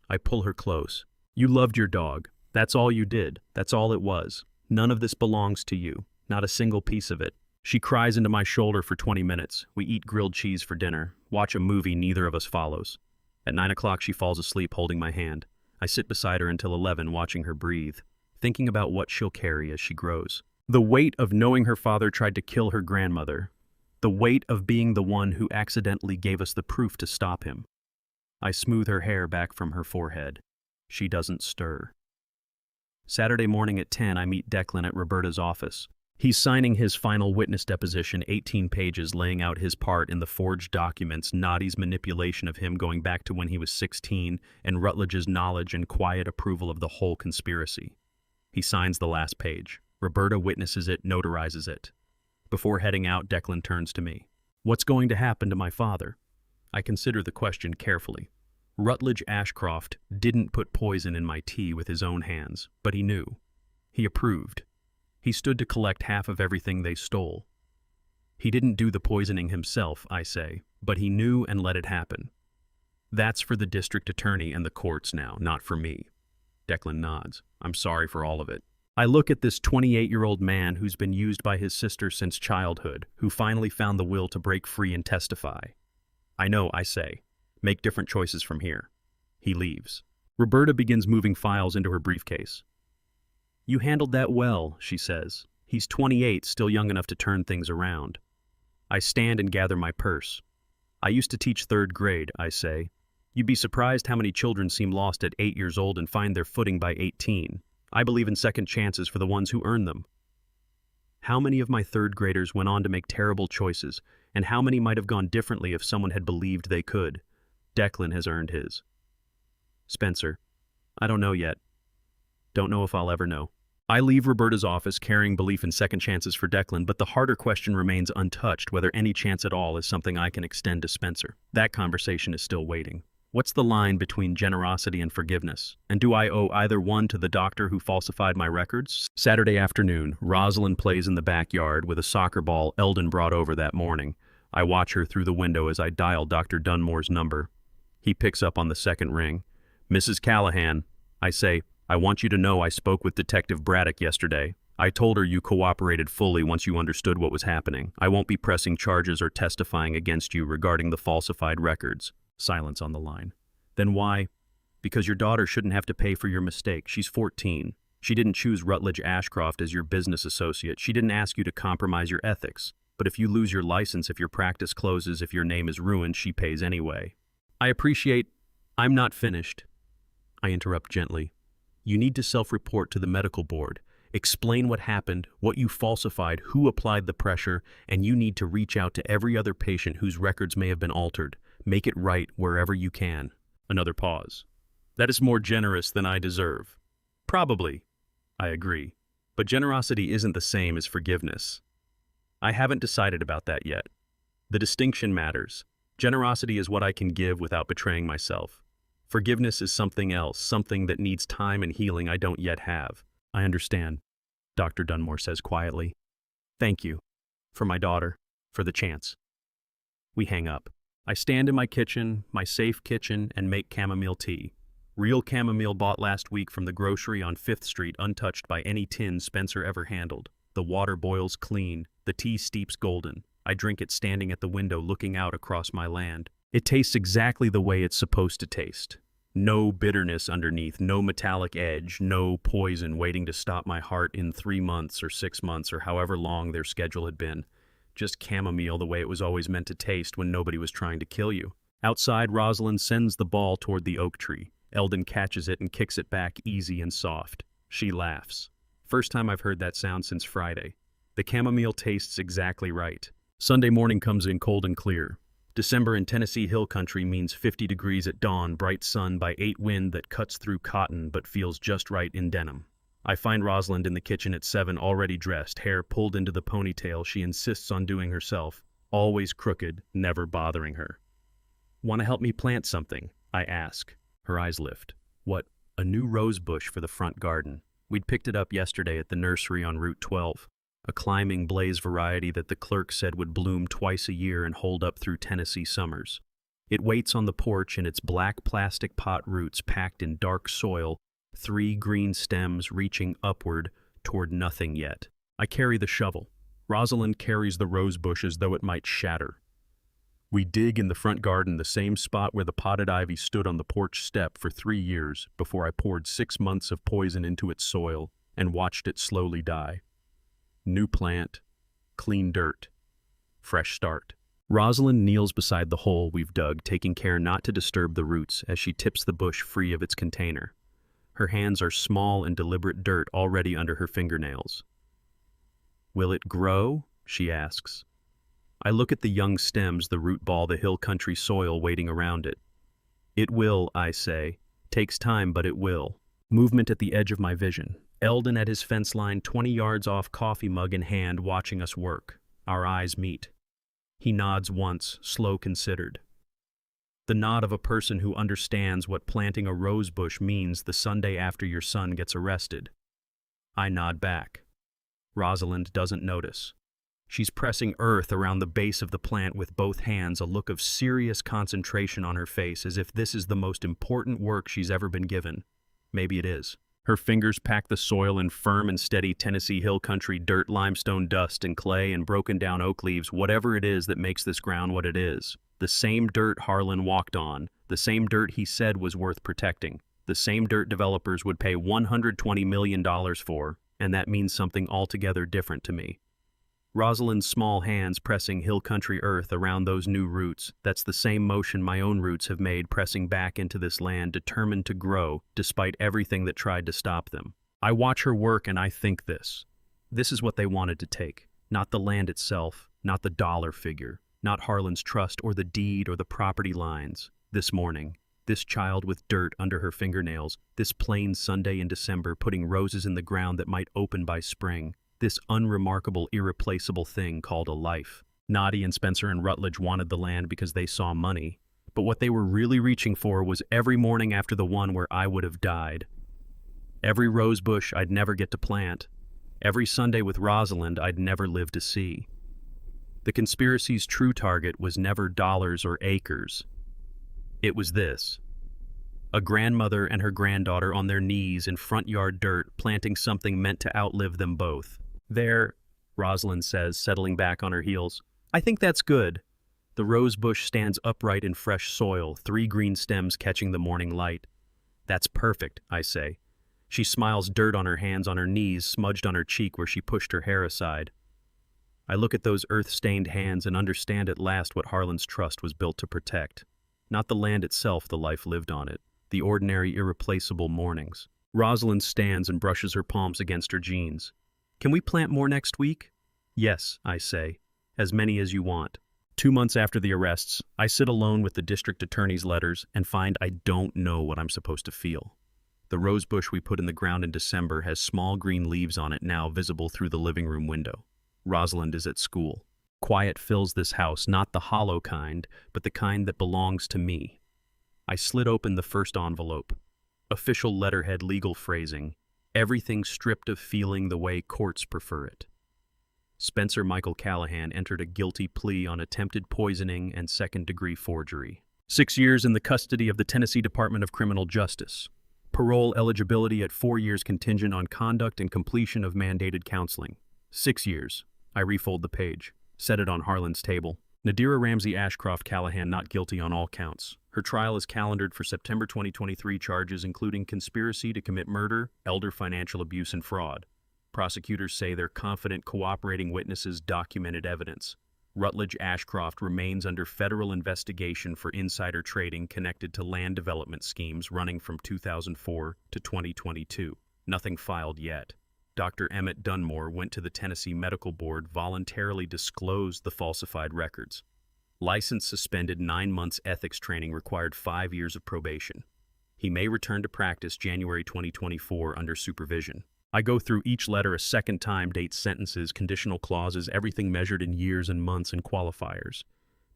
I pull her close. You loved your dog. That's all you did. That's all it was. None of this belongs to you. Not a single piece of it. She cries into my shoulder for 20 minutes. We eat grilled cheese for dinner, watch a movie neither of us follows. At 9 o'clock she falls asleep holding my hand. I sit beside her until 11 watching her breathe, thinking about what she'll carry as she grows. The weight of knowing her father tried to kill her grandmother. The weight of being the one who accidentally gave us the proof to stop him. I smooth her hair back from her forehead. She doesn't stir. Saturday morning at 10, I meet Declan at Roberta's office. He's signing his final witness deposition, 18 pages laying out his part in the forged documents, Nadi's manipulation of him going back to when he was 16, and Rutledge's knowledge and quiet approval of the whole conspiracy. He signs the last page. Roberta witnesses it, notarizes it. Before heading out, Declan turns to me. What's going to happen to my father? I consider the question carefully. Rutledge Ashcroft didn't put poison in my tea with his own hands, but he knew. He approved. He stood to collect half of everything they stole. He didn't do the poisoning himself, I say, but he knew and let it happen. That's for the district attorney and the courts now, not for me. Declan nods. I'm sorry for all of it. I look at this 28-year-old man who's been used by his sister since childhood, who finally found the will to break free and testify. I know, I say. Make different choices from here. He leaves. Roberta begins moving files into her briefcase. You handled that well, she says. He's 28, still young enough to turn things around. I stand and gather my purse. I used to teach 3rd grade, I say. You'd be surprised how many children seem lost at 8 years old and find their footing by 18. I believe in second chances for the ones who earn them. How many of my 3rd graders went on to make terrible choices, and how many might have gone differently if someone had believed they could? Declan has earned his. Spencer, I don't know yet. Don't know if I'll ever know. I leave Roberta's office carrying belief in second chances for Declan, but the harder question remains untouched, whether any chance at all is something I can extend to Spencer. That conversation is still waiting. What's the line between generosity and forgiveness? And do I owe either one to the doctor who falsified my records? Saturday afternoon, Rosalind plays in the backyard with a soccer ball Eldon brought over that morning. I watch her through the window as I dial Dr. Dunmore's number. He picks up on the second ring. Mrs. Callahan, I say, I want you to know I spoke with Detective Braddock yesterday. I told her you cooperated fully once you understood what was happening. I won't be pressing charges or testifying against you regarding the falsified records. Silence on the line. Then why? Because your daughter shouldn't have to pay for your mistake. She's 14. She didn't choose Rutledge Ashcroft as your business associate. She didn't ask you to compromise your ethics. But if you lose your license, if your practice closes, if your name is ruined, she pays anyway. I appreciate... I'm not finished. I interrupt gently. You need to self-report to the medical board. Explain what happened, what you falsified, who applied the pressure, and you need to reach out to every other patient whose records may have been altered. Make it right wherever you can. Another pause. That is more generous than I deserve. Probably. I agree. But generosity isn't the same as forgiveness. I haven't decided about that yet. The distinction matters. Generosity is what I can give without betraying myself. Forgiveness is something else, something that needs time and healing I don't yet have. I understand, Dr. Dunmore says quietly. Thank you. For my daughter. For the chance. We hang up. I stand in my kitchen, my safe kitchen, and make chamomile tea. Real chamomile bought last week from the grocery on 5th Street, untouched by any tin Spencer ever handled. The water boils clean. The tea steeps golden. I drink it standing at the window looking out across my land. It tastes exactly the way it's supposed to taste. No bitterness underneath, no metallic edge, no poison waiting to stop my heart in 3 months or 6 months or however long their schedule had been. Just chamomile the way it was always meant to taste when nobody was trying to kill you. Outside, Rosalind sends the ball toward the oak tree. Eldon catches it and kicks it back easy and soft. She laughs. First time I've heard that sound since Friday. The chamomile tastes exactly right. Sunday morning comes in cold and clear. December in Tennessee Hill Country means 50 degrees at dawn, bright sun by 8 wind that cuts through cotton but feels just right in denim. I find Rosalind in the kitchen at 7, already dressed, hair pulled into the ponytail she insists on doing herself, always crooked, never bothering her. Want to help me plant something? I ask. Her eyes lift. What? A new rose bush for the front garden. We'd picked it up yesterday at the nursery on Route 12. A climbing blaze variety that the clerk said would bloom twice a year and hold up through Tennessee summers. It waits on the porch in its black plastic pot roots packed in dark soil, 3 green stems reaching upward toward nothing yet. I carry the shovel. Rosalind carries the rose bush as though it might shatter. We dig in the front garden, the same spot where the potted ivy stood on the porch step for 3 years before I poured 6 months of poison into its soil and watched it slowly die. New plant, clean dirt, fresh start. Rosalind kneels beside the hole we've dug, taking care not to disturb the roots as she tips the bush free of its container. Her hands are small and deliberate dirt already under her fingernails. "Will it grow?" she asks. I look at the young stems, the root ball, the hill country soil waiting around it. "It will," I say. "Takes time, but it will." Movement at the edge of my vision. Eldon at his fence line, 20 yards off, coffee mug in hand, watching us work. Our eyes meet. He nods once, slow, considered. The nod of a person who understands what planting a rose bush means the Sunday after your son gets arrested. I nod back. Rosalind doesn't notice. She's pressing earth around the base of the plant with both hands, a look of serious concentration on her face, as if this is the most important work she's ever been given. Maybe it is. Her fingers pack the soil in firm and steady Tennessee hill country dirt, limestone dust and clay and broken down oak leaves, whatever it is that makes this ground what it is. The same dirt Harlan walked on, the same dirt he said was worth protecting, the same dirt developers would pay $120 million for, and that means something altogether different to me. Rosalind's small hands pressing hill country earth around those new roots, that's the same motion my own roots have made pressing back into this land, determined to grow despite everything that tried to stop them. I watch her work and I think this. This is what they wanted to take. Not the land itself, not the dollar figure, not Harlan's trust or the deed or the property lines. This morning, this child with dirt under her fingernails, this plain Sunday in December putting roses in the ground that might open by spring. This unremarkable, irreplaceable thing called a life. Noddy and Spencer and Rutledge wanted the land because they saw money, but what they were really reaching for was every morning after the one where I would have died. Every rose bush I'd never get to plant. Every Sunday with Rosalind I'd never live to see. The conspiracy's true target was never dollars or acres. It was this. A grandmother and her granddaughter on their knees in front yard dirt planting something meant to outlive them both. "There," Rosalind says, settling back on her heels. "I think that's good." The rose bush stands upright in fresh soil, 3 green stems catching the morning light. "That's perfect," I say. She smiles, dirt on her hands, on her knees, smudged on her cheek where she pushed her hair aside. I look at those earth-stained hands and understand at last what Harlan's trust was built to protect. Not the land itself, the life lived on it. The ordinary, irreplaceable mornings. Rosalind stands and brushes her palms against her jeans. "Can we plant more next week?" "Yes," I say. "As many as you want." 2 months after the arrests, I sit alone with the district attorney's letters and find I don't know what I'm supposed to feel. The rose bush we put in the ground in December has small green leaves on it now visible through the living room window. Rosalind is at school. Quiet fills this house, not the hollow kind, but the kind that belongs to me. I slid open the first envelope. Official letterhead, legal phrasing. Everything stripped of feeling the way courts prefer it. Spencer Michael Callahan entered a guilty plea on attempted poisoning and second-degree forgery. 6 years in the custody of the Tennessee Department of Criminal Justice. Parole eligibility at 4 years contingent on conduct and completion of mandated counseling. 6 years. I refold the page. Set it on Harlan's table. Nadira Ramsey Ashcroft Callahan not guilty on all counts. Her trial is calendared for September 2023, charges including conspiracy to commit murder, elder financial abuse, and fraud. Prosecutors say they're confident cooperating witnesses documented evidence. Rutledge Ashcroft remains under federal investigation for insider trading connected to land development schemes running from 2004 to 2022. Nothing filed yet. Dr. Emmett Dunmore went to the Tennessee Medical Board, voluntarily disclosed the falsified records. License suspended, 9 months ethics training, required 5 years of probation. He may return to practice January 2024 under supervision. I go through each letter a second time, dates, sentences, conditional clauses, everything measured in years and months and qualifiers.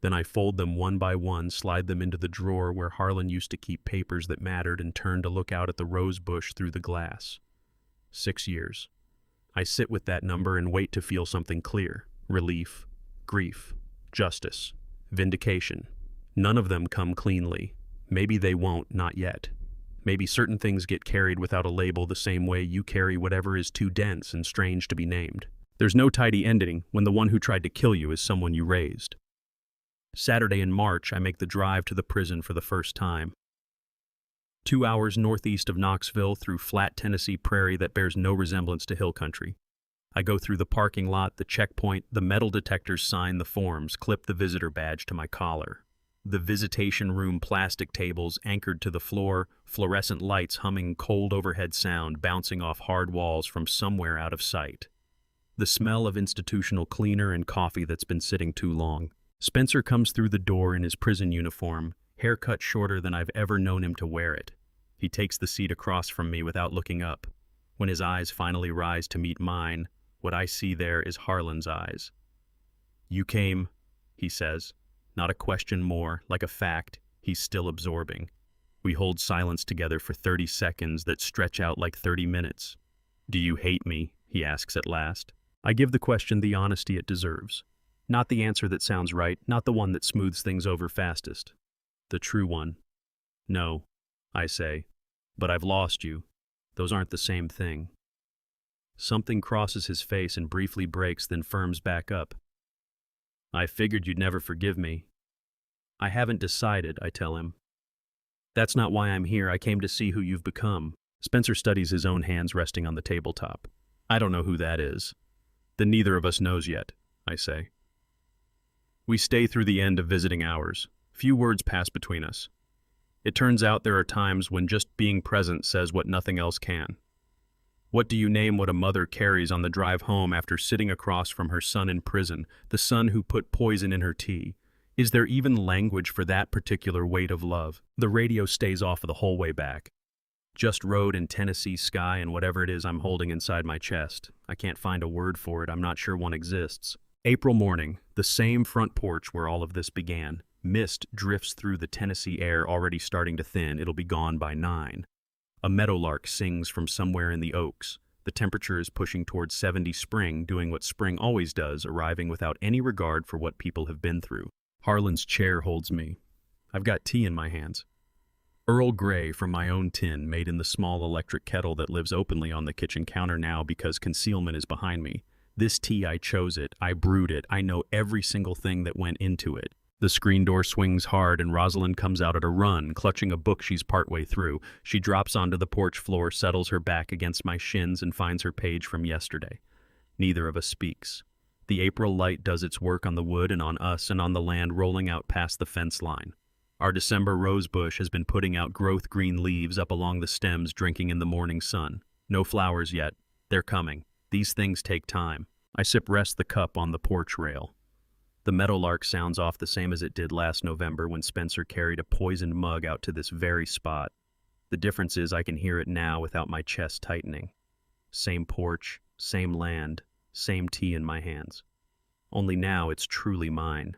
Then I fold them one by one, slide them into the drawer where Harlan used to keep papers that mattered, and turn to look out at the rose bush through the glass. 6 years. I sit with that number and wait to feel something clear. Relief, grief, justice, vindication. None of them come cleanly. Maybe they won't, not yet. Maybe certain things get carried without a label the same way you carry whatever is too dense and strange to be named. There's no tidy ending when the one who tried to kill you is someone you raised. Saturday in March, I make the drive to the prison for the first time. 2 hours northeast of Knoxville through flat Tennessee prairie that bears no resemblance to hill country. I go through the parking lot, the checkpoint, the metal detectors sign the forms, clip the visitor badge to my collar. The visitation room plastic tables anchored to the floor, fluorescent lights humming cold overhead sound bouncing off hard walls from somewhere out of sight. The smell of institutional cleaner and coffee that's been sitting too long. Spencer comes through the door in his prison uniform, hair cut shorter than I've ever known him to wear it. He takes the seat across from me without looking up. When his eyes finally rise to meet mine, what I see there is Harlan's eyes. "You came," he says. Not a question more, like a fact, he's still absorbing. We hold silence together for 30 seconds that stretch out like 30 minutes. "Do you hate me?" he asks at last. I give the question the honesty it deserves. Not the answer that sounds right, not the one that smooths things over fastest. The true one. "No," I say, "but I've lost you. Those aren't the same thing." Something crosses his face and briefly breaks, then firms back up. "I figured you'd never forgive me." "I haven't decided," I tell him. "That's not why I'm here. I came to see who you've become." Spencer studies his own hands resting on the tabletop. "I don't know who that is." "Then neither of us knows yet," I say. We stay through the end of visiting hours. Few words pass between us. It turns out there are times when just being present says what nothing else can. What do you name what a mother carries on the drive home after sitting across from her son in prison, the son who put poison in her tea? Is there even language for that particular weight of love? The radio stays off the whole way back. Just road and Tennessee sky and whatever it is I'm holding inside my chest. I can't find a word for it. I'm not sure one exists. April morning, the same front porch where all of this began. Mist drifts through the Tennessee air, already starting to thin. It'll be gone by 9. A meadowlark sings from somewhere in the oaks. The temperature is pushing towards 70 spring, doing what spring always does, arriving without any regard for what people have been through. Harlan's chair holds me. I've got tea in my hands. Earl Grey from my own tin, made in the small electric kettle that lives openly on the kitchen counter now because concealment is behind me. This tea, I chose it, I brewed it, I know every single thing that went into it. The screen door swings hard and Rosalind comes out at a run, clutching a book she's partway through. She drops onto the porch floor, settles her back against my shins, and finds her page from yesterday. Neither of us speaks. The April light does its work on the wood and on us and on the land rolling out past the fence line. Our December rose bush has been putting out growth green leaves up along the stems, drinking in the morning sun. No flowers yet. They're coming. These things take time. I rest the cup on the porch rail. The meadowlark sounds off the same as it did last November when Spencer carried a poisoned mug out to this very spot. The difference is I can hear it now without my chest tightening. Same porch, same land, same tea in my hands. Only now it's truly mine.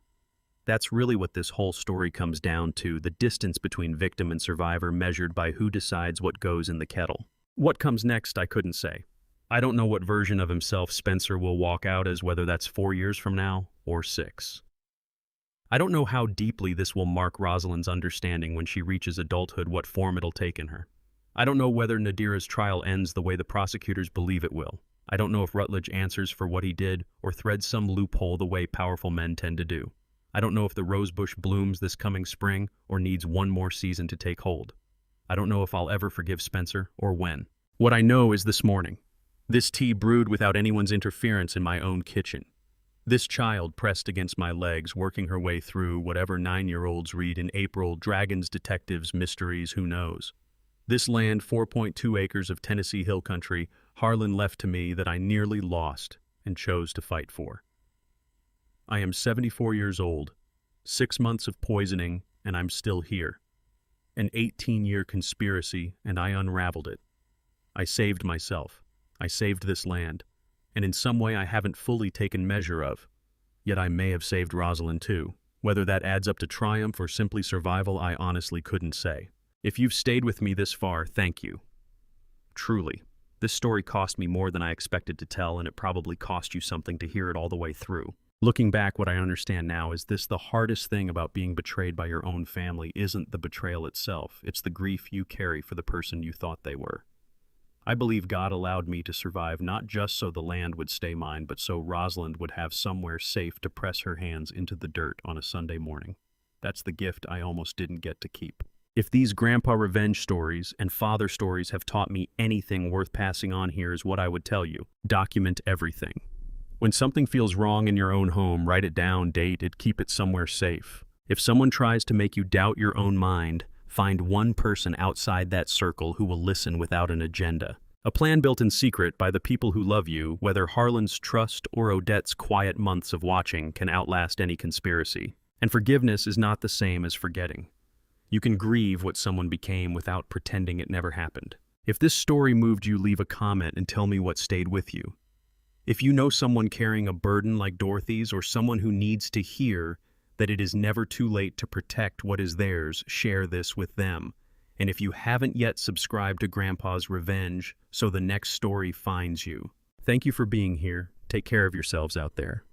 That's really what this whole story comes down to, the distance between victim and survivor measured by who decides what goes in the kettle. What comes next, I couldn't say. I don't know what version of himself Spencer will walk out as, whether that's 4 years from now or 6. I don't know how deeply this will mark Rosalind's understanding when she reaches adulthood, what form it'll take in her. I don't know whether Nadira's trial ends the way the prosecutors believe it will. I don't know if Rutledge answers for what he did or threads some loophole the way powerful men tend to do. I don't know if the rosebush blooms this coming spring or needs one more season to take hold. I don't know if I'll ever forgive Spencer or when. What I know is this morning. This tea brewed without anyone's interference in my own kitchen. This child pressed against my legs, working her way through whatever 9-year-olds read in April, dragons, detectives, mysteries, who knows. This land, 4.2 acres of Tennessee hill country, Harlan left to me that I nearly lost and chose to fight for. I am 74 years old, 6 months of poisoning, and I'm still here. An 18-year conspiracy, and I unraveled it. I saved myself. I saved this land, and in some way I haven't fully taken measure of. Yet I may have saved Rosalind too. Whether that adds up to triumph or simply survival, I honestly couldn't say. If you've stayed with me this far, thank you. Truly, this story cost me more than I expected to tell, and it probably cost you something to hear it all the way through. Looking back, what I understand now is the hardest thing about being betrayed by your own family isn't the betrayal itself, it's the grief you carry for the person you thought they were. I believe God allowed me to survive not just so the land would stay mine, but so Rosalind would have somewhere safe to press her hands into the dirt on a Sunday morning. That's the gift I almost didn't get to keep. If these grandpa revenge stories and father stories have taught me anything worth passing on, here is what I would tell you. Document everything. When something feels wrong in your own home, write it down, date it, keep it somewhere safe. If someone tries to make you doubt your own mind, find one person outside that circle who will listen without an agenda. A plan built in secret by the people who love you, whether Harlan's trust or Odette's quiet months of watching, can outlast any conspiracy. And forgiveness is not the same as forgetting. You can grieve what someone became without pretending it never happened. If this story moved you, leave a comment and tell me what stayed with you. If you know someone carrying a burden like Dorothy's, or someone who needs to hear that it is never too late to protect what is theirs, share this with them. And if you haven't yet subscribed to Grandpa's Revenge so the next story finds you, thank you for being here. Take care of yourselves out there.